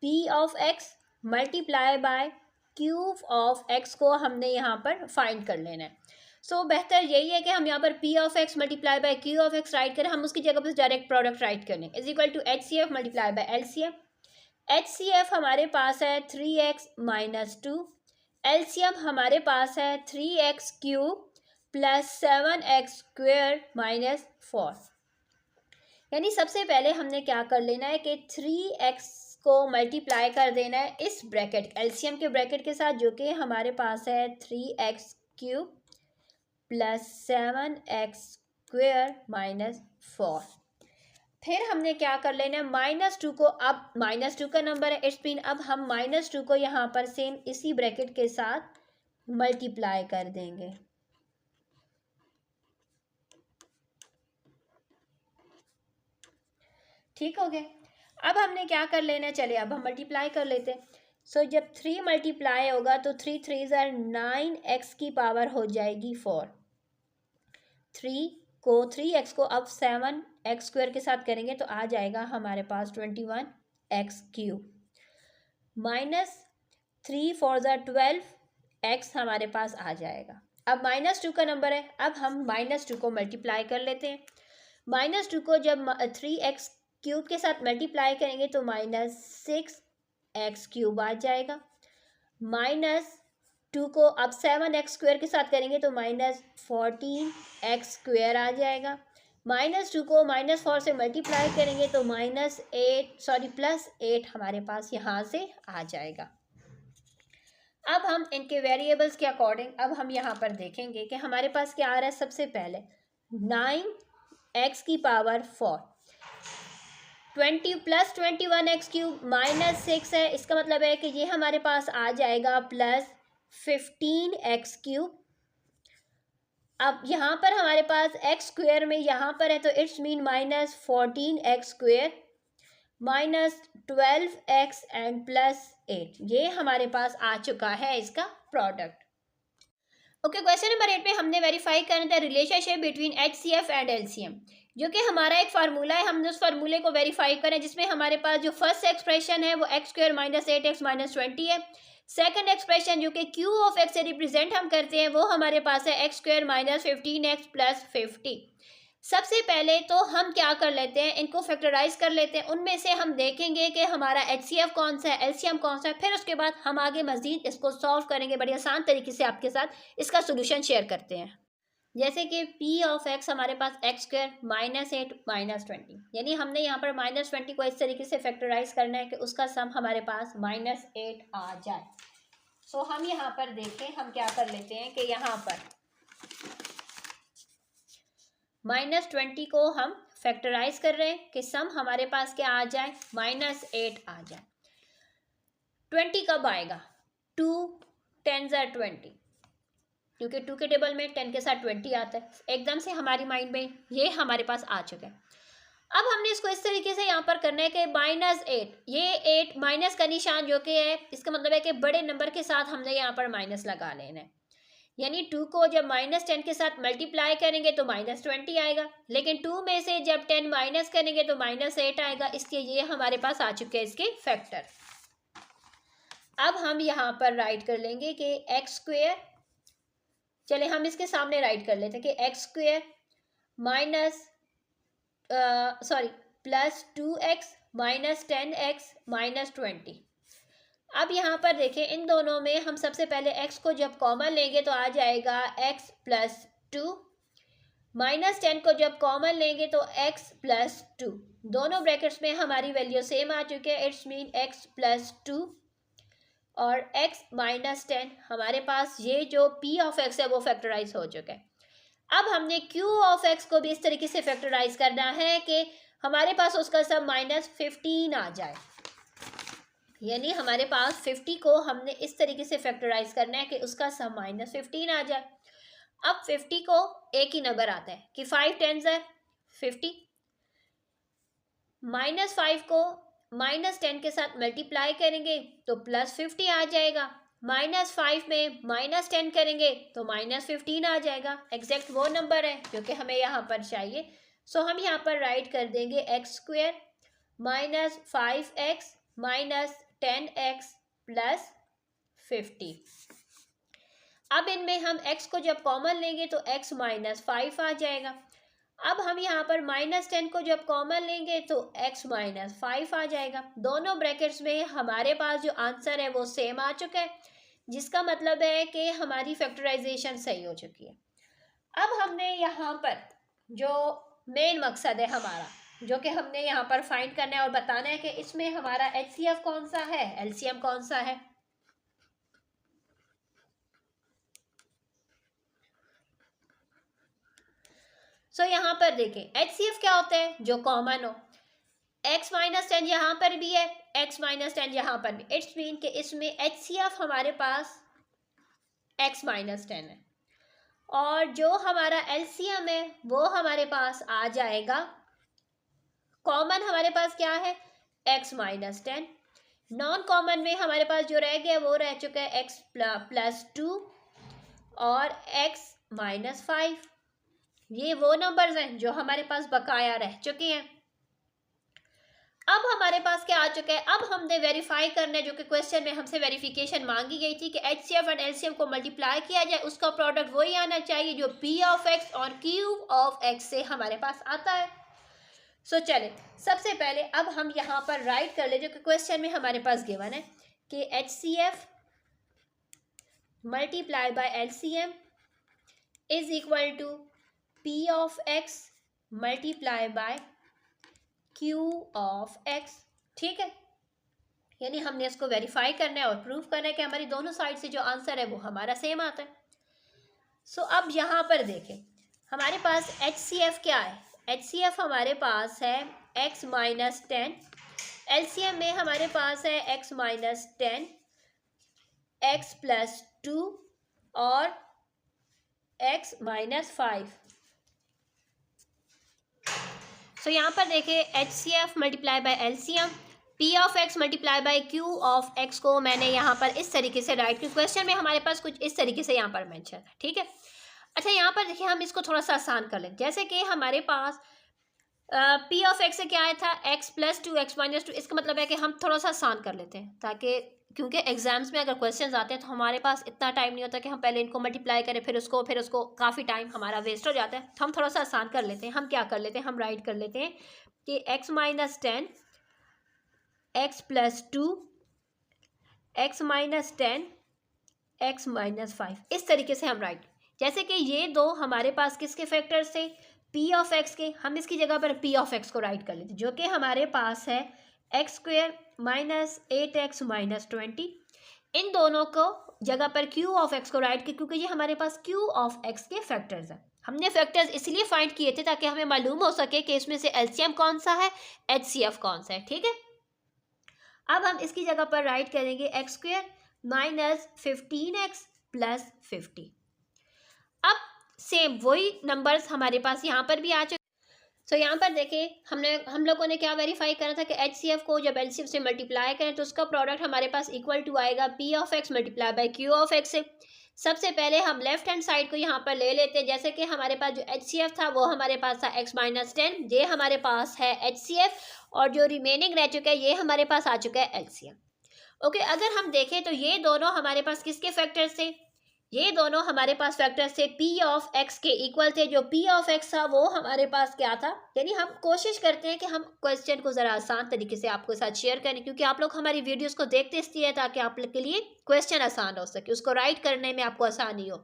P of x multiply bye cube of x को हमने यहाँ पर फाइंड कर लेना है। सो बेहतर यही है कि हम यहाँ पर P of x multiply by Q of x right करें, हम उसकी जगह पर डायरेक्ट प्रोडक्ट राइट कर लें, is equal to H C F multiply by L C M. H C F हमारे पास है 3x minus 2, L C M हमारे पास है 3x cube plus 7x square minus 4। यानी सबसे पहले हमने क्या कर लेना है कि 3x को मल्टीप्लाई कर देना है इस ब्रैकेट एलसीएम के ब्रैकेट के साथ, जो कि हमारे पास है 3x cube plus 7x square minus 4। फिर हमने क्या कर लेना है -2 को, अब -2 का नंबर है इट्स मीन अब हम -2 को यहाँ पर सेम इसी ब्रैकेट के साथ मल्टीप्लाई कर देंगे। ठीक हो गया। अब हमने क्या कर लेना है, चलिए अब हम मल्टीप्लाई कर लेते हैं। सो जब 3 मल्टीप्लाई होगा तो 3 3 9x की पावर हो जाएगी 4। 3x को अब 7x स्क्वायर के साथ करेंगे तो आ जाएगा हमारे पास 21x क्यूब माइनस 3 4 12x हमारे पास आ जाएगा। अब -2 का नंबर है, अब हम -2 को मल्टीप्लाई कर लेते हैं। -2 को जब 3x क्यूब के साथ मल्टीप्लाई करेंगे तो -6x क्यूब आ जाएगा। -2 को अब 7x स्क्वायर के साथ करेंगे तो -14x स्क्वायर आ जाएगा। -2 को -4 से मल्टीप्लाई करेंगे तो +8 हमारे पास यहाँ से आ जाएगा। अब हम इनके वेरिएबल्स के अकॉर्डिंग अब हम यहाँ पर देखेंगे कि हमारे पास क्या आ रहा है। सबसे पहले 9x की power 4 20 plus 21x cube minus 6 है, इसका मतलब है कि ये हमारे पास आ जाएगा प्लस 15x क्यूब। अब यहाँ पर हमारे पास x स्क्वेयर में यहाँ पर है तो it's mean -14x square minus 12x and +8, ये हमारे पास आ चुका है इसका प्रोडक्ट। ओके, क्वेश्चन नंबर 8 पे हमने वेरीफाई करना था relationship between HCF and LCM, जो कि हमारा एक फार्मूला है। हमने उस फार्मूले को वेरीफाई करें जिसमें हमारे पास जो फर्स्ट एक्सप्रेशन है वो x square minus 8x minus 20 है। सेकंड एक्सप्रेशन जो कि Q ऑफ x से रिप्रेजेंट हम करते हैं वो हमारे पास है x square minus 15x plus 50। सबसे पहले तो हम क्या कर लेते हैं, इनको फैक्टराइज कर लेते हैं। उनमें से हम देखेंगे कि हमारा HCF कौन सा है, LCM कौन सा है, फिर उसके बाद हम आगे मजीद इसको सॉल्व करेंगे। बड़ी आसान तरीके से आपके साथ इसका सोल्यूशन शेयर करते हैं। जैसे कि P ऑफ x हमारे पास x स्क्वायर माइनस 8 माइनस 20, यानी हमने यहाँ पर -20 को इस तरीके से फैक्टराइज करना है कि उसका सम हमारे पास -8 आ जाए। सो हम यहाँ पर देखें, हम क्या कर लेते हैं कि यहाँ पर -20 को हम फैक्टराइज कर रहे हैं कि सम हमारे पास क्या आ जाए, -8 आ जाए। 20 कब आएगा, 2 10 20, क्योंकि 2 के टेबल में 10 के साथ 20 आता है। एकदम से हमारी माइंड में ये हमारे पास आ चुका है। अब हमने इसको इस तरीके से यहाँ पर करना है कि -8, ये 8 माइनस का निशान जो कि है, इसका मतलब है कि बड़े नंबर के साथ हमने यहाँ पर माइनस लगा लेना है। यानी 2 को जब -10 के साथ मल्टीप्लाई करेंगे तो -20 आएगा, लेकिन 2 में से जब 10 माइनस करेंगे तो -8 आएगा। इसलिए ये हमारे पास आ चुके हैं इसके फैक्टर। अब हम यहाँ पर राइट कर लेंगे कि x स्क्वेयर, चले हम इसके सामने राइट कर लेते हैं कि x square plus 2x minus 10x minus 20। अब यहाँ पर देखें, इन दोनों में हम सबसे पहले x को जब कॉमन लेंगे तो आ जाएगा x प्लस 2, -10 को जब कॉमन लेंगे तो x प्लस 2। दोनों ब्रैकेट्स में हमारी वैल्यू सेम आ चुके हैं, इट्स मीन x प्लस 2 और x माइनस 10। हमारे पास ये जो p ऑफ x है वो फैक्टराइज हो चुका है। अब हमने q ऑफ x को भी इस तरीके से फैक्टराइज करना है कि हमारे पास उसका सब -15 आ जाए। यानी हमारे पास 50 को हमने इस तरीके से फैक्टराइज करना है कि उसका सम -15 आ जाए। अब 50 को एक ही नंबर आता है कि 5 10 50, -5 को -10 के साथ मल्टीप्लाई करेंगे तो +50 आ जाएगा। -5 में -10 करेंगे तो -15 आ जाएगा। एग्जैक्ट वो नंबर है जो कि हमें यहाँ पर चाहिए। सो हम यहाँ पर राइट कर देंगे x square -5x minus 10x plus 50। अब इनमें हम x को जब कॉमन लेंगे तो x माइनस 5 आ जाएगा। अब हम यहाँ पर -10 को जब कॉमन लेंगे तो x माइनस 5 आ जाएगा। दोनों ब्रैकेट्स में हमारे पास जो आंसर है वो सेम आ चुका है, जिसका मतलब है कि हमारी फैक्टराइजेशन सही हो चुकी है। अब हमने यहाँ पर जो मेन मकसद है हमारा, जो कि हमने यहाँ पर फाइंड करना है और बताना है कि इसमें हमारा HCF कौन सा है, LCM कौन सा है। सो यहाँ पर देखें HCF क्या होता है, जो कॉमन हो। x माइनस 10 यहाँ पर भी है, x माइनस 10 यहाँ पर भी। इट्स मीन कि इसमें HCF हमारे पास x माइनस 10 है, और जो हमारा LCM है वो हमारे पास आ जाएगा, कॉमन हमारे पास क्या है, x माइनस 10। नॉन कॉमन में हमारे पास जो रह गया वो रह चुका है x प्लस 2 और x माइनस 5। ये वो नंबर्स हैं जो हमारे पास बकाया रह चुके हैं। अब हमारे पास क्या आ चुका है, अब हमने वेरीफाई करना है, जो कि क्वेश्चन में हमसे वेरिफिकेशन मांगी गई थी कि HCF और LCM को मल्टीप्लाई किया जाए, उसका प्रोडक्ट वही आना चाहिए जो P ऑफ x और Q ऑफ x से हमारे पास आता है। सो चले सबसे पहले अब हम यहाँ पर राइट कर ले, जो कि क्वेश्चन में हमारे पास गिवन है कि HCF multiply by LCM is equal to P of x multiply by Q of x। ठीक है, यानी हमने इसको वेरीफाई करना है और प्रूव करना है कि हमारी दोनों साइड से जो आंसर है वो हमारा सेम आता है। सो अब यहाँ पर देखें हमारे पास HCF क्या है। HCF हमारे पास है x माइनस 10, LCM में हमारे पास है x माइनस 10, x प्लस 2 और x माइनस 5। सो यहाँ पर देखें HCF multiply by LCM, P of x multiply by Q of x को मैंने यहाँ पर इस तरीके से राइट किया। क्वेश्चन में हमारे पास कुछ इस तरीके से यहाँ पर मेंशन है। ठीक है, अच्छा यहाँ पर देखिए हम इसको थोड़ा सा आसान कर लें। जैसे कि हमारे पास P ऑफ x से क्या आया था, x प्लस 2 x माइनस 2। इसका मतलब है कि हम थोड़ा सा आसान कर लेते हैं, ताकि क्योंकि एग्जाम्स में अगर क्वेश्चंस आते हैं तो हमारे पास इतना टाइम नहीं होता कि हम पहले इनको मल्टीप्लाई करें फिर उसको काफ़ी टाइम हमारा वेस्ट हो जाता है। तो हम थोड़ा सा आसान कर लेते हैं। हम क्या कर लेते हैं, हम राइट कर लेते हैं कि x minus 10 x plus 2 x minus 10 x minus 5, इस तरीके से हम राइट। जैसे कि ये दो हमारे पास किसके फैक्टर्स थे, P ऑफ x के। हम इसकी जगह पर P ऑफ x को राइट कर लेते, जो कि हमारे पास है x square minus 8x minus 20। इन दोनों को जगह पर Q ऑफ x को राइट किया, क्योंकि ये हमारे पास Q ऑफ x के फैक्टर्स हैं। हमने फैक्टर्स इसलिए फाइंड किए थे ताकि हमें मालूम हो सके कि इसमें से LCM कौन सा है, HCF कौन सा है। ठीक है, अब हम इसकी जगह पर राइट करेंगे x square minus 15x plus 50। अब सेम वही नंबर्स हमारे पास यहाँ पर भी आ चुके। सो यहाँ पर देखें हम लोगों ने क्या वेरीफाई करा था कि HCF को जब LCM से मल्टीप्लाई करें तो उसका प्रोडक्ट हमारे पास इक्वल टू आएगा P of x multiply by Q of x से। सबसे पहले हम लेफ्ट हैंड साइड को यहाँ पर ले लेते हैं। जैसे कि हमारे पास जो HCF था वो हमारे पास था x माइनस 10, ये हमारे पास है HCF, और जो रिमेनिंग रह चुका है ये हमारे पास आ चुका है LCM। ओके, अगर हम देखें तो ये दोनों हमारे पास किसके फैक्टर्स थे, ये दोनों हमारे पास फैक्टर्स थे P ऑफ x के इक्वल थे। जो P ऑफ x था वो हमारे पास क्या था, यानी हम कोशिश करते हैं कि हम क्वेश्चन को ज़रा आसान तरीके से आपके साथ शेयर करें, क्योंकि आप लोग हमारी वीडियोस को देखते इसलिए है ताकि आप लोग के लिए क्वेश्चन आसान हो सके, उसको राइट करने में आपको आसानी हो।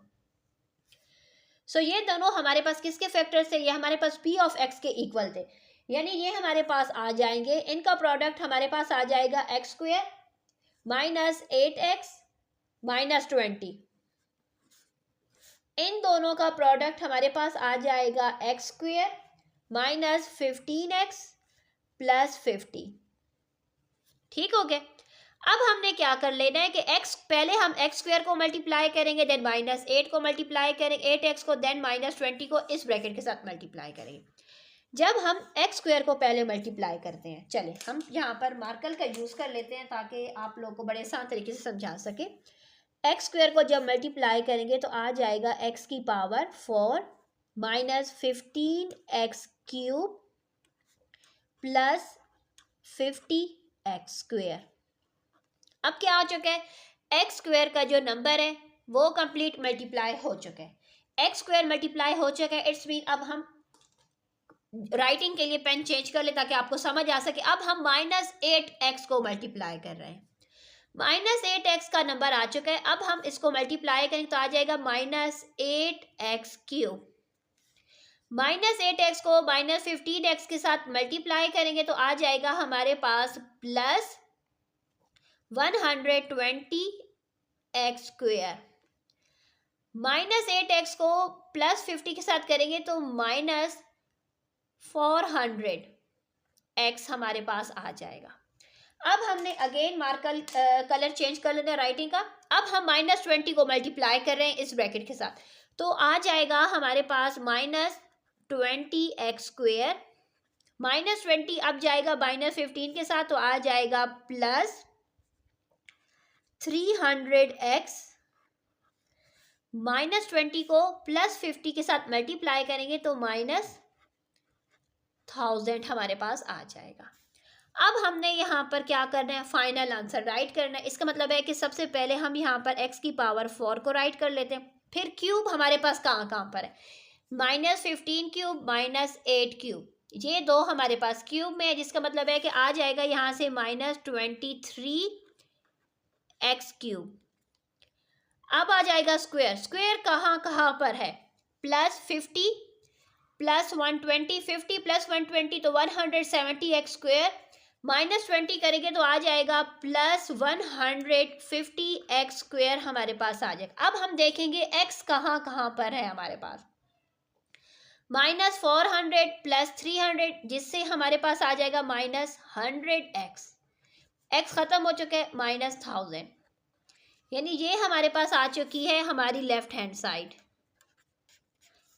सो ये दोनों हमारे पास किसके फैक्टर्स थे, ये हमारे पास P ऑफ x के इक्वल थे, यानी ये हमारे पास आ जाएंगे। इनका प्रोडक्ट हमारे पास आ जाएगा x square minus 8x minus 20। इन दोनों का प्रोडक्ट हमारे पास आ जाएगा x square minus 15x plus 50। ठीक हो गया। अब हमने क्या कर लेना है कि x, पहले हम एक्स स्क्वेयर को मल्टीप्लाई करेंगे, देन माइनस 8 को मल्टीप्लाई करेंगे 8x को, देन माइनस 20 को इस ब्रैकेट के साथ मल्टीप्लाई करेंगे। जब हम एक्स स्क्वेयर को पहले मल्टीप्लाई करते हैं, चले हम यहाँ पर मार्कर का यूज़ कर लेते हैं ताकि आप लोगों को बड़े आसान तरीके से समझा सके। एक्स स्क्वेयर को जब मल्टीप्लाई करेंगे तो आ जाएगा x की power 4 minus 15x cube plus 50x square. अब क्या हो चुका है, एक्स स्क्वायर का जो नंबर है वो कंप्लीट मल्टीप्लाई हो चुका है, एक्स स्क्वायर मल्टीप्लाई हो चुका है। इट्स मीन अब हम राइटिंग के लिए पेन चेंज कर ले ताकि आपको समझ आ सके। अब हम -8x को मल्टीप्लाई कर रहे हैं, -8x का नंबर आ चुका है। अब हम इसको मल्टीप्लाई करेंगे तो आ जाएगा -8x3। -8x को -15x के साथ मल्टीप्लाई करेंगे तो आ जाएगा हमारे पास +120x²। -8x को +50 के साथ करेंगे तो -400x हमारे पास आ जाएगा। अब हमने अगेन मार्कर कलर चेंज कर लेना राइटिंग का। अब हम -20 को मल्टीप्लाई कर रहे हैं इस ब्रैकेट के साथ, तो आ जाएगा हमारे पास -20x²। -20 अब जाएगा -15 के साथ तो आ जाएगा +300x। -20 को +50 के साथ मल्टीप्लाई करेंगे तो -1000 हमारे पास आ जाएगा। अब हमने यहाँ पर क्या करना है, फाइनल आंसर राइट करना है। इसका मतलब है कि सबसे पहले हम यहाँ पर x की पावर 4 को राइट कर लेते हैं। फिर क्यूब हमारे पास कहाँ कहाँ पर है, -15 क्यूब -8 क्यूब, ये दो हमारे पास क्यूब में है, जिसका मतलब है कि आ जाएगा यहाँ से -23x3। अब आ जाएगा स्क्वायर, स्क्वायर कहाँ कहाँ पर है, +50 +120, 50 + 120 तो 170x²। -20 करेंगे तो आ जाएगा +150x² हमारे पास आ जाएगा। अब हम देखेंगे x कहाँ कहाँ पर है हमारे पास, -400 + 300, जिससे हमारे पास आ जाएगा -100x। x खत्म हो चुका है, -1000, यानी ये हमारे पास आ चुकी है हमारी लेफ्ट हैंड साइड।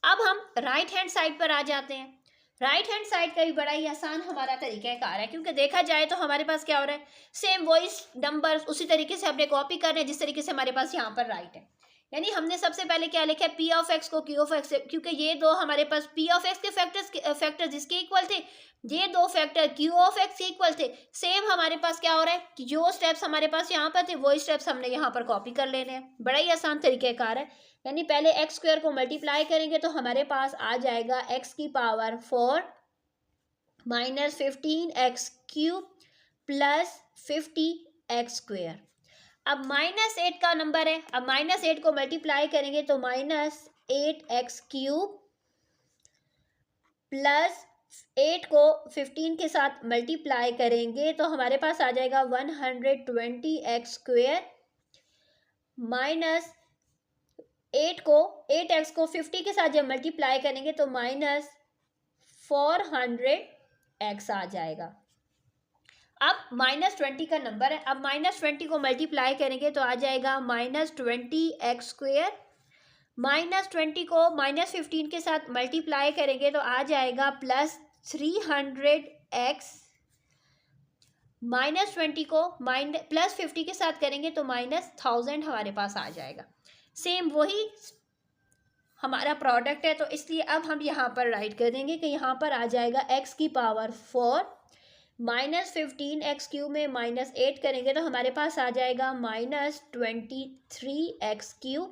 अब हम राइट हैंड साइड पर आ जाते हैं। राइट हैंड साइड का भी बड़ा ही आसान हमारा तरीक़ाकार है, क्योंकि देखा जाए तो हमारे पास क्या हो रहा है, सेम वॉइस नंबर उसी तरीके से हमने कॉपी कर रहे हैं जिस तरीके से हमारे पास यहाँ पर राइट है। यानी हमने सबसे पहले क्या लिखा है, पी ऑफ एक्स को क्यू ऑफ एक्स, क्योंकि ये दो हमारे पास पी ऑफ एक्स के फैक्टर्स जिसके इक्वल थे, ये दो फैक्टर क्यू ऑफ एक्स के इक्वल थे। सेम हमारे पास क्या हो रहा है कि जो स्टेप्स हमारे पास यहाँ पर थे वही स्टेप्स हमने यहाँ पर कॉपी कर लेने हैं। बड़ा ही आसान तरीक़ेकार है। यानी पहले x² को मल्टीप्लाई करेंगे तो हमारे पास आ जाएगा x की पावर 4 -15x³ +50x²। अब -8 का नंबर है, अब -8 को मल्टीप्लाई करेंगे तो -8x³ +8 को 15 के साथ मल्टीप्लाई करेंगे तो हमारे पास आ जाएगा 120x² -8x को 50 के साथ जब मल्टीप्लाई करेंगे तो -400x आ जाएगा। अब -20 का नंबर है, अब -20 को मल्टीप्लाई करेंगे तो आ जाएगा -20x²। -20 को -15 के साथ मल्टीप्लाई करेंगे तो आ जाएगा +300x। -20 को +50 के साथ करेंगे तो -1000 हमारे पास आ जाएगा। सेम वही हमारा प्रोडक्ट है, तो इसलिए अब हम यहाँ पर राइट कर देंगे कि यहाँ पर आ जाएगा x की पावर 4 -15x³ में -8 करेंगे तो हमारे पास आ जाएगा -23x³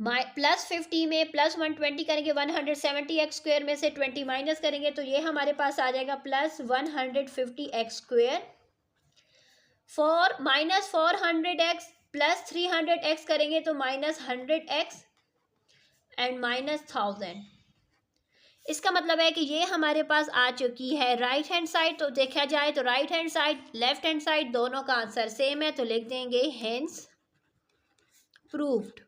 +50 में +120 करेंगे 170x² में से 20 माइनस करेंगे तो ये हमारे पास आ जाएगा +150x²। -400x +300x करेंगे तो -100x एंड -1000। इसका मतलब है कि ये हमारे पास आ चुकी है राइट हैंड साइड। तो देखा जाए तो right hand side left hand side दोनों का आंसर सेम है, तो लिख देंगे हेंस प्रूव्ड।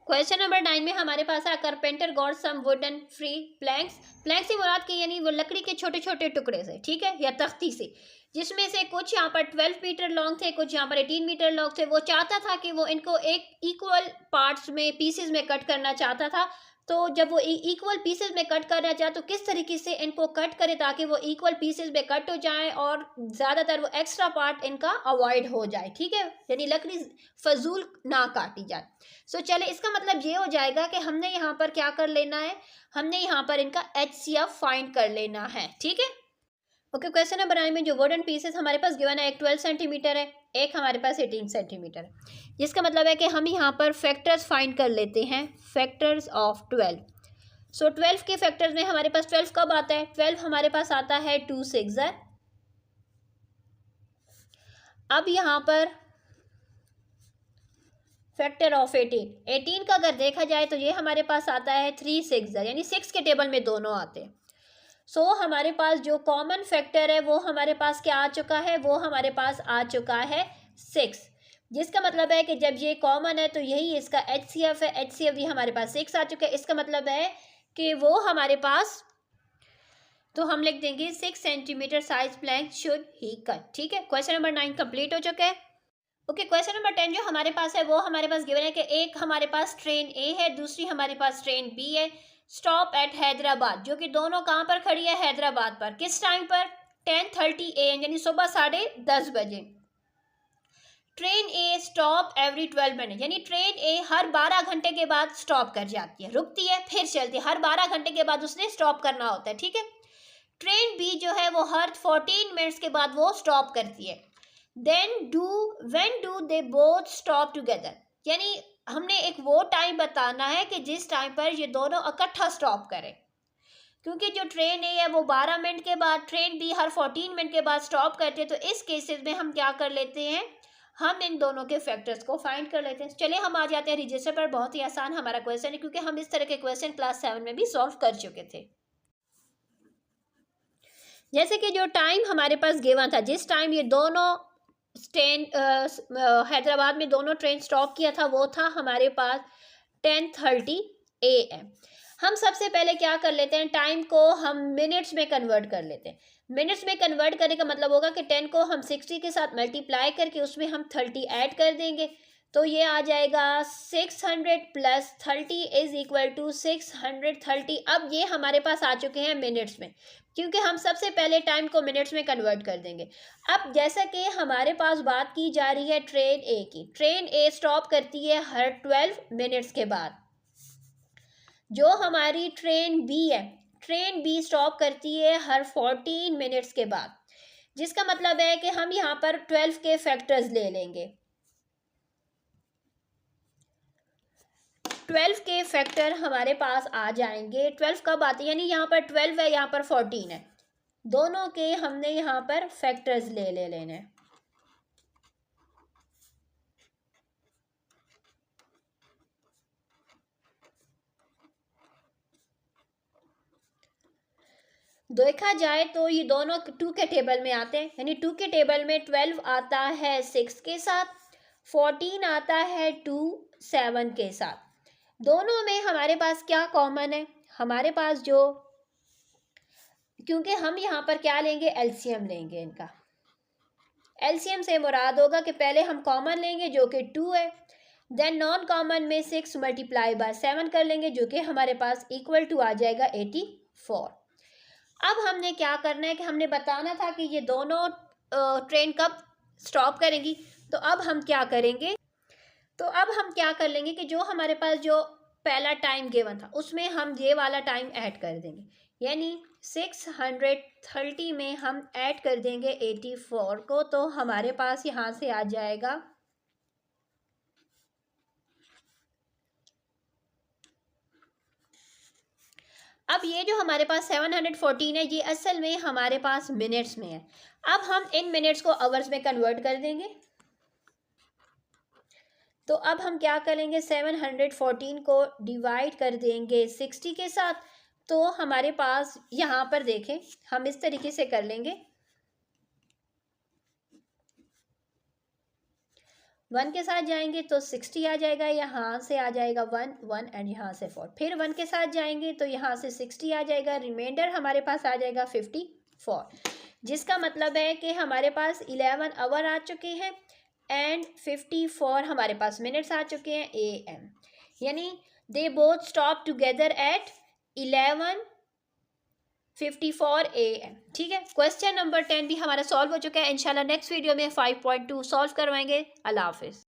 क्वेश्चन नंबर 9 में हमारे पास है carpenter got some wooden free planks. Planks से मुराद की यानी वो लकड़ी के छोटे छोटे टुकड़े से, ठीक है, या तख्ती से, जिसमें से कुछ यहाँ पर 12 मीटर लॉन्ग थे, कुछ यहाँ पर 18 मीटर लॉन्ग थे। वो चाहता था कि वो इनको एक इक्वल पार्ट्स में पीसेस में कट करना चाहता था। तो जब वो इक्वल पीसेस में कट करना चाहे तो किस तरीके से इनको कट करे ताकि वो इक्वल पीसेस में कट हो जाए और ज़्यादातर वो एक्स्ट्रा पार्ट इनका अवॉइड हो जाए, ठीक है, यानी लकड़ी फजूल ना काटी जाए। सो चले, इसका मतलब ये हो जाएगा कि हमने यहाँ पर क्या कर लेना है, हमने यहाँ पर इनका HCF फाइंड कर लेना है, ठीक है। ओके, क्वेश्चन नंबर 9 में जो वुडन पीसेस हमारे पास गिवन है, एक 12 सेंटीमीटर है, एक हमारे पास 18 सेंटीमीटर है, जिसका मतलब है कि हम यहाँ पर फैक्टर्स फाइंड कर लेते हैं, फैक्टर्स ऑफ 12। सो 12 के फैक्टर्स में हमारे पास 12 कब आता है? 12 हमारे पास आता है 2 6 है। अब यहाँ पर फैक्टर ऑफ 18 का अगर देखा जाए तो ये हमारे पास आता है 3 6 है, यानी 6 के टेबल में दोनों आते हैं। सो हमारे पास जो कॉमन फैक्टर है वो हमारे पास क्या आ चुका है? वो हमारे पास आ चुका है 6, जिसका मतलब है कि जब ये कॉमन है तो यही इसका HCF है। HCF भी हमारे पास 6 आ चुका है। इसका मतलब है कि वो हमारे पास, तो हम लिख देंगे 6 centimetre size plank should he cut. ठीक है, क्वेश्चन नंबर 9 कंप्लीट हो चुका है। ओके, क्वेश्चन नंबर 10 जो हमारे पास है वो हमारे पास गिवन है कि एक हमारे पास ट्रेन ए है, दूसरी हमारे पास ट्रेन बी है, स्टॉप एट हैदराबाद, जो कि दोनों कहाँ पर खड़ी है? हैदराबाद पर। किस टाइम पर? 10:30 AM, यानी सुबह 10:30 बजे। ट्रेन ए स्टॉप एवरी 12 मिनट, यानी ट्रेन ए हर 12 घंटे के बाद स्टॉप कर जाती है, रुकती है फिर चलती है, हर 12 घंटे के बाद उसने स्टॉप करना होता है। ठीक है, ट्रेन बी जो है वो हर 14 मिनट्स के बाद वो स्टॉप करती है। When do they both stop together, यानी हमने एक वो टाइम बताना है कि जिस टाइम पर ये दोनों इकट्ठा स्टॉप करें, क्योंकि जो ट्रेन ए है वो 12 मिनट के बाद, ट्रेन बी हर 14 मिनट के बाद स्टॉप करते हैं। तो इस केसेस में हम क्या कर लेते हैं? हम इन दोनों के फैक्टर्स को फाइंड कर लेते हैं। चलिए हम आ जाते हैं रजिस्टर पर। बहुत ही आसान हमारा क्वेश्चन है, क्योंकि हम इस तरह के क्वेश्चन क्लास 7 में भी सॉल्व कर चुके थे। जैसे कि जो टाइम हमारे पास गिवन था, जिस टाइम ये दोनों ट्रेन हैदराबाद में दोनों ट्रेन स्टॉप किया था, वो था हमारे पास 10:30 AM। हम सबसे पहले क्या कर लेते हैं? टाइम को हम मिनट्स में कन्वर्ट कर लेते हैं। मिनट्स में कन्वर्ट करने का मतलब होगा कि 10 को हम 60 के साथ मल्टीप्लाई करके उसमें हम 30 ऐड कर देंगे, तो ये आ जाएगा 600 प्लस 30 इज इक्वल टू 630। अब ये हमारे पास आ चुके हैं मिनट्स में, क्योंकि हम सबसे पहले टाइम को मिनट्स में कन्वर्ट कर देंगे। अब जैसा कि हमारे पास बात की जा रही है ट्रेन ए की, ट्रेन ए स्टॉप करती है हर 12 मिनट्स के बाद। जो हमारी ट्रेन बी है, ट्रेन बी स्टॉप करती है हर 14 मिनट्स के बाद, जिसका मतलब है कि हम यहाँ पर 12 के फैक्टर्स ले लेंगे। 12 के फैक्टर हमारे पास आ जाएंगे। 12 कब आते हैं? यानी यहाँ पर 12 है, यहाँ पर 14 है, दोनों के हमने यहाँ पर फैक्टर्स ले लेने हैं। देखा जाए तो ये दोनों 2 के टेबल में आते हैं, यानी 2 के टेबल में 12 आता है 6 के साथ, 14 आता है 2 7 के साथ। दोनों में हमारे पास क्या कॉमन है? हमारे पास जो, क्योंकि हम यहाँ पर क्या लेंगे? एलसीएम लेंगे इनका। एलसीएम से मुराद होगा कि पहले हम कॉमन लेंगे जो कि 2 है, देन नॉन कॉमन में 6 मल्टीप्लाई बाय 7 कर लेंगे, जो कि हमारे पास इक्वल टू आ जाएगा 84। अब हमने क्या करना है कि हमने बताना था कि ये दोनों ट्रेन कब स्टॉप करेंगी। तो अब हम क्या करेंगे? तो अब हम क्या कर लेंगे कि जो हमारे पास जो पहला टाइम गिवन था उसमें हम ये वाला टाइम ऐड कर देंगे, यानी 630 में हम ऐड कर देंगे 84 को, तो हमारे पास यहाँ से आ जाएगा अब ये जो हमारे पास 714 है, ये असल में हमारे पास मिनट्स में है। अब हम इन मिनट्स को आवर्स में कन्वर्ट कर देंगे। तो अब हम क्या करेंगे? 714 को डिवाइड कर देंगे 60 के साथ, तो हमारे पास यहाँ पर देखें, हम इस तरीके से कर लेंगे, 1 के साथ जाएंगे तो 60 आ जाएगा, यहाँ से आ जाएगा 1 1 एंड यहाँ से 4, फिर 1 के साथ जाएंगे तो यहाँ से 60 आ जाएगा, रिमाइंडर हमारे पास आ जाएगा 54, जिसका मतलब है कि हमारे पास 11 आवर आ चुके हैं एंड 54 हमारे पास मिनट्स आ चुके हैं AM, यानी they both stop together at 11:54 AM। ठीक है, क्वेश्चन नंबर 10 भी हमारा सॉल्व हो चुका है। इंशाल्लाह नेक्स्ट वीडियो में 5.2 सॉल्व करवाएंगे। अल्लाह हाफिज़।